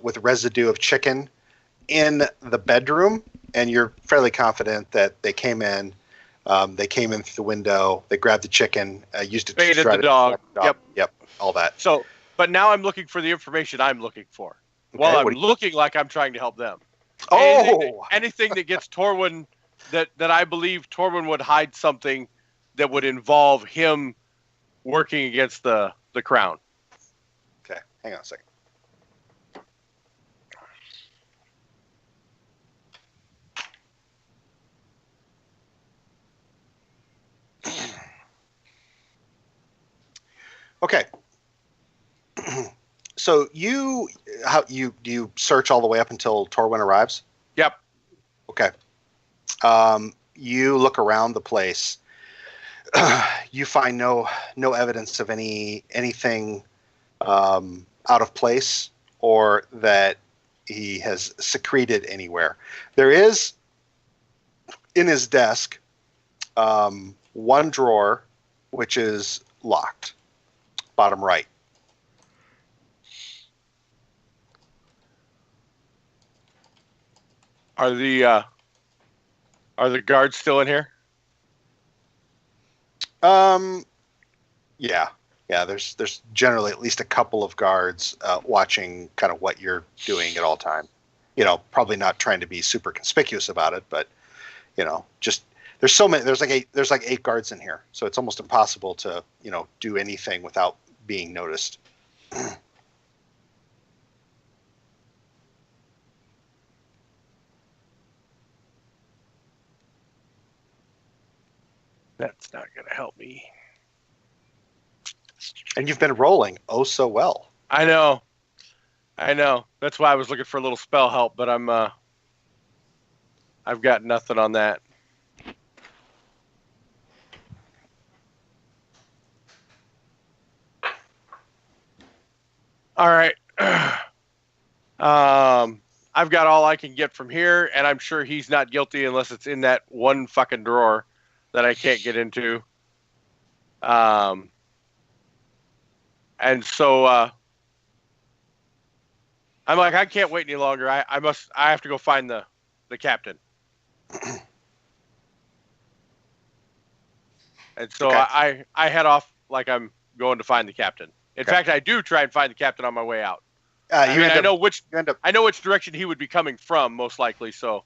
with residue of chicken in the bedroom, and you're fairly confident that they came in. They came in through the window. They grabbed the chicken, used it to baited try the dog. Yep, all that. So, but now I'm looking for the information I'm looking for. Okay, while I'm looking like I'm trying to help them. Oh, anything that gets Torwin, that I believe Torwin would hide something that would involve him working against the crown. Okay, hang on a second. Okay. So do you search all the way up until Torwin arrives? Yep. Okay. You look around the place. You find no evidence of anything out of place or that he has secreted anywhere. There is in his desk one drawer which is locked, bottom right. Are the guards still in here? Yeah. There's generally at least a couple of guards watching kind of what you're doing at all time. Probably not trying to be super conspicuous about it, but just there's so many. There's like eight guards in here, so it's almost impossible to do anything without being noticed. That's not going to help me. And you've been rolling oh so well. I know. That's why I was looking for a little spell help, but I've got nothing on that. All right. I've got all I can get from here, and I'm sure he's not guilty unless it's in that one fucking drawer that I can't get into. And so I'm like, I can't wait any longer. I have to go find the captain. And so Okay. I head off like I'm going to find the captain. In fact, I do try and find the captain on my way out. I know which direction he would be coming from, most likely. So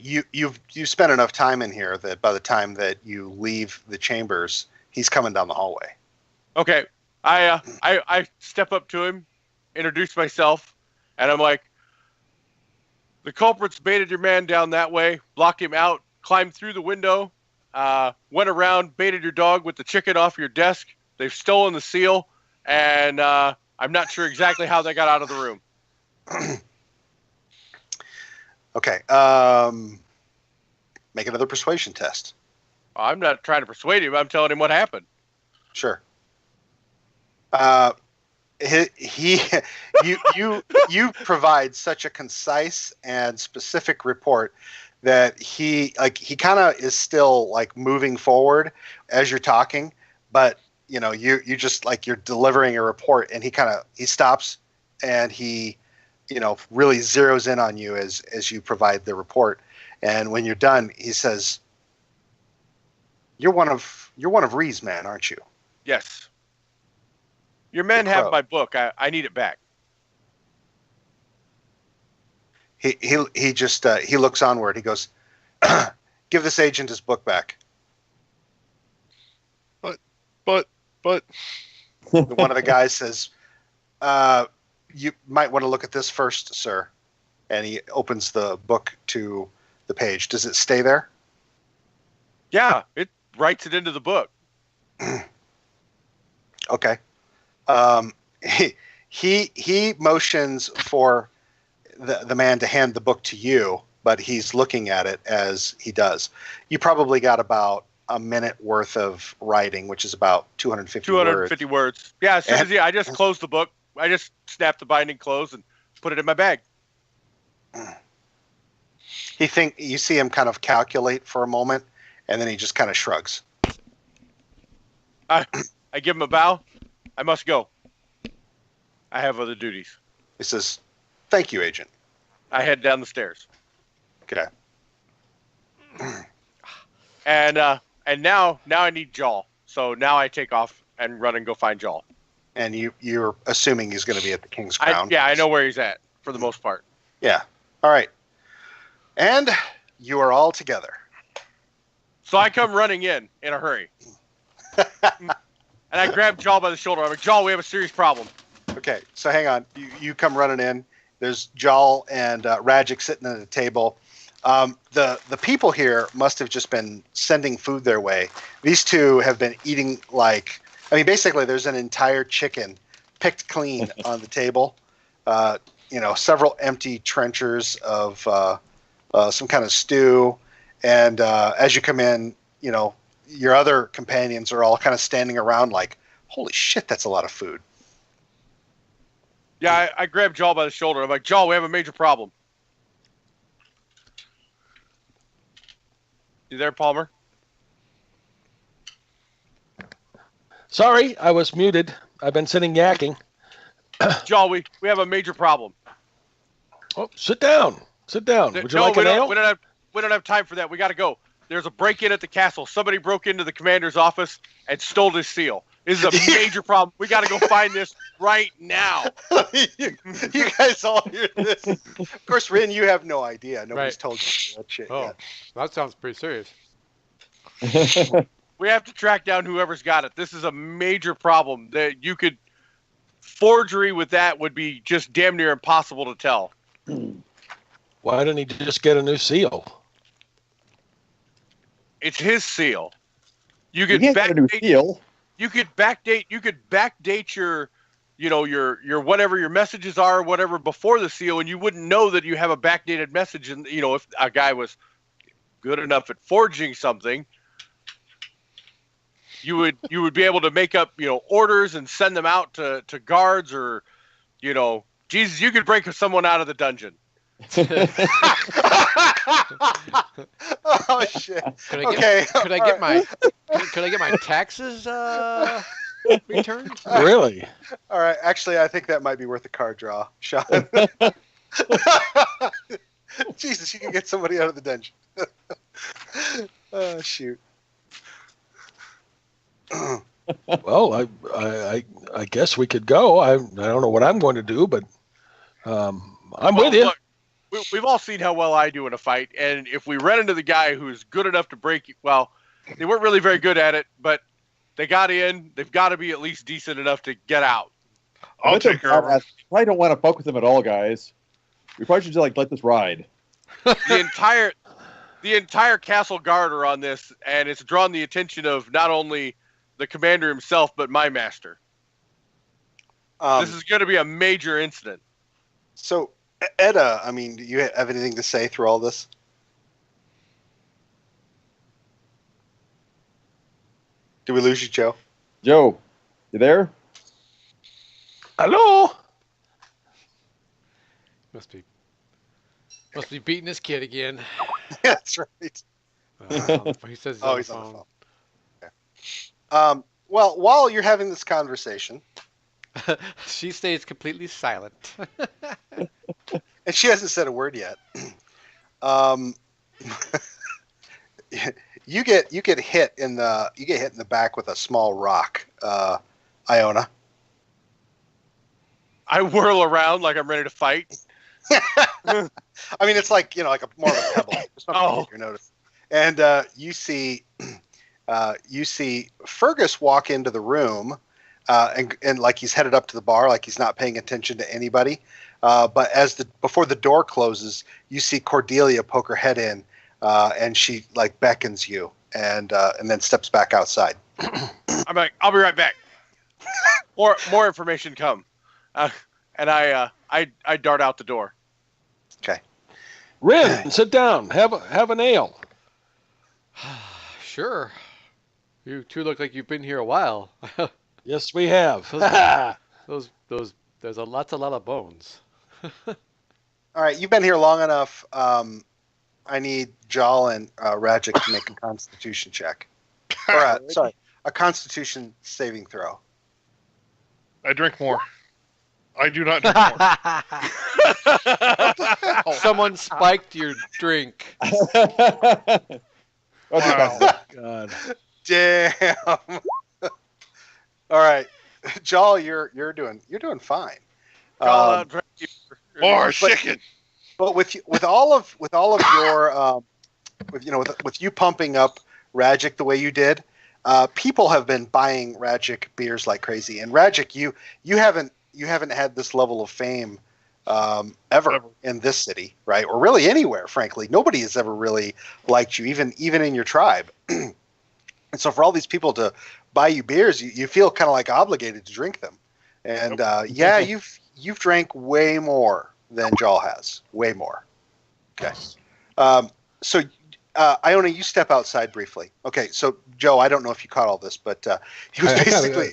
you've spent enough time in here that by the time that you leave the chambers, he's coming down the hallway. Okay, I step up to him, introduce myself, and I'm like, the culprits baited your man down that way, blocked him out, climbed through the window, went around, baited your dog with the chicken off your desk. They've stolen the seal, and I'm not sure exactly how they got out of the room. Okay. Make another persuasion test. I'm not trying to persuade him. I'm telling him what happened. Sure. You provide such a concise and specific report that he kind of is still like moving forward as you're talking, but you just like you're delivering a report, and he stops, and he really zeroes in on you as you provide the report, and when you're done, he says, "You're one of Ree's men, aren't you?" Yes. Your men have my book. I need it back. He just he looks onward. He goes, "Give this agent his book back." But one of the guys says, "You might want to look at this first, sir." And he opens the book to the page. Does it stay there? Yeah, it writes it into the book. Okay. He motions for the man to hand the book to you, but he's looking at it as he does. You probably got about a minute worth of writing, which is about 250 words. Yeah, as soon as I just closed the book, I just snapped the binding closed and put it in my bag. You see him kind of calculate for a moment, and then he just kind of shrugs. I give him a bow. I must go. I have other duties. He says, "Thank you, Agent." I head down the stairs. Okay. And now I need Jaw. So now I take off and run and go find Jaw. And you're assuming he's going to be at the King's Crown. I know where he's at for the most part. Yeah. All right. And you are all together. So I come running in a hurry. And I grab Jaw by the shoulder. I'm like, Jaw, we have a serious problem. Okay, so hang on. You come running in. There's Jaw and Radzik sitting at a table. The people here must have just been sending food their way. These two have been eating basically there's an entire chicken picked clean on the table. Several empty trenchers of some kind of stew. And as you come in, your other companions are all kind of standing around like, holy shit, that's a lot of food. Yeah, I grab Jaw by the shoulder. I'm like, Jaw, we have a major problem. You there, Palmer? Sorry, I was muted. I've been sitting yakking. Jaw, we have a major problem. Oh, sit down. Sit down. Would you No, like an ale? we don't have time for that. We got to go. There's a break-in at the castle. Somebody broke into the commander's office and stole his seal. This is a major problem. We got to go find this right now. you guys all hear this. Of course, Rin, you have no idea. Nobody's Right. told you that shit Oh, yet. that sounds pretty serious. We have to track down whoever's got it. This is a major problem. That you could forgery with that would be just damn near impossible to tell. Why didn't he just get a new seal? It's his seal. You He could can't get a new backdate. seal. You could backdate your, your whatever your messages are, whatever before the seal, and you wouldn't know that you have a backdated message. And if a guy was good enough at forging something, you would be able to make up orders and send them out to guards, or Jesus, you could break someone out of the dungeon. Oh shit! Could Okay. I get my taxes returned? Really? All right. Actually, I think that might be worth a card draw, Sean. Jesus, you can get somebody out of the dungeon. Oh shoot. Well, I guess we could go. I don't know what I'm going to do, but I'm with you. Look, we've all seen how well I do in a fight, and if we run into the guy who's good enough to break, well, they weren't really very good at it, but they got in. They've got to be at least decent enough to get out. I'll take care of I him. probably don't want to fuck with him at all, guys. We probably should just let this ride. The entire castle guard are on this, and it's drawn the attention of not only the commander himself, but my master. This is going to be a major incident. So, Edda, I mean, do you have anything to say through all this? Did we lose you, Joe? Joe, you there? Hello. Must be beating this kid again. That's right. He says he's Oh, on he's the on the phone. phone. Okay. Well, while you're having this conversation, She stays completely silent. and she hasn't said a word yet. You get hit in the back with a small rock, Iona. I whirl around like I'm ready to fight. I mean, it's like like a more of a pebble. Just something to get your notice. And you see Fergus walk into the room, and like he's headed up to the bar, like he's not paying attention to anybody. But before the door closes, you see Cordelia poke her head in, and she like beckons you, and then steps back outside. I'm like, I'll be right back. More information come, and I dart out the door. Okay. Rin, sit down. Have an ale. Sure. You two look like you've been here a while. Yes, we have. Those there's lots of bones. All right, you've been here long enough. I need Jal and Rajic to make a Constitution check. Or, sorry, a Constitution saving throw. I drink more. I do not drink more. Someone spiked your drink. Wow. God. Damn. All right, Jal, you're doing fine. Call out Dracula. More chicken. But with all of your with you pumping up Rajic the way you did, people have been buying Rajic beers like crazy. And Rajic, you haven't had this level of fame ever in this city, right? Or really anywhere, frankly. Nobody has ever really liked you, even in your tribe. And so for all these people to buy you beers, you feel kind of like obligated to drink them. And yeah, you've drank way more than Jal has. Way more. Okay. So Iona, you step outside briefly. Okay, so Joe, I don't know if you caught all this, but he was basically...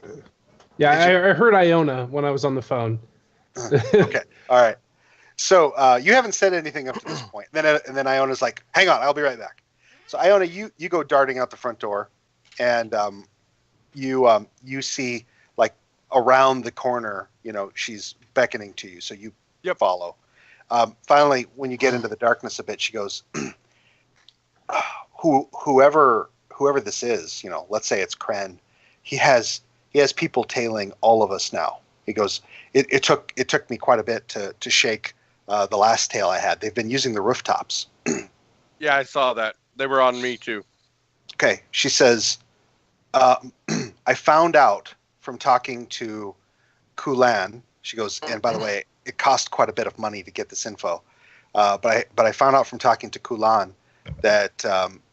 Yeah, I heard Iona when I was on the phone. Okay, all right. So you haven't said anything up to this point. And then Iona's like, hang on, I'll be right back. So Iona, you go darting out the front door, and you see, like, around the corner, she's beckoning to you, so you follow. Finally, when you get into the darkness a bit, she goes, whoever this is, let's say it's Kren, he has people tailing all of us now. He goes, it took me quite a bit to shake the last tail I had. They've been using the rooftops. Yeah, I saw that. They were on me too. Okay, she says, I found out from talking to Kulan. She goes, and by the way, it cost quite a bit of money to get this info. But I found out from talking to Kulan that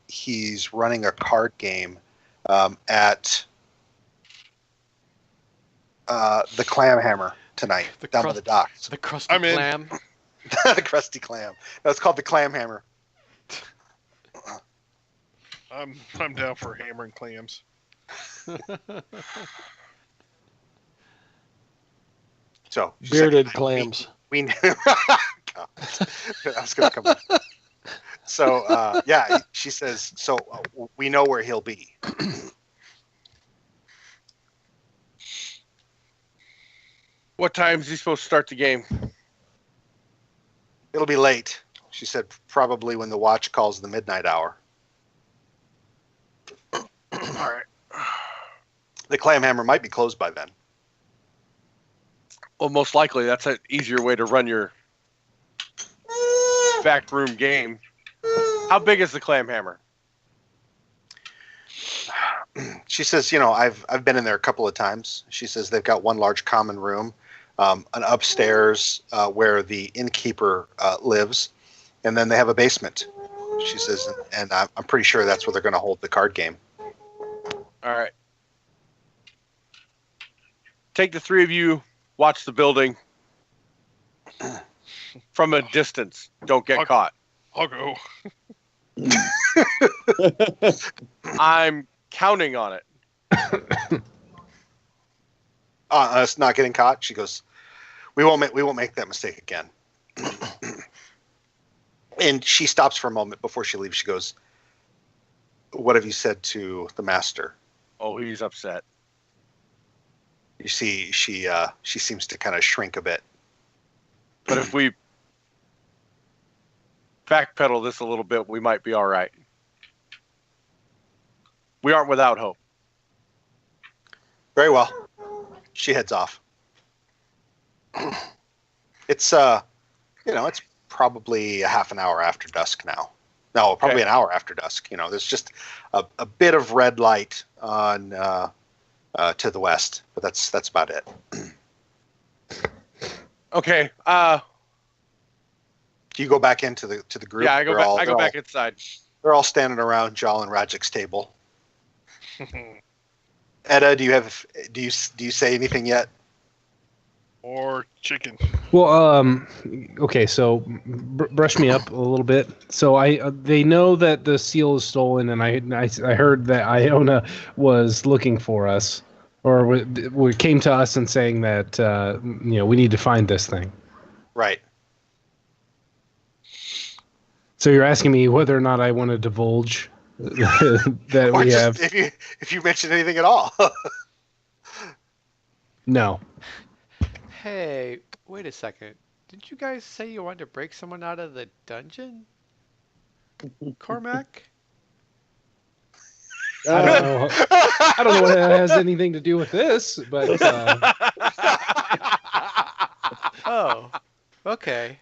he's running a card game at the Clam Hammer tonight down by the docks. The crusty clam. The crusty clam. No, it's called the Clam Hammer. I'm down for hammering clams. So bearded clams. We knew. I was going to come back. So yeah, she says. So we know where he'll be. What time is he supposed to start the game? It'll be late. She said probably when the watch calls the midnight hour. All right. The Clam Hammer might be closed by then. Well, most likely that's an easier way to run your backroom game. How big is the Clam Hammer? She says, I've been in there a couple of times. She says they've got one large common room, an upstairs where the innkeeper lives, and then they have a basement. She says, and I'm pretty sure that's where they're going to hold the card game. All right. Take the three of you, watch the building from a distance. Don't get caught. I'll go. I'm counting on it. Us not getting caught. She goes, we won't make that mistake again. And she stops for a moment before she leaves. She goes, what have you said to the master? Oh, he's upset. You see, she seems to kind of shrink a bit. But if we backpedal this a little bit, we might be all right. We aren't without hope. Very well. She heads off. It's it's probably a half an hour after dusk now. No, probably an hour after dusk. There's just a bit of red light on to the west, but that's about it. Okay. Do you go back into the group? Yeah, I go back inside. They're all standing around Jal and Rajik's table. Edda, do you say anything yet? Or chicken. Well, okay, so brush me up a little bit. So they know that the seal is stolen, and I heard that Iona was looking for us, or came to us and saying that we need to find this thing. Right. So you're asking me whether or not I want to divulge that we have. If you mention anything at all. No. Hey, wait a second. Didn't you guys say you wanted to break someone out of the dungeon? Cormac? I don't know. I don't know what that has anything to do with this, but. Oh, okay.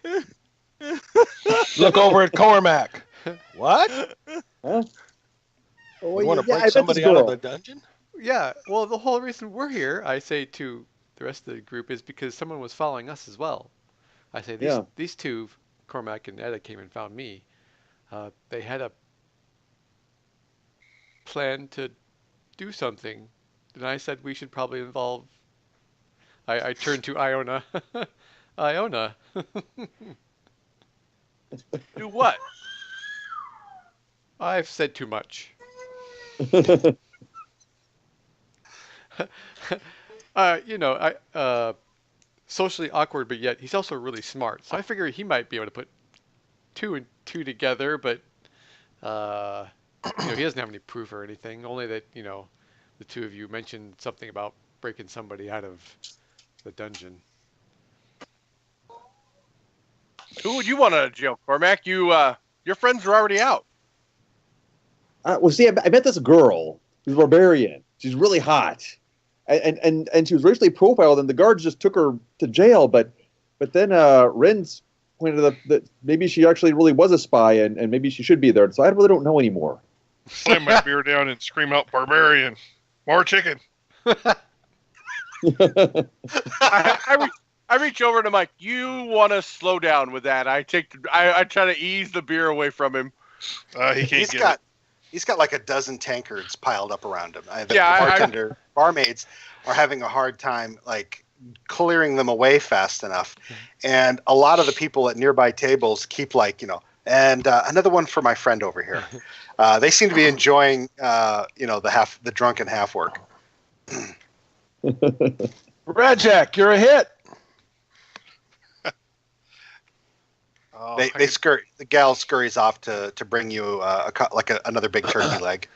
Look over at Cormac. What? Huh? You want to break somebody out of the dungeon? Yeah, well, the whole reason we're here, I say to the rest of the group, is because someone was following us as well. I say these two, Cormac and Edda, came and found me. They had a plan to do something, and I said we should probably involve. I turned to Iona. Iona. Do what? I've said too much. Socially awkward, but yet he's also really smart. So I figure he might be able to put two and two together, but he doesn't have any proof or anything. Only that the two of you mentioned something about breaking somebody out of the dungeon. Who would you want out of jail, Cormac? Your friends are already out. Well, see, I met this girl who's a barbarian. She's really hot, and she was racially profiled, and the guards just took her to jail. But then Ren's pointed out that maybe she actually really was a spy, and maybe she should be there. So I really don't know anymore. Slam my beer down and scream out, "Barbarian! More chicken!" I reach over and I'm like, "You want to slow down with that?" I try to ease the beer away from him. He can't get it. He's got like a dozen tankards piled up around him. The barmaids are having a hard time like clearing them away fast enough, and a lot of the people at nearby tables keep and another one for my friend over here. They seem to be enjoying the drunken half work. Rajak, you're a hit. They scurry. The gal scurries off to bring you another big turkey leg.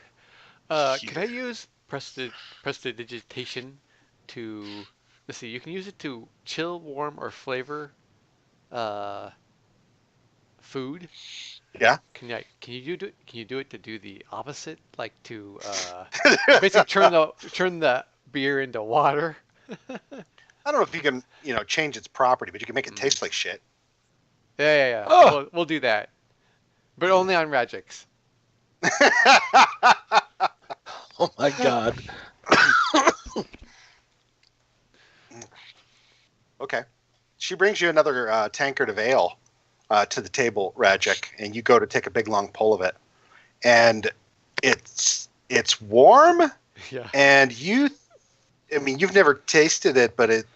Can I use prestidigitation to? Let's see. You can use it to chill, warm, or flavor food. Yeah. Can you do it to do the opposite, like to basically turn the beer into water? I don't know if you can change its property, but you can make it taste like shit. Yeah. Oh. We'll do that, but only on Rajix. Oh my God. Okay. She brings you another tankard of ale to the table, Rajik, and you go to take a big long pull of it, and it's warm. Yeah. And you've never tasted it, but it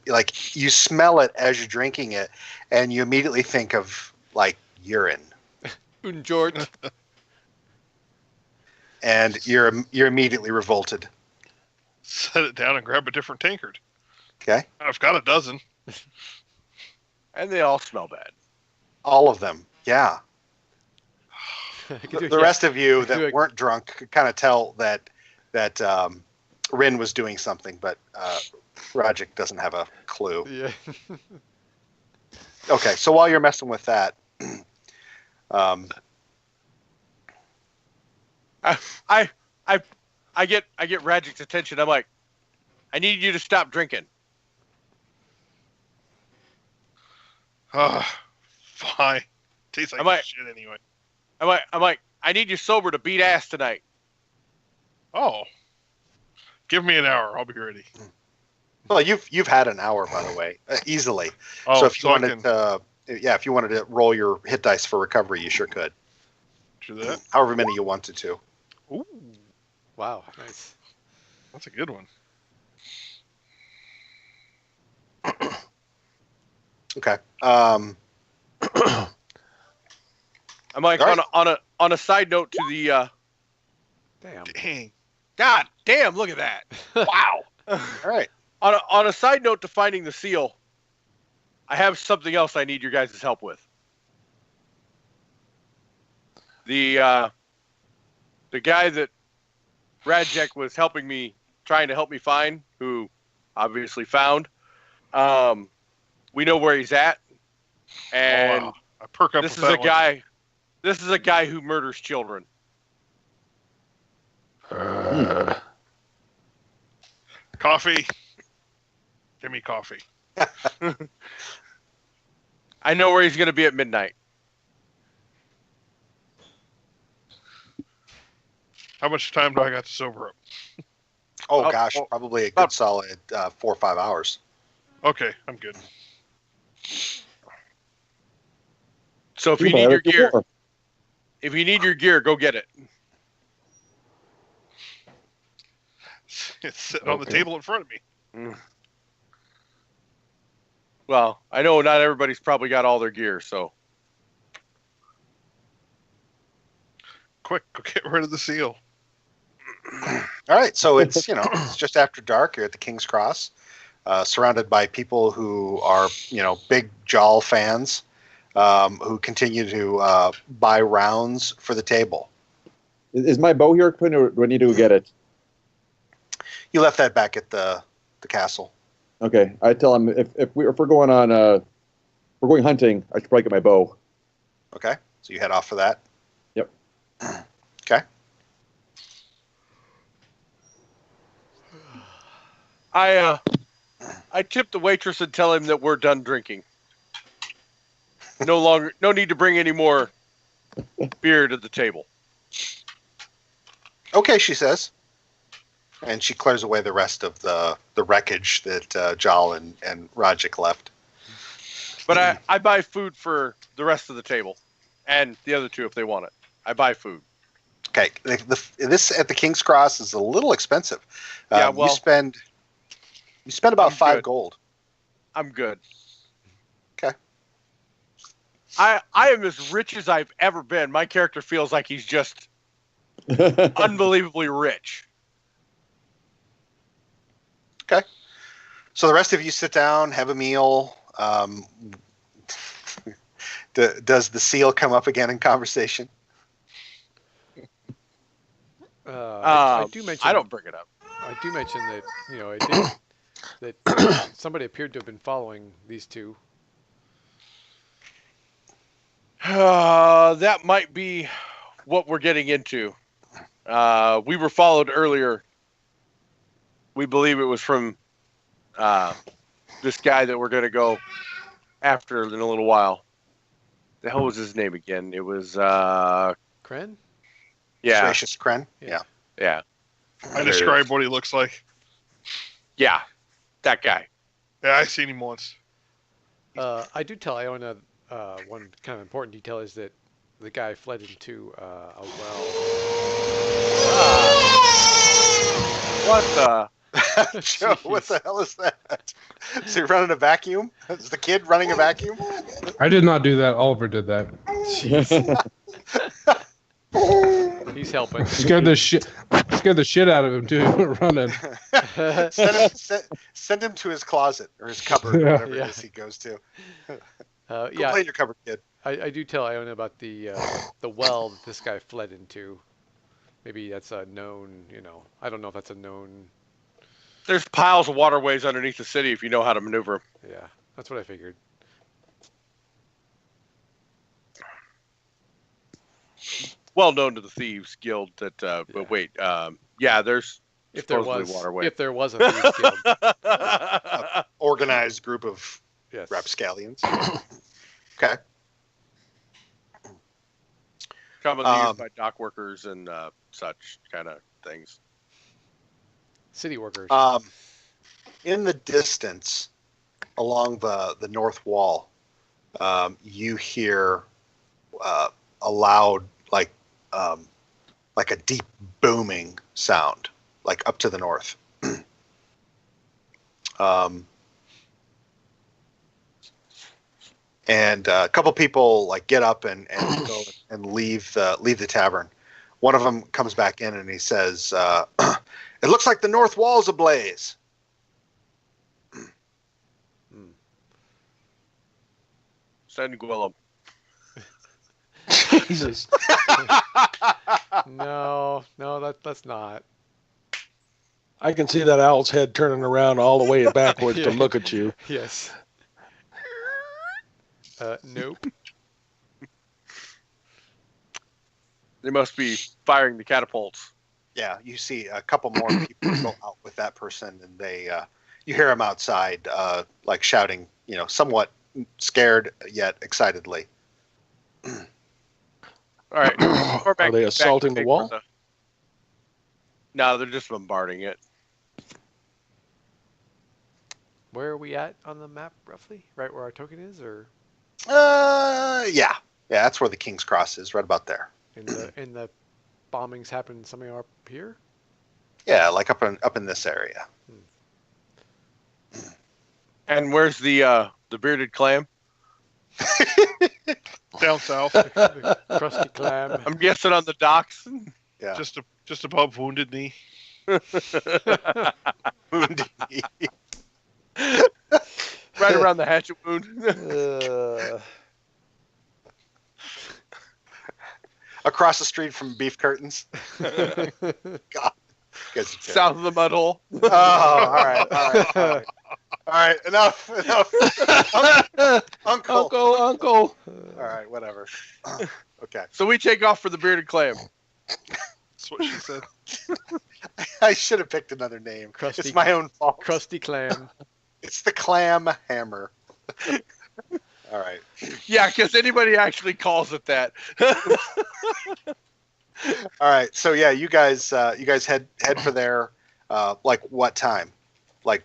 like you smell it as you're drinking it, and you immediately think of like urine. George. And you're immediately revolted. Set it down and grab a different tankard. Okay. I've got a dozen. And they all smell bad. All of them. Yeah. The rest of you that weren't drunk could kind of tell that Rin was doing something, but Rajik doesn't have a clue. Yeah. Okay, so while you're messing with that, I get Rajik's attention. I'm like, I need you to stop drinking. Fine. Tastes like shit anyway. I'm like, I need you sober to beat ass tonight. Oh. Give me an hour. I'll be ready. Well, you've had an hour, by the way, easily. Oh, so if you wanted to roll your hit dice for recovery, you sure could. Do that. However many you wanted to. Ooh. Wow. Nice. That's a good one. Okay. I'm like right. on a side note to the. Dang. God damn! Look at that. Wow. All right. On a side note to finding the seal, I have something else I need your guys' help with. The guy that Rajek was trying to help me find, who obviously found. We know where he's at, and wow. I perk up. This is a guy who murders children. Coffee. Give me coffee. I know where he's going to be at midnight. How much time do I got to sober up? Oh, gosh, probably a good solid 4 or 5 hours. Okay, I'm good. So if you need your gear, go get it. It's sitting on the table in front of me. Well, I know not everybody's probably got all their gear, so. Quick, go get rid of the seal. All right, so it's it's just after dark. You're at the King's Cross, surrounded by people who are big Jawl fans, who continue to buy rounds for the table. Is my bow here, Quinn, or do I need to go get it? You left that back at the castle. Okay, I tell him if we're going on we're going hunting. I should probably get my bow. Okay, so you head off for that. Yep. Okay. I tip the waitress and tell him that we're done drinking. No need to bring any more beer to the table. Okay, she says. And she clears away the rest of the wreckage that Jal and Rajik left. But I buy food for the rest of the table. And the other two if they want it. I buy food. Okay, this at the King's Cross is a little expensive. Yeah, well, you spend about I'm 5 good. gold. I'm good. Okay. I am as rich as I've ever been. My character feels like he's just unbelievably rich. Okay. So the rest of you sit down, have a meal. Does the seal come up again in conversation? I do mention. I don't bring it up. I do mention that that somebody appeared to have been following these two. That might be what we're getting into. We were followed earlier. We believe it was from this guy that we're going to go after in a little while. The hell was his name again? It was Kren? Yeah. Gracious Kren? Yeah. Yeah. I describe what he looks like. Yeah. That guy. Yeah, I seen him once. I do tell Iona one kind of important detail is that the guy fled into a well. What the? Joe, what the hell is that? Is he running a vacuum? Is the kid running a vacuum? I did not do that. Oliver did that. He's helping. Scared the shit out of him too. Running. Send him to his closet or his cupboard, or whatever it is he goes to. Go play in your cupboard, kid. I do tell Iona about the well that this guy fled into. Maybe that's a known. I don't know if that's a known. There's piles of waterways underneath the city if you know how to maneuver them. Yeah, that's what I figured. Well known to the Thieves Guild that, but wait, there's if there was a Thieves Guild. Organized group of rapscallions. Okay. Commonly used by dock workers and such kind of things. City workers. In the distance, along the north wall, you hear a loud, like a deep booming sound, like up to the north. And a couple people get up and go and leave the tavern. One of them comes back in and he says, "It looks like the north wall's ablaze." Send Gwillem. Jesus. No, that's not. I can see that owl's head turning around all the way backwards to look at you. Yes. Nope. They must be firing the catapults. Yeah, you see a couple more people go out with that person, and they you hear them outside, shouting, somewhat scared yet excitedly. All right. Are they assaulting the wall? No, they're just bombarding it. Where are we at on the map, roughly? Right where our token is, or? Yeah, that's where the King's Cross is, right about there. And the bombings happen somewhere up here. Yeah, up in this area. And where's the bearded clam? Down south. The crusty clam. I'm guessing on the docks. Yeah, just above Wounded Knee. Wounded Knee. Right around the hatchet wound. Across the street from Beef Curtains. God. South of the mud hole. Oh, all right. Enough. Uncle. Uncle. All right, whatever. Okay. So we take off for the bearded clam. That's what she said. I should have picked another name. Krusty- It's my own fault. Krusty Clam. It's the clam hammer. All right. Yeah, because anybody actually calls it that. All right. So yeah, you guys head for there. Like what time? Like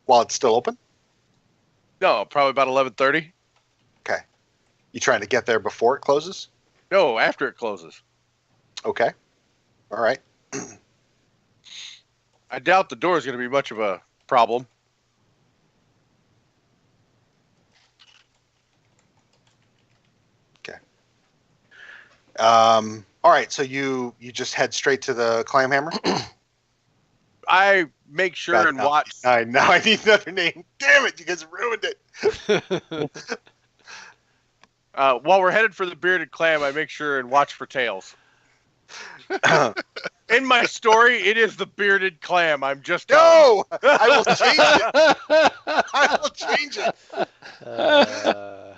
while it's still open? No, probably about 11:30. Okay. You trying to get there before it closes? No, after it closes. Okay. All right. I doubt the door is going to be much of a problem. Okay. All right. So you just head straight to the clam hammer? I make sure and watch. Now I need another name. Damn it! You guys ruined it. While we're headed for the bearded clam, I make sure and watch for tails. In my story, it is the bearded clam. I'm just No, I will change it. I will change it. I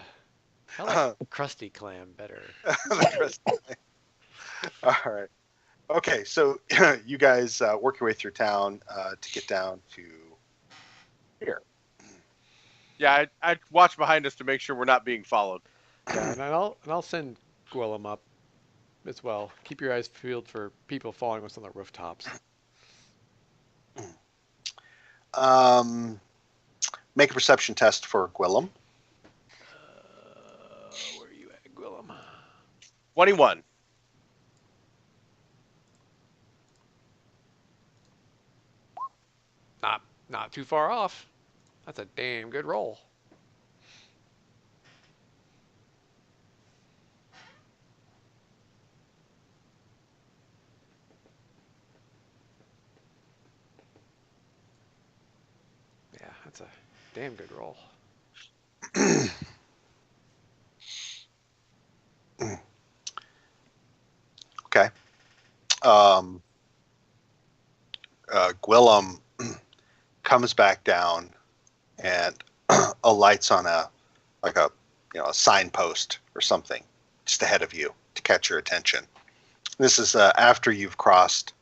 like Krusty Clam better. All right. Okay, so you guys work your way through town to get down to here. Yeah, I watch behind us to make sure we're not being followed. Yeah, and I'll send Gwillem up as well. Keep your eyes peeled for people following us on the rooftops. Make a perception test for Gwillem. Where are you at, Gwillem? 21. Not too far off. That's a damn good roll. Yeah, that's a damn good roll. Okay. Gwillem comes back down and alights on a signpost or something just ahead of you to catch your attention. This is after you've crossed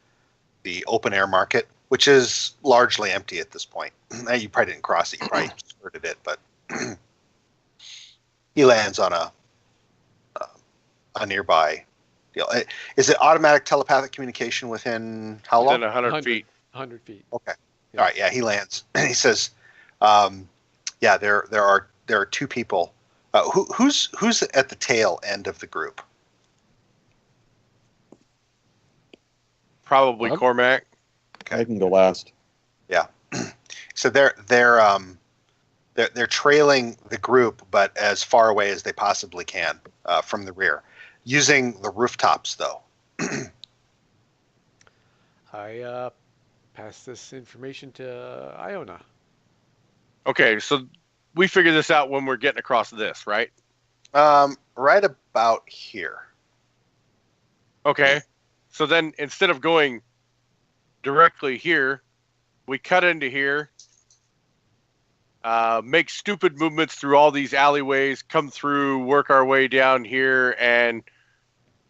the open air market, which is largely empty at this point. You probably didn't cross it; you probably skirted it, but he lands on a nearby deal. Is it automatic telepathic communication within how long? Within 100 feet. 100 feet. Okay. Yeah. All right. Yeah, he lands and he says, "Yeah, there are two people. Who's at the tail end of the group?" Probably Cormac. I can go last. Yeah. So they're trailing the group, but as far away as they possibly can from the rear, using the rooftops though. I pass this information to Iona. Okay, so we figure this out when we're getting across this, right? Right about here. Okay. So then instead of going directly here, we cut into here, make stupid movements through all these alleyways, come through, work our way down here, and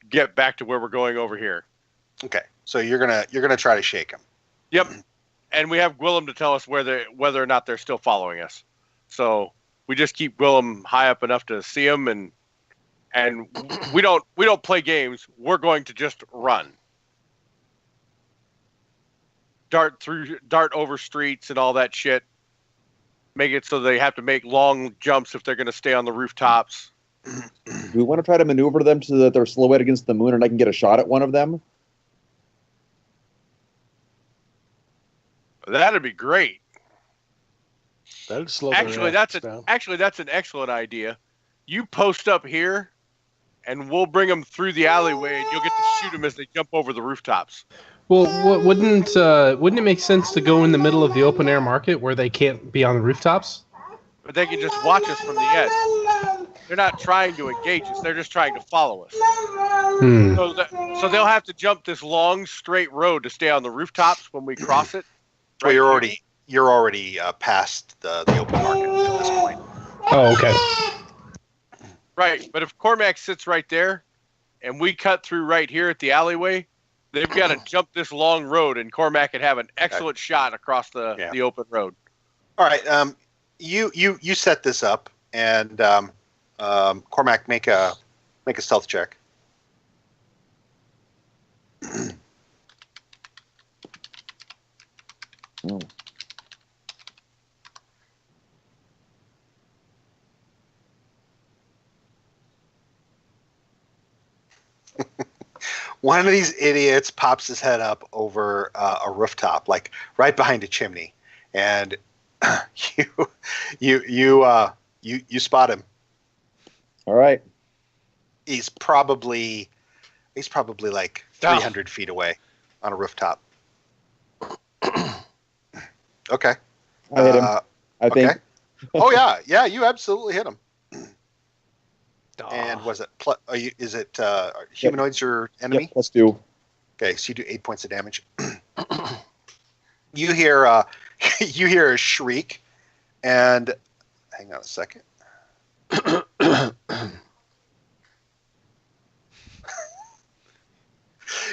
get back to where we're going over here. Okay. So you're gonna try to shake him. Yep. And we have Gwillem to tell us whether or not they're still following us. So we just keep Gwillem high up enough to see him, and we don't play games. We're going to just run. Dart over streets and all that shit. Make it so they have to make long jumps if they're going to stay on the rooftops. Do we want to try to maneuver them so that they're silhouetted against the moon and I can get a shot at one of them? That'd be great. That'd slow Actually, that's an excellent idea. You post up here, and we'll bring them through the alleyway, and you'll get to shoot them as they jump over the rooftops. Well, wouldn't it make sense to go in the middle of the open air market where they can't be on the rooftops? But they can just watch us from the edge. They're not trying to engage us; they're just trying to follow us. So they'll have to jump this long straight road to stay on the rooftops when we cross it. Well, you're already past the open market at this point. Oh, okay. Right, but if Cormac sits right there, and we cut through right here at the alleyway, they've got to jump this long road, and Cormac could have an excellent shot across the open road. All right. You set this up, and Cormac, make a stealth check. One of these idiots pops his head up over a rooftop, like right behind a chimney, and you spot him. All right. He's probably like 300 feet away on a rooftop. Okay. I hit him. I think. Okay. Oh yeah, you absolutely hit him. And was it? Is it humanoids your enemy? Yep, +2. Okay, so you do 8 points of damage. You hear a shriek, and hang on a second.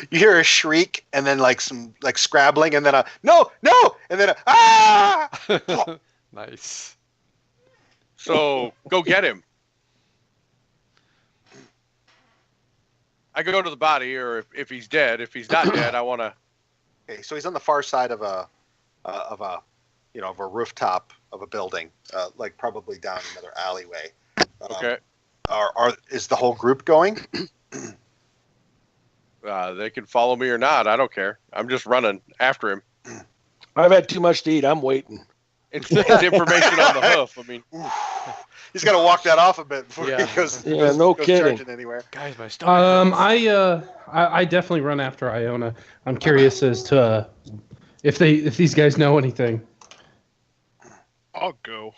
You hear a shriek, and then like some scrabbling, and then a no, and then a ah. Nice. So go get him. I could go to the body, or if he's dead. If he's not dead, I want to. Okay, so he's on the far side of a rooftop of a building, like probably down another alleyway. Okay. Is the whole group going? They can follow me or not. I don't care. I'm just running after him. I've had too much to eat. I'm waiting. It's information on the hoof. I mean, he's got to walk that off a bit before he goes. Yeah, no kidding. Charging anywhere. Guys, my stomach. I definitely run after Iona. I'm curious as to if these guys know anything. I'll go.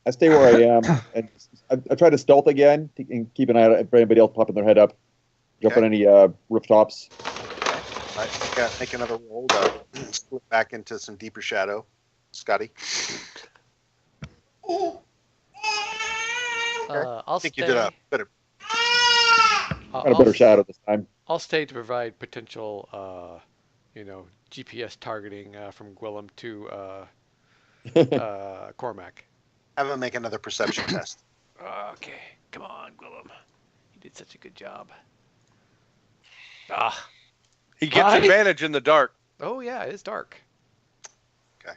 I stay where I am, and I try to stealth again and keep an eye out for anybody else popping their head up. Jump on any rooftops. All right, make another roll to split back into some deeper shadow, Scotty. I'll think stay. you did a better. Got a better shadow this time. I'll stay to provide potential, GPS targeting from Gwillem to Cormac. Have him make another perception test. Okay, come on, Gwillem. You did such a good job. he gets advantage in the dark. Oh yeah, it is dark. Okay.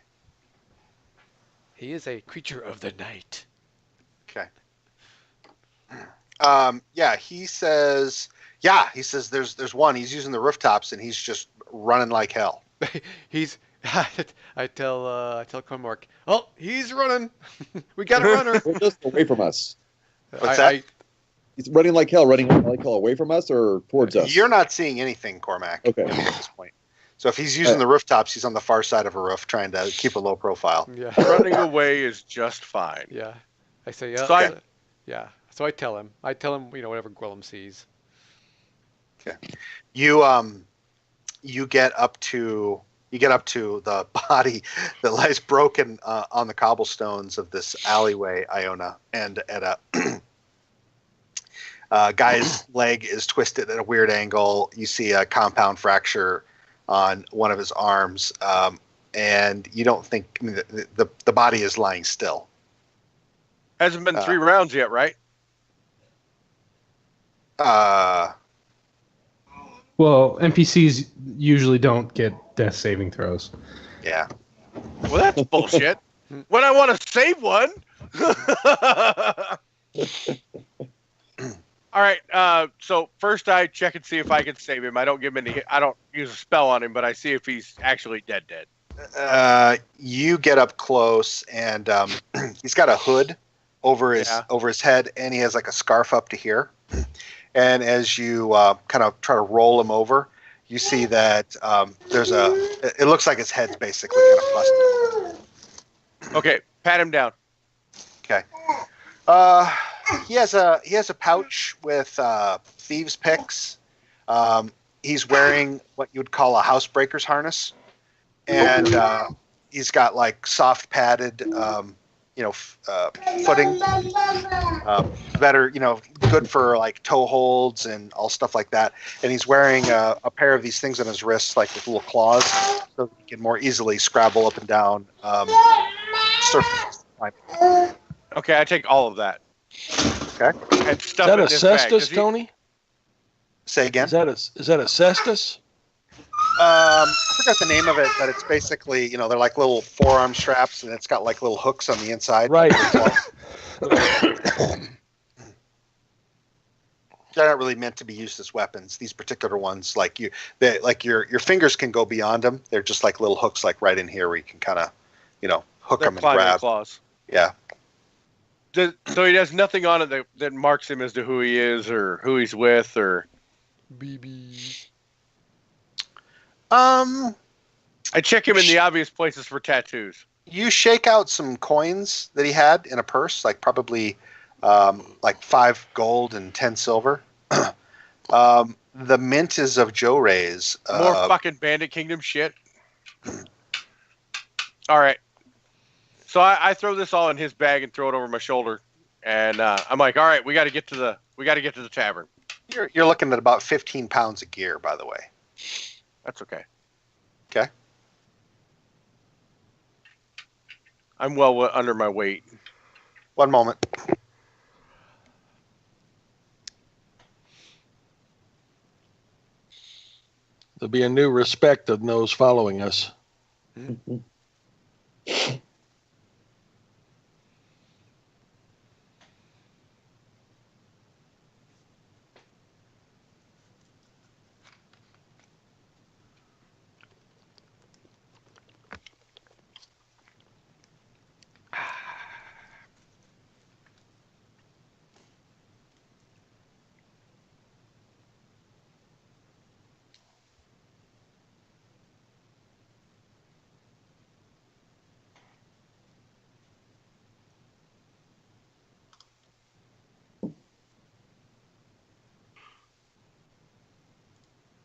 He is a creature of the night. Okay. He says there's one. He's using the rooftops and he's just running like hell. I tell Cormac, oh, he's running. We got a runner. Just away from us. What's that? He's running like hell away from us or towards us? You're not seeing anything, Cormac, okay. at this point. So if he's using the rooftops, he's on the far side of a roof trying to keep a low profile. Yeah. Running away is just fine. Yeah. I say, yeah. So I tell him, whatever Gwillem sees. Okay. You get up to the body that lies broken on the cobblestones of this alleyway, Iona, and at a guy's leg is twisted at a weird angle. You see a compound fracture on one of his arms, and you don't think the body is lying still. Hasn't been 3 rounds yet, right? Well, NPCs usually don't get death saving throws. Yeah. Well, that's bullshit. When I want to save one. All right. So first, I check and see if I can save him. I don't give him any. I don't use a spell on him, but I see if he's actually dead. You get up close, and he's got a hood over his head, and he has like a scarf up to here. And as you kind of try to roll him over, you see that it looks like his head's basically kind of busted. Okay, pat him down. Okay. He has a pouch with thieves' picks. He's wearing what you would call a housebreaker's harness, and he's got like soft padded footing, better, good for like toe holds and all stuff like that. And he's wearing a pair of these things on his wrists, like with little claws, so he can more easily scrabble up and down surfaces. Okay, I take all of that. Okay. And Is stuff that it a in his bag. cestus, Tony? Say again. Is that a cestus? I forgot the name of it, but it's basically, they're like little forearm straps, and it's got like little hooks on the inside. Right. They're not really meant to be used as weapons. These particular ones, like your fingers can go beyond them. They're just like little hooks, like right in here, where you can kind of, hook They're them and grab. claws. Yeah. So he has nothing on it that marks him as to who he is or who he's with or. BB. I check him in the obvious places for tattoos. You shake out some coins that he had in a purse, like probably like 5 gold and 10 silver. The mint is of Joe Ray's. More fucking Bandit Kingdom shit. All right. So I throw this all in his bag and throw it over my shoulder, and I'm like, all right, we got to get to the tavern. You're looking at about 15 pounds of gear, by the way. That's okay. Okay. I'm well under my weight. One moment. There'll be a new respect of those following us.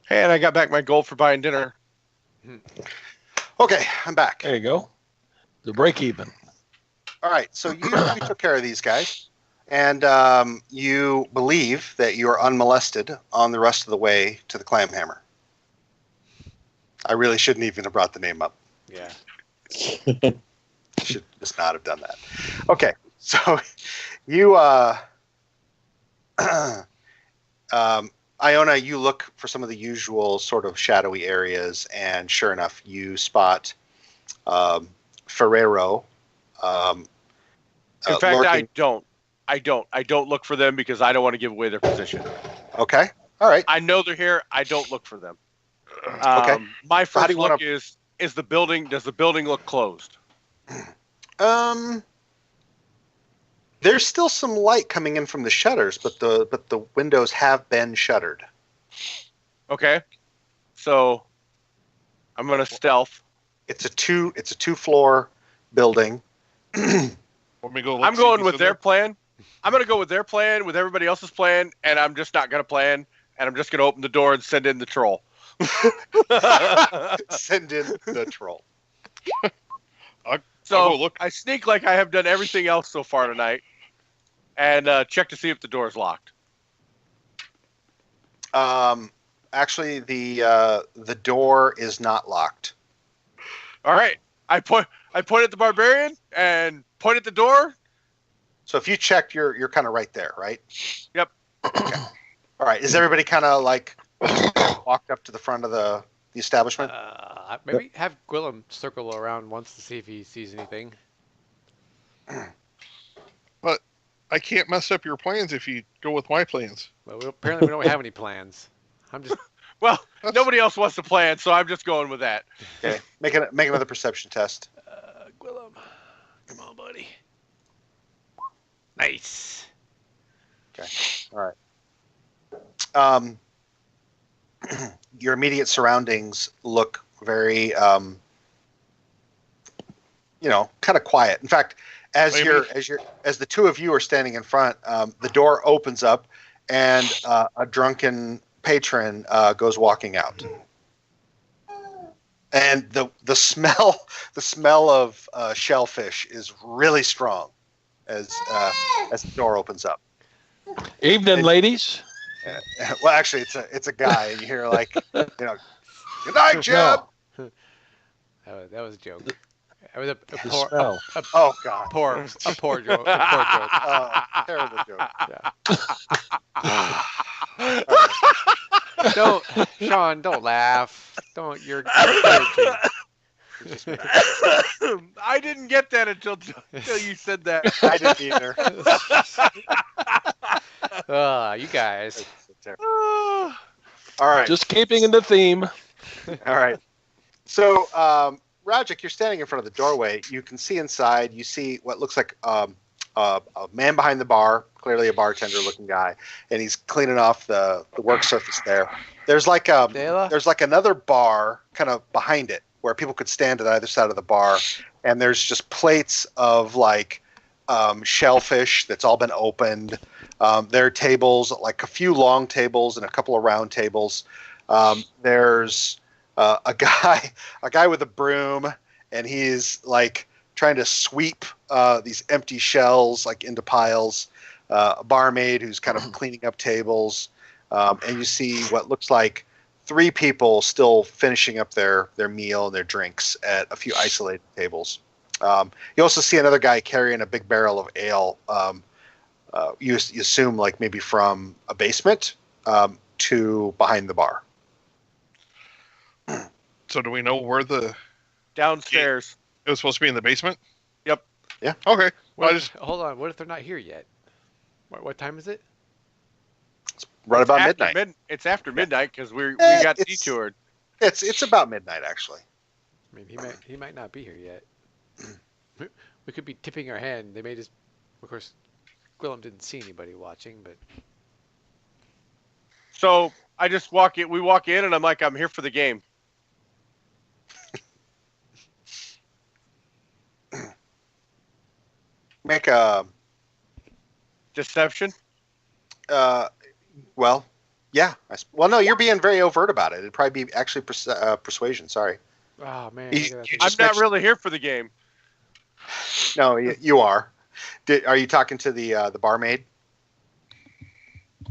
Hey, and I got back my gold for buying dinner. Okay, I'm back. There you go. The break even. All right, so you took care of these guys, and you believe that you are unmolested on the rest of the way to the Clamhammer. I really shouldn't even have brought the name up. Yeah. Should just not have done that. Okay, so you, Iona, you look for some of the usual sort of shadowy areas, and sure enough, you spot Ferrero. In fact, lurking. I don't look for them because I don't want to give away their position. Okay, all right. I know they're here. I don't look for them. Okay. My first look is the building. Does the building look closed? There's still some light coming in from the shutters, but the windows have been shuttered. Okay. So I'm gonna stealth. It's a 2-floor building. Want me to go look, I'm going with their plan. I'm gonna go with their plan, with everybody else's plan, and I'm just not gonna plan, and I'm just gonna open the door and send in the troll. Send in the troll. I'll So go look. I sneak like I have done everything else so far tonight, and check to see if the door is locked. Actually, the door is not locked. All right. I point at the barbarian and point at the door. So if you checked, you're kind of right there, right? Yep. Okay. All right. Is everybody kind of like walked up to the front of the establishment? Maybe have Gwillem circle around once to see if he sees anything. But I can't mess up your plans if you go with my plans. Well, apparently we don't have any plans. I'm just. Well, nobody else wants to plan, so I'm just going with that. Okay. Make another perception test. Gwillem, come on, buddy. Nice. Okay. All right. Your immediate surroundings look very, kind of quiet. In fact, as the two of you are standing in front, the door opens up, and a drunken patron goes walking out. And the smell of shellfish is really strong as the door opens up. Evening, ladies. Well, actually, it's a guy, and you hear like, good night, Jeb. No, That was a joke. It was a the poor, smell. Oh God, poor joke. A poor joke. terrible joke. Yeah. All right. Don't, Sean. Don't laugh. Don't. You're encouraging. I didn't get that until you said that. I didn't either. You guys. All right. Just keeping in the theme. All right. So, Rajic, you're standing in front of the doorway. You can see inside. You see what looks like a man behind the bar, clearly a bartender-looking guy, and he's cleaning off the work surface there. There's like another bar kind of behind it where people could stand at either side of the bar, and there's just plates of like shellfish that's all been opened. There are tables, like a few long tables and a couple of round tables. There's a guy with a broom, and he's like trying to sweep these empty shells like into piles. A barmaid who's kind of cleaning up tables, and you see what looks like 3 people still finishing up their meal and their drinks at a few isolated tables. You also see another guy carrying a big barrel of ale. You assume like maybe from a basement to behind the bar. So do we know where the Downstairs. it was supposed to be in the basement? Yep. Yeah. Okay. Well, Hold on. What if they're not here yet? What time is it? Right about After midnight. It's after midnight because we Eh, got it's- detoured. It's about midnight actually. I mean, he might not be here yet. We could be tipping our hand. They may just, of course, Gwillem didn't see anybody watching, but So I just walk in. We walk in, and I'm like, I'm here for the game. Make a Deception. well, yeah. Well, no, you're being very overt about it. It'd probably be actually persuasion. Sorry. oh man, You- look at that you thing. I'm just not mentioned- really here for the game. No, you are. Are you talking to the barmaid?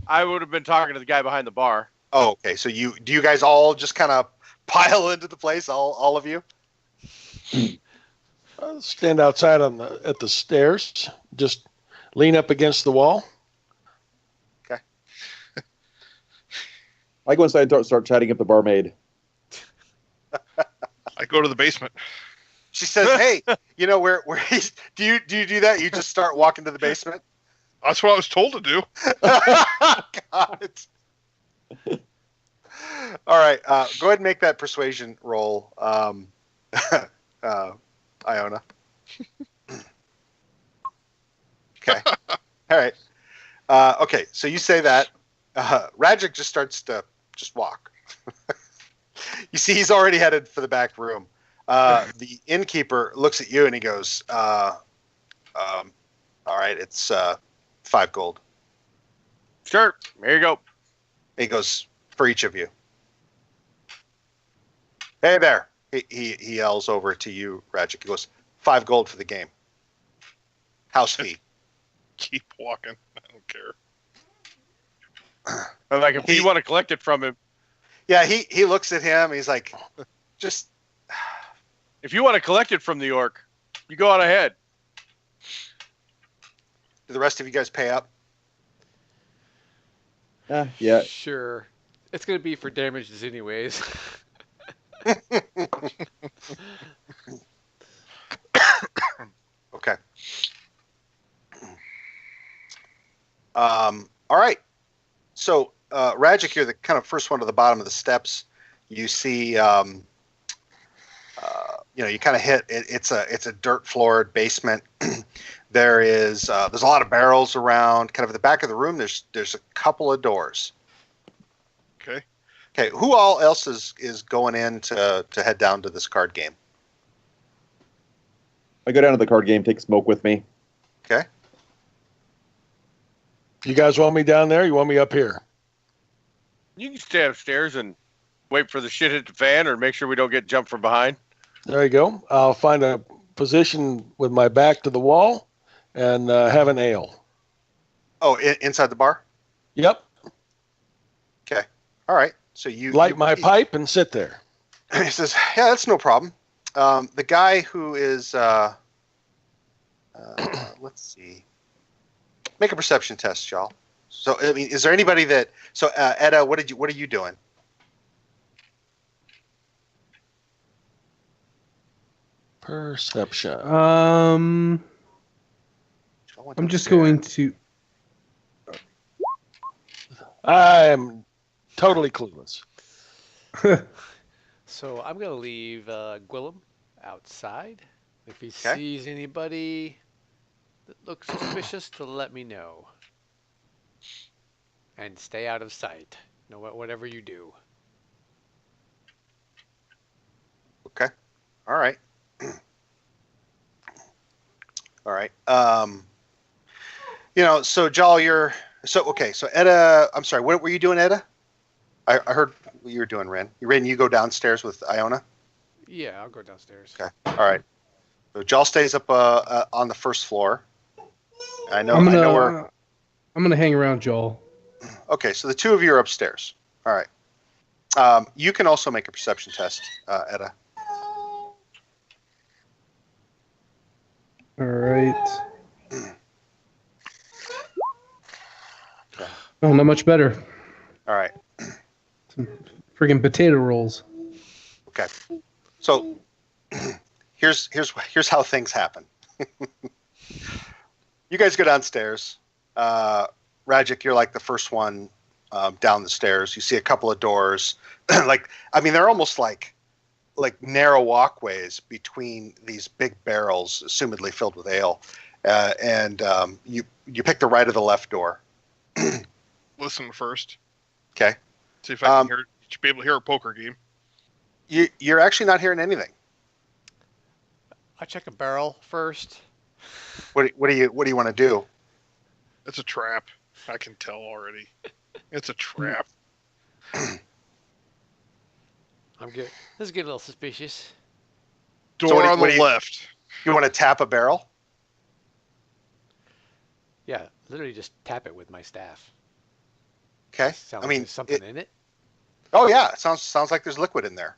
I would have been talking to the guy behind the bar. Oh, okay. So do you guys all just kind of pile into the place, all of you? I'll stand outside at the stairs. Just lean up against the wall. I go inside and start chatting up the barmaid. I go to the basement. She says, "Hey, where he's, do you do that? You just start walking to the basement." That's what I was told to do. God. All right, go ahead and make that persuasion roll, Iona. Okay. All right. Okay, so you say that. Rajic just starts to just walk. You see he's already headed for the back room. The innkeeper looks at you and he goes, all right, it's 5 gold. Sure. Here you go. He goes, for each of you. Hey there. He yells over to you, Rajic. He goes, 5 gold for the game. House fee. Keep walking. I don't care. I'm like, if you want to collect it from him, Yeah, he looks at him. He's like, just if you want to collect it from the orc, you go on ahead. do the rest of you guys pay up? Yeah. Sure. It's gonna be for damages anyways. Okay. All right. So, Rajic, you're the kind of first one to the bottom of the steps. You see, you kind of hit it. It's a dirt floored basement. There's a lot of barrels around. Kind of at the back of the room, there's a couple of doors. Okay. Okay. Who all else is going in to head down to this card game? I go down to the card game, take a smoke with me. Okay. You guys want me down there? You want me up here? You can stay upstairs and wait for the shit hit the fan, or make sure we don't get jumped from behind. There you go. I'll find a position with my back to the wall and have an ale. Oh, inside the bar? Yep. Okay. All right. So you Light my pipe and sit there. He says, yeah, that's no problem. The guy who is, let's see, make a perception test, y'all. So, I mean, is there anybody that, so Edda, what are you doing? Perception. I'm just going to. I'm totally clueless. So I'm gonna leave Gwillem outside. If he sees anybody that looks suspicious, to let me know. And stay out of sight. Whatever you do. Okay. All right. All right. So Jal, so Edda, I'm sorry, what were you doing, Edda? I heard what you were doing, Ren. You go downstairs with Iona? Yeah, I'll go downstairs. Okay. All right. So Jal stays up on the first floor. I'm gonna hang around Joel. Okay, so the two of you are upstairs. All right. You can also make a perception test, Edda. All right. Oh, not much better. All right. Some friggin' potato rolls. Okay. So here's how things happen. You guys go downstairs. Rajic, you're like the first one down the stairs. You see a couple of doors. They're almost like narrow walkways between these big barrels, assumedly filled with ale. You pick the right or the left door. Listen first. Okay. See if I can hear. Should be able to hear a poker game. You're actually not hearing anything. I check a barrel first. What do you want to do? It's a trap. I can tell already. It's a trap. This is getting a little suspicious. Door on the left. You want to tap a barrel? Yeah, literally just tap it with my staff. Okay. Sounds like there's something in it. Oh yeah, it sounds like there's liquid in there.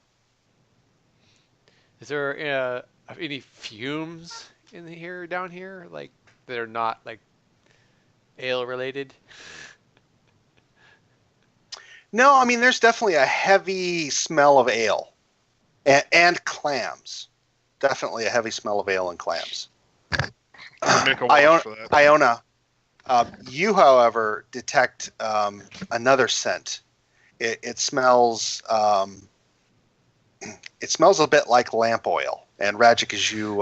Is there any fumes down here, like that are not like ale related? No, I mean there's definitely a heavy smell of ale and clams. Definitely a heavy smell of ale and clams. Iona, you, however, detect another scent. It smells. It smells a bit like lamp oil. And Rajic, as you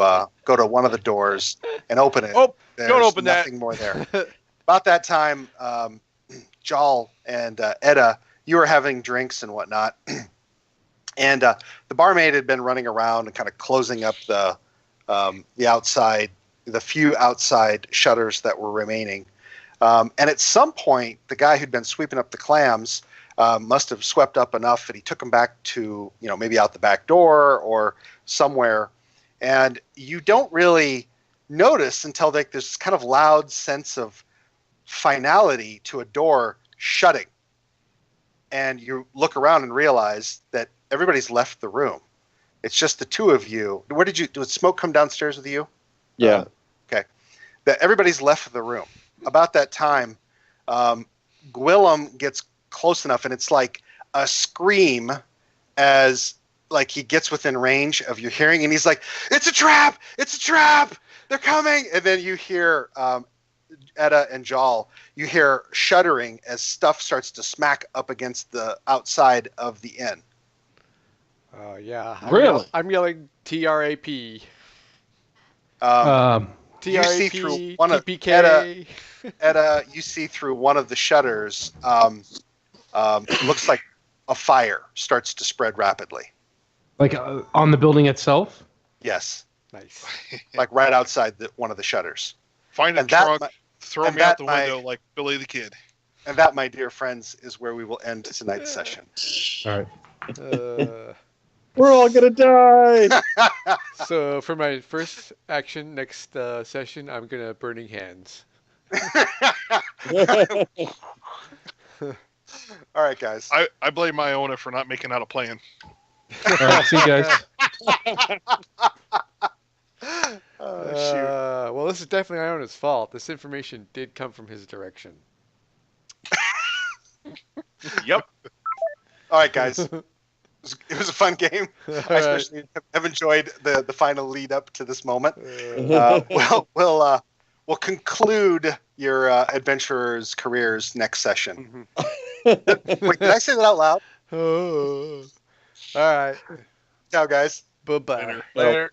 go to one of the doors and open it, don't open that. Nothing more there. About that time, Jal and Edda, you were having drinks and whatnot, and the barmaid had been running around and kind of closing up the outside, the few outside shutters that were remaining. And at some point, the guy who'd been sweeping up the clams must have swept up enough that he took them back to, maybe out the back door or somewhere. And you don't really notice until there's this kind of loud sense of finality to a door shutting. And you look around and realize that everybody's left the room. It's just the two of you. Did smoke come downstairs with you? Yeah. Okay. That everybody's left the room. About that time, Gwillem gets close enough, and it's like a scream as like he gets within range of your hearing, and he's like, "It's a trap! It's a trap! They're coming!" And then you hear Edda and Jal, you hear shuddering as stuff starts to smack up against the outside of the inn. Yeah. I'm yelling TRAP. You see through one of TPK. Edda, you see through one of the shutters. It looks like a fire starts to spread rapidly. Like on the building itself? Yes. Nice. Like right outside one of the shutters. Find a trunk, throw me out the window like Billy the Kid. And that, my dear friends, is where we will end tonight's session. All right. We're all gonna die. So for my first action next session, I'm gonna burning hands. All right, guys. I blame my owner for not making out a plan. All right, see you guys. Shoot. Well, this is definitely Iona's fault. This information did come from his direction. Yep. All right, guys. It was a fun game. I All right. especially have enjoyed the final lead up to this moment. We'll conclude your adventurers' careers next session. Wait, did I say that out loud? All right. Ciao, guys. Bye-bye. Later.